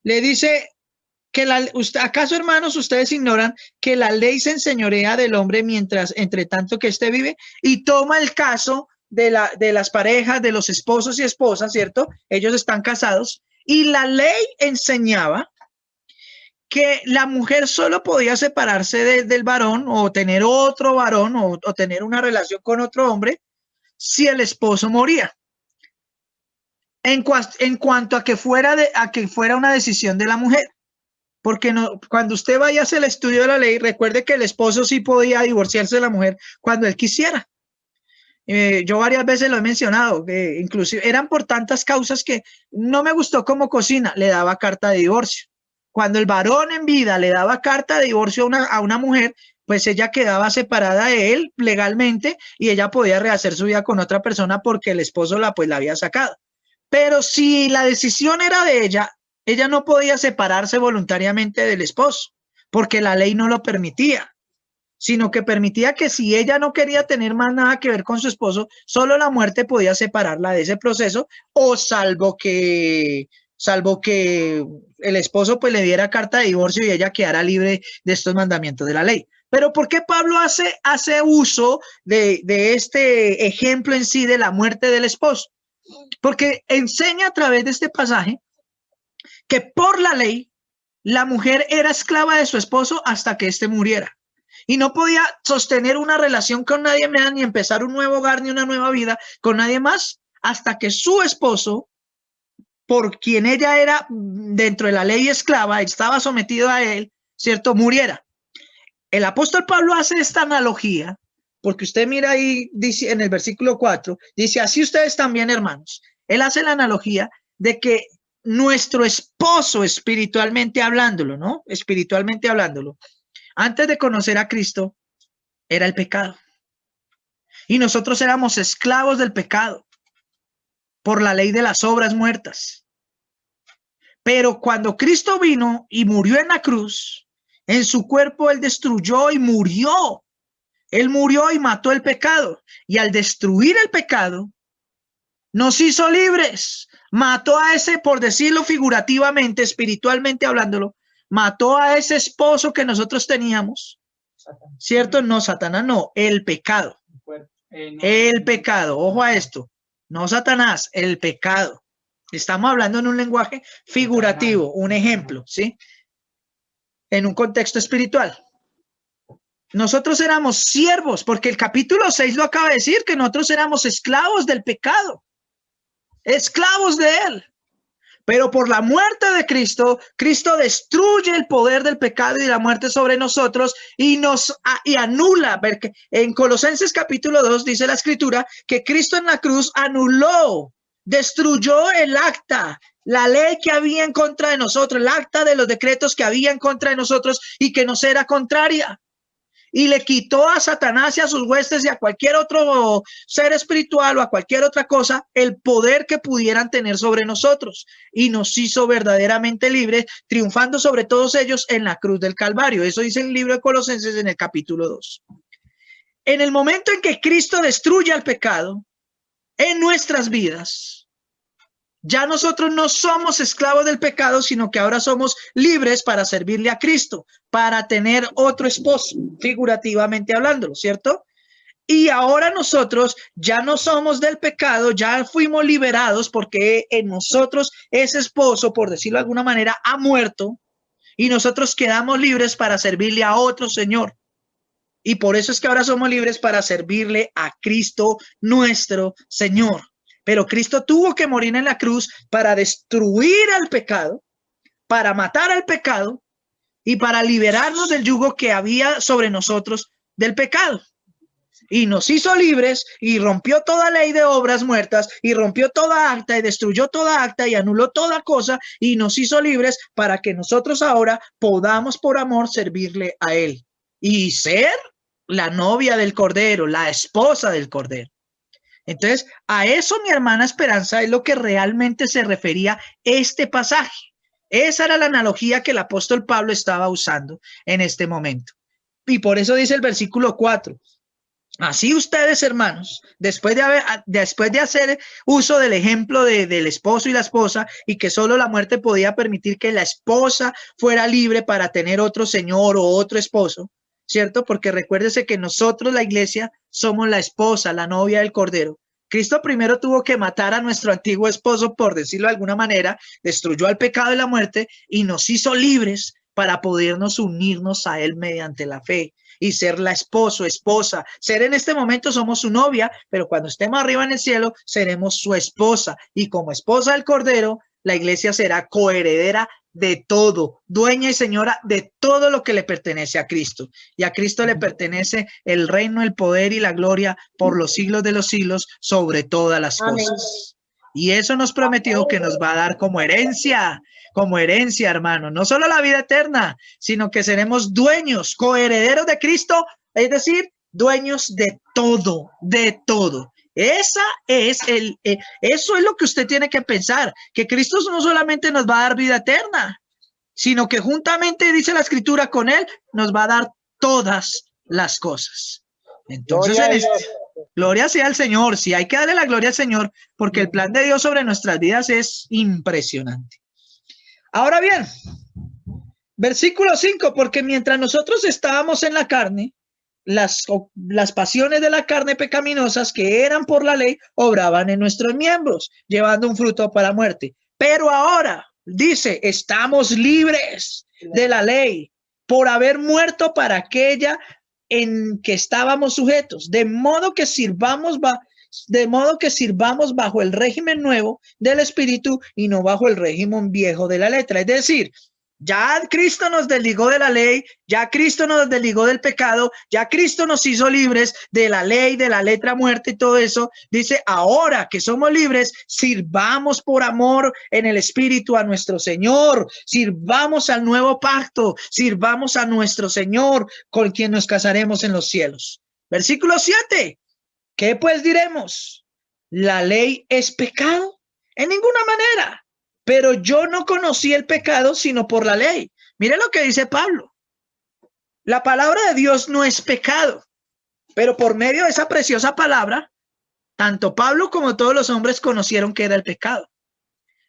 Le dice que ¿acaso hermanos ustedes ignoran que la ley se enseñorea del hombre entre tanto que éste vive? Y toma el caso de las parejas, de los esposos y esposas, ¿cierto? Ellos están casados y la ley enseñaba que la mujer solo podía separarse del varón o tener otro varón o tener una relación con otro hombre si el esposo moría. En cuanto a que fuera una decisión de la mujer. Porque cuando usted vaya a hacer el estudio de la ley, recuerde que el esposo sí podía divorciarse de la mujer cuando él quisiera. Yo varias veces lo he mencionado, que inclusive eran por tantas causas que no me gustó cómo cocina, le daba carta de divorcio. Cuando el varón en vida le daba carta de divorcio a una mujer, pues ella quedaba separada de él legalmente y ella podía rehacer su vida con otra persona porque el esposo la había sacado. Pero si la decisión era de ella no podía separarse voluntariamente del esposo, porque la ley no lo permitía, sino que permitía que si ella no quería tener más nada que ver con su esposo, solo la muerte podía separarla de ese proceso, o salvo que el esposo pues le diera carta de divorcio y ella quedara libre de estos mandamientos de la ley. Pero ¿por qué Pablo hace uso de este ejemplo en sí de la muerte del esposo? Porque enseña a través de este pasaje que por la ley la mujer era esclava de su esposo hasta que éste muriera y no podía sostener una relación con nadie más, ni empezar un nuevo hogar ni una nueva vida con nadie más hasta que su esposo, por quien ella era dentro de la ley esclava, estaba sometido a él, ¿cierto?, muriera. El apóstol Pablo hace esta analogía porque usted mira ahí, dice en el versículo 4, dice, así ustedes también, hermanos. Él hace la analogía de que nuestro esposo, espiritualmente hablándolo, ¿no? Espiritualmente hablándolo, antes de conocer a Cristo, era el pecado. Y nosotros éramos esclavos del pecado por la ley de las obras muertas. Pero cuando Cristo vino y murió en la cruz, en su cuerpo él destruyó y murió. Él murió y mató el pecado. Y al destruir el pecado, nos hizo libres. Mató a ese, por decirlo figurativamente, espiritualmente hablándolo, mató a ese esposo que nosotros teníamos. ¿Cierto? No, Satanás no, el pecado. El pecado, ojo a esto. No Satanás, el pecado. Estamos hablando en un lenguaje figurativo, un ejemplo, ¿sí? En un contexto espiritual. Nosotros éramos siervos, porque el capítulo 6 lo acaba de decir, que nosotros éramos esclavos del pecado. Esclavos de él. Pero por la muerte de Cristo, Cristo destruye el poder del pecado y de la muerte sobre nosotros y anula. Porque en Colosenses capítulo 2 dice la escritura que Cristo en la cruz anuló, destruyó el acta, la ley que había en contra de nosotros, el acta de los decretos que había en contra de nosotros y que nos era contraria. Y le quitó a Satanás y a sus huestes y a cualquier otro ser espiritual o a cualquier otra cosa el poder que pudieran tener sobre nosotros. Y nos hizo verdaderamente libres, triunfando sobre todos ellos en la cruz del Calvario. Eso dice el libro de Colosenses en el capítulo 2. En el momento en que Cristo destruye al pecado en nuestras vidas, ya nosotros no somos esclavos del pecado, sino que ahora somos libres para servirle a Cristo, para tener otro esposo, figurativamente hablándolo, ¿cierto? Y ahora nosotros ya no somos del pecado, ya fuimos liberados porque en nosotros ese esposo, por decirlo de alguna manera, ha muerto y nosotros quedamos libres para servirle a otro Señor. Y por eso es que ahora somos libres para servirle a Cristo nuestro Señor. Pero Cristo tuvo que morir en la cruz para destruir al pecado, para matar al pecado y para liberarnos del yugo que había sobre nosotros del pecado. Y nos hizo libres y rompió toda ley de obras muertas y rompió toda acta y destruyó toda acta y anuló toda cosa y nos hizo libres para que nosotros ahora podamos por amor servirle a Él y ser la novia del Cordero, la esposa del Cordero. Entonces, a eso, mi hermana Esperanza, es lo que realmente se refería este pasaje. Esa era la analogía que el apóstol Pablo estaba usando en este momento. Y por eso dice el versículo 4. Así ustedes, hermanos, después de hacer uso del ejemplo del esposo y la esposa, y que solo la muerte podía permitir que la esposa fuera libre para tener otro señor o otro esposo, ¿cierto? Porque recuérdese que nosotros, la iglesia, somos la esposa, la novia del Cordero. Cristo primero tuvo que matar a nuestro antiguo esposo, por decirlo de alguna manera, destruyó al pecado y la muerte y nos hizo libres para podernos unirnos a Él mediante la fe y ser la esposa. Ser en este momento somos su novia, pero cuando estemos arriba en el cielo seremos su esposa. Y como esposa del Cordero, la iglesia será coheredera de todo, dueña y señora de todo lo que le pertenece a Cristo. Y a Cristo le pertenece el reino, el poder y la gloria por los siglos de los siglos sobre todas las cosas. Y eso nos prometió que nos va a dar como herencia, hermano, no solo la vida eterna, sino que seremos dueños, coherederos de Cristo, es decir, dueños de todo, de todo. Eso es lo que usted tiene que pensar, que Cristo no solamente nos va a dar vida eterna, sino que juntamente, dice la Escritura, con Él nos va a dar todas las cosas. Entonces, gloria sea al Señor. Sí, hay que darle la gloria al Señor, porque el plan de Dios sobre nuestras vidas es impresionante. Ahora bien, versículo 5, porque mientras nosotros estábamos en la carne, las pasiones de la carne pecaminosas que eran por la ley obraban en nuestros miembros, llevando un fruto para muerte. Pero ahora, dice, estamos libres de la ley por haber muerto para aquella en que estábamos sujetos, de modo que sirvamos bajo el régimen nuevo del Espíritu y no bajo el régimen viejo de la letra. Es decir, ya Cristo nos desligó de la ley, ya Cristo nos desligó del pecado, ya Cristo nos hizo libres de la ley, de la letra muerta y todo eso. Dice, ahora que somos libres, sirvamos por amor en el Espíritu a nuestro Señor, sirvamos al nuevo pacto, sirvamos a nuestro Señor con quien nos casaremos en los cielos. Versículo 7. ¿Qué pues diremos? ¿La ley es pecado? En ninguna manera. Pero yo no conocí el pecado sino por la ley. Mire lo que dice Pablo. La palabra de Dios no es pecado, pero por medio de esa preciosa palabra, tanto Pablo como todos los hombres conocieron que era el pecado.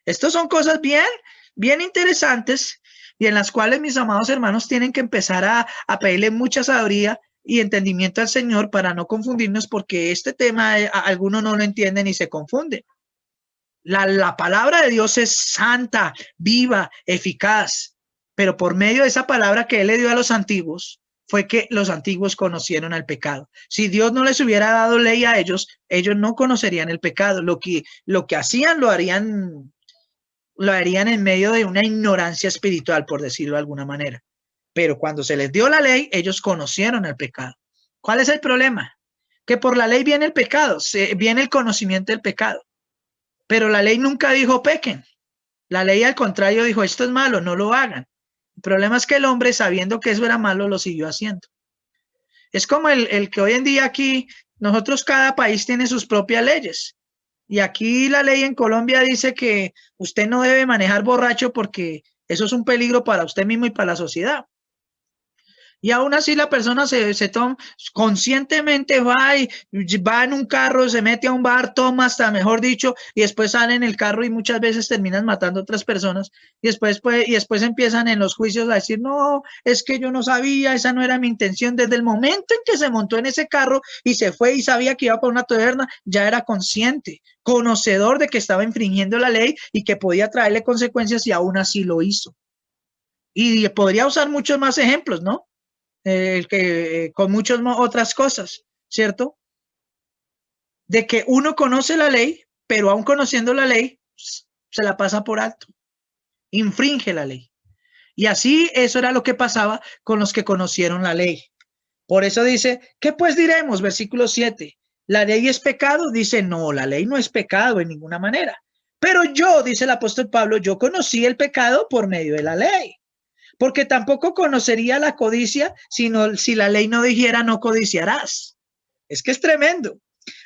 Estas son cosas bien interesantes y en las cuales mis amados hermanos tienen que empezar a pedirle mucha sabiduría y entendimiento al Señor para no confundirnos, porque este tema algunos no lo entienden y se confunden. La palabra de Dios es santa, viva, eficaz, pero por medio de esa palabra que Él le dio a los antiguos, fue que los antiguos conocieron el pecado. Si Dios no les hubiera dado ley a ellos, ellos no conocerían el pecado. Lo que hacían lo harían en medio de una ignorancia espiritual, por decirlo de alguna manera. Pero cuando se les dio la ley, ellos conocieron el pecado. ¿Cuál es el problema? Que por la ley viene el pecado, viene el conocimiento del pecado. Pero la ley nunca dijo pequen. La ley al contrario dijo, esto es malo, no lo hagan. El problema es que el hombre, sabiendo que eso era malo, lo siguió haciendo. Es como el que hoy en día aquí, nosotros cada país tiene sus propias leyes. Y aquí la ley en Colombia dice que usted no debe manejar borracho porque eso es un peligro para usted mismo y para la sociedad. Y aún así la persona se toma, conscientemente va en un carro, se mete a un bar, toma hasta, mejor dicho, y después sale en el carro y muchas veces terminan matando a otras personas. Y después empiezan en los juicios a decir, no, es que yo no sabía, esa no era mi intención. Desde el momento en que se montó en ese carro y se fue y sabía que iba por una taberna, ya era consciente, conocedor de que estaba infringiendo la ley y que podía traerle consecuencias, y aún así lo hizo. Y podría usar muchos más ejemplos, ¿no? con muchas otras cosas, ¿cierto? De que uno conoce la ley, pero aún conociendo la ley, se la pasa por alto, infringe la ley. Y así eso era lo que pasaba con los que conocieron la ley. Por eso dice, ¿qué pues diremos? Versículo 7. ¿La ley es pecado? Dice, no, la ley no es pecado en ninguna manera. Pero yo, dice el apóstol Pablo, yo conocí el pecado por medio de la ley. Porque tampoco conocería la codicia, sino si la ley no dijera no codiciarás. Es que es tremendo.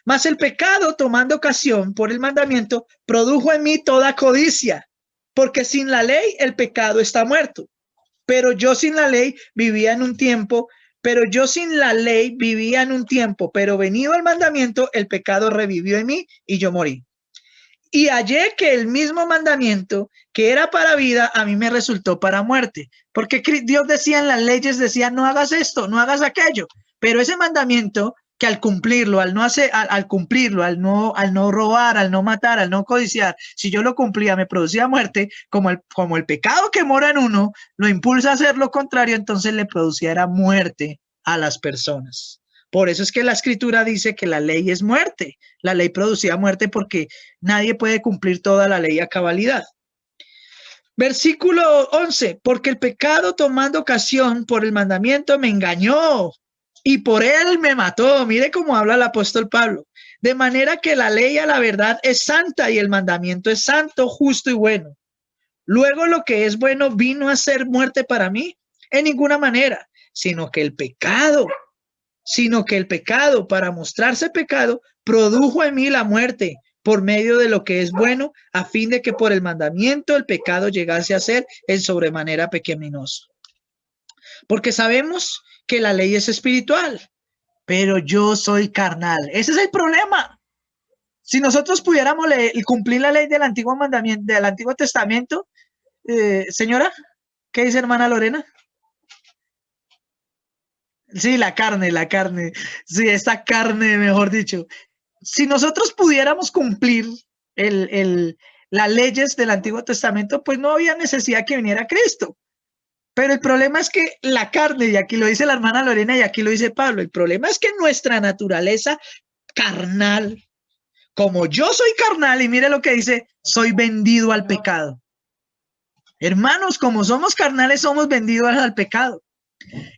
Mas el pecado, tomando ocasión por el mandamiento, produjo en mí toda codicia. Porque sin la ley el pecado está muerto. Pero yo sin la ley vivía en un tiempo, pero venido el mandamiento, el pecado revivió en mí y yo morí. Y hallé que el mismo mandamiento que era para vida, a mí me resultó para muerte. Porque Dios decía en las leyes, decía, no hagas esto, no hagas aquello. Pero ese mandamiento, que al cumplirlo, al no robar, al no matar, al no codiciar, si yo lo cumplía, me producía muerte, como el pecado que mora en uno, lo impulsa a hacer lo contrario, entonces le produciera muerte a las personas. Por eso es que la escritura dice que la ley es muerte. La ley producía muerte porque nadie puede cumplir toda la ley a cabalidad. Versículo 11, porque el pecado tomando ocasión por el mandamiento me engañó y por él me mató. Mire cómo habla el apóstol Pablo. De manera que la ley a la verdad es santa y el mandamiento es santo, justo y bueno. Luego lo que es bueno vino a ser muerte para mí en ninguna manera, sino que el pecado, para mostrarse pecado, produjo en mí la muerte por medio de lo que es bueno, a fin de que por el mandamiento el pecado llegase a ser en sobremanera pecaminoso. Porque sabemos que la ley es espiritual, pero yo soy carnal. Ese es el problema. Si nosotros pudiéramos cumplir la ley del antiguo mandamiento, del Antiguo Testamento, señora, ¿qué dice hermana Lorena? Sí, la carne. Sí, esta carne, mejor dicho. Si nosotros pudiéramos cumplir las leyes del Antiguo Testamento, pues no había necesidad que viniera Cristo. Pero el problema es que la carne, y aquí lo dice la hermana Lorena y aquí lo dice Pablo, el problema es que nuestra naturaleza carnal, como yo soy carnal, y mire lo que dice, soy vendido al pecado. Hermanos, como somos carnales, somos vendidos al pecado.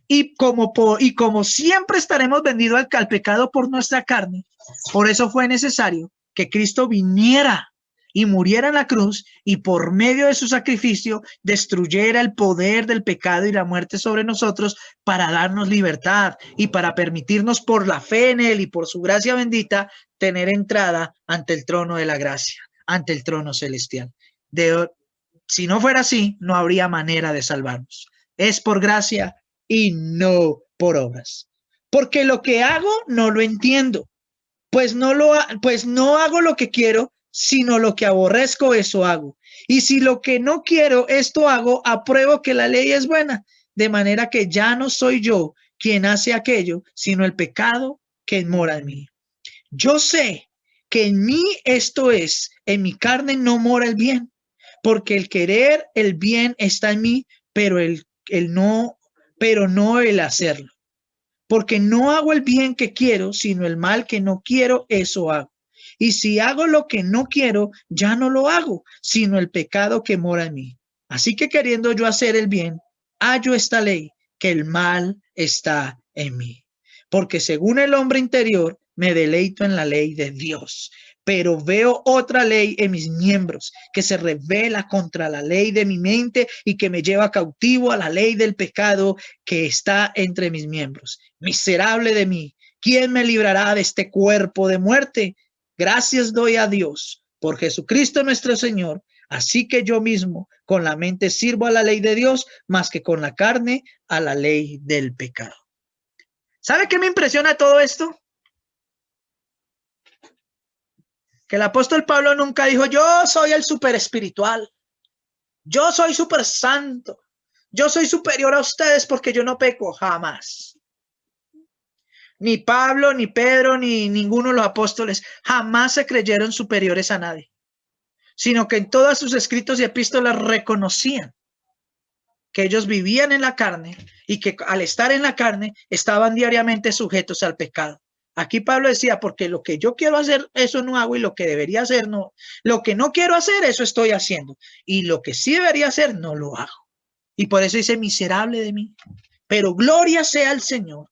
Y como siempre estaremos vendidos al pecado por nuestra carne, por eso fue necesario que Cristo viniera y muriera en la cruz y por medio de su sacrificio destruyera el poder del pecado y la muerte sobre nosotros para darnos libertad y para permitirnos por la fe en él y por su gracia bendita tener entrada ante el trono de la gracia, ante el trono celestial. Si no fuera así, no habría manera de salvarnos. Es por gracia y no por obras. Porque lo que hago no lo entiendo, pues no hago lo que quiero, sino lo que aborrezco, eso hago. Y si lo que no quiero, esto hago, apruebo que la ley es buena, de manera que ya no soy yo quien hace aquello, sino el pecado que mora en mí. Yo sé que en mí, esto es, en mi carne no mora el bien, porque el querer el bien está en mí, pero no el hacerlo. Porque no hago el bien que quiero, sino el mal que no quiero, eso hago. Y si hago lo que no quiero, ya no lo hago, sino el pecado que mora en mí. Así que queriendo yo hacer el bien, hallo esta ley, que el mal está en mí. Porque según el hombre interior, me deleito en la ley de Dios. Pero veo otra ley en mis miembros que se revela contra la ley de mi mente y que me lleva cautivo a la ley del pecado que está entre mis miembros. Miserable de mí, ¿quién me librará de este cuerpo de muerte? Gracias doy a Dios por Jesucristo nuestro Señor. Así que yo mismo con la mente sirvo a la ley de Dios más que con la carne a la ley del pecado. ¿Sabe qué me impresiona todo esto? Que el apóstol Pablo nunca dijo, yo soy el súper espiritual, yo soy súper santo, yo soy superior a ustedes porque yo no peco, jamás. Ni Pablo, ni Pedro, ni ninguno de los apóstoles jamás se creyeron superiores a nadie, sino que en todos sus escritos y epístolas reconocían que ellos vivían en la carne y que al estar en la carne estaban diariamente sujetos al pecado. Aquí Pablo decía, porque lo que yo quiero hacer, eso no hago, y lo que debería hacer, no. Lo que no quiero hacer, eso estoy haciendo. Y lo que sí debería hacer, no lo hago. Y por eso dice, miserable de mí. Pero gloria sea al Señor,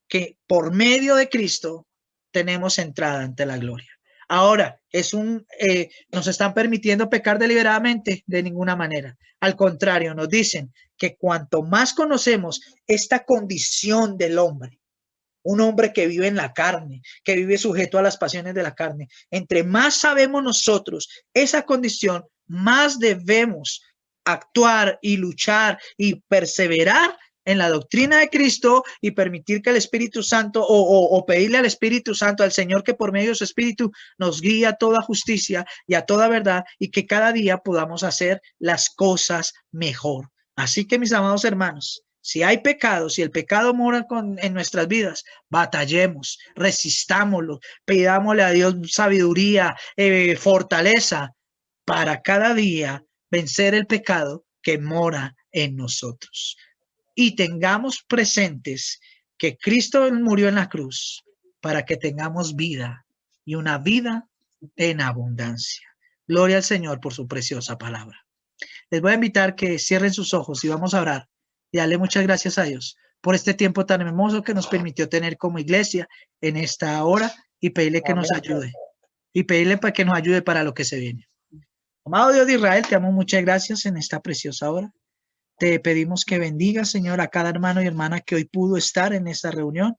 que por medio de Cristo tenemos entrada ante la gloria. Ahora, nos están permitiendo pecar deliberadamente, de ninguna manera. Al contrario, nos dicen que cuanto más conocemos esta condición del hombre, un hombre que vive en la carne, que vive sujeto a las pasiones de la carne, entre más sabemos nosotros esa condición, más debemos actuar y luchar y perseverar en la doctrina de Cristo y permitir que el Espíritu Santo o pedirle al Espíritu Santo, al Señor, que por medio de su Espíritu nos guíe a toda justicia y a toda verdad, y que cada día podamos hacer las cosas mejor. Así que, mis amados hermanos, si hay pecado, si el pecado mora en nuestras vidas, batallemos, resistámoslo, pidámosle a Dios sabiduría, fortaleza para cada día vencer el pecado que mora en nosotros. Y tengamos presentes que Cristo murió en la cruz para que tengamos vida, y una vida en abundancia. Gloria al Señor por su preciosa palabra. Les voy a invitar que cierren sus ojos y vamos a orar y darle muchas gracias a Dios por este tiempo tan hermoso que nos permitió tener como iglesia en esta hora, y pedirle que nos ayude, y pedirle para que nos ayude para lo que se viene. Amado Dios de Israel, te damos muchas gracias en esta preciosa hora. Te pedimos que bendiga, Señor, a cada hermano y hermana que hoy pudo estar en esta reunión.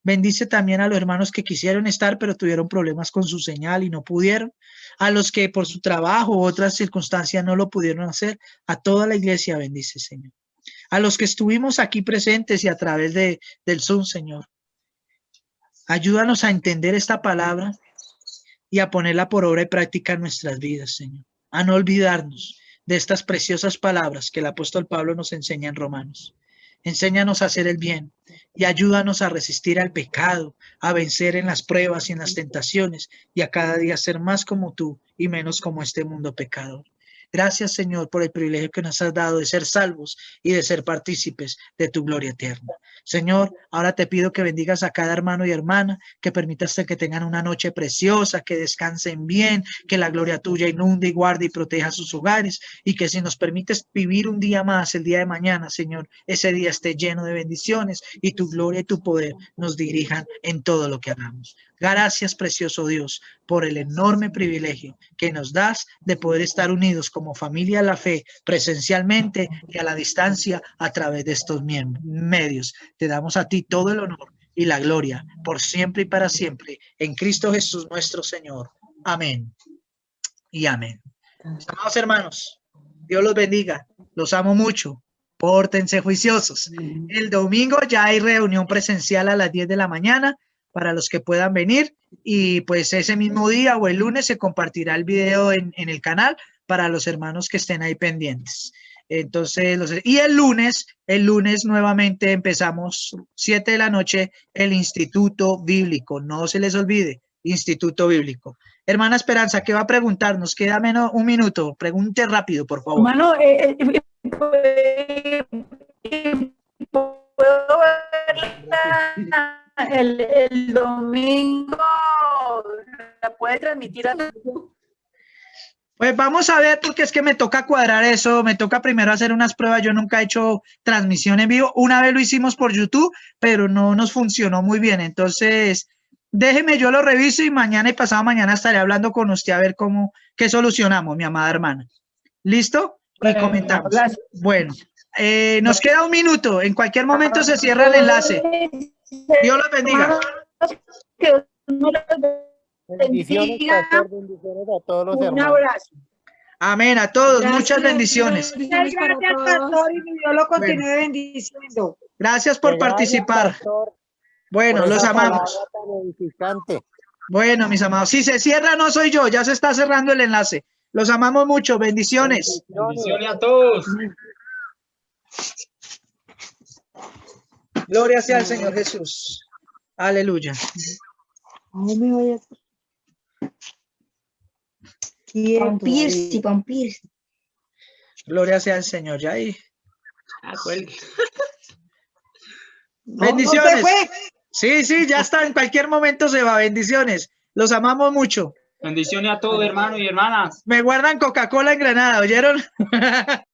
Bendice también a los hermanos que quisieron estar, pero tuvieron problemas con su señal y no pudieron. A los que por su trabajo u otras circunstancias no lo pudieron hacer. A toda la iglesia bendice, Señor. A los que estuvimos aquí presentes y a través del Zoom, Señor. Ayúdanos a entender esta palabra y a ponerla por obra y práctica en nuestras vidas, Señor. A no olvidarnos de estas preciosas palabras que el apóstol Pablo nos enseña en Romanos. Enséñanos a hacer el bien y ayúdanos a resistir al pecado, a vencer en las pruebas y en las tentaciones, y a cada día ser más como tú y menos como este mundo pecador. Gracias, Señor, por el privilegio que nos has dado de ser salvos y de ser partícipes de tu gloria eterna. Señor, ahora te pido que bendigas a cada hermano y hermana, que permitas que tengan una noche preciosa, que descansen bien, que la gloria tuya inunde y guarde y proteja sus hogares, y que si nos permites vivir un día más, el día de mañana, Señor, ese día esté lleno de bendiciones y tu gloria y tu poder nos dirijan en todo lo que hagamos. Gracias, precioso Dios, por el enorme privilegio que nos das de poder estar unidos como familia de la fe, presencialmente y a la distancia a través de estos medios. Te damos a ti todo el honor y la gloria por siempre y para siempre, en Cristo Jesús nuestro Señor. Amén y amén. Mis amados hermanos, Dios los bendiga, los amo mucho. Pórtense juiciosos. El domingo ya hay reunión presencial a las 10 de la mañana. Para los que puedan venir, y pues ese mismo día o el lunes se compartirá el video en el canal para los hermanos que estén ahí pendientes. Entonces, y el lunes nuevamente empezamos 7 de la noche el Instituto Bíblico. No se les olvide, Instituto Bíblico. Hermana Esperanza, ¿qué va a preguntar? Nos queda menos un minuto. Pregunte rápido, por favor. Hermano, ¿puedo verla el domingo? ¿La puede transmitir a todos? Pues vamos a ver, porque es que me toca cuadrar eso, me toca primero hacer unas pruebas. Yo nunca he hecho transmisión en vivo. Una vez lo hicimos por YouTube, pero no nos funcionó muy bien. Entonces, déjeme, yo lo reviso y mañana y pasado mañana estaré hablando con usted a ver qué solucionamos, mi amada hermana. ¿Listo? Y comentamos. Bueno, nos queda un minuto. En cualquier momento se cierra el enlace. Dios los bendiga. Bendiciones, pastor, bendiciones a todos los hermanos. Un abrazo. Amén, a todos, muchas bendiciones. Muchas gracias, pastor, y Dios lo continúe bendiciendo. Gracias por participar. Bueno, los amamos. Bueno, mis amados, si se cierra no soy yo, ya se está cerrando el enlace. Los amamos mucho, bendiciones. Bendiciones a todos. Gloria sea al Señor Jesús. Aleluya. No me vayas. Gloria sea al Señor. Ya ahí. Cuelgue. Bendiciones. ¿No se fue? Sí, sí, ya está, en cualquier momento se va. Bendiciones. Los amamos mucho. Bendiciones a todos, hermanos y hermanas. Me guardan Coca-Cola en Granada, ¿oyeron?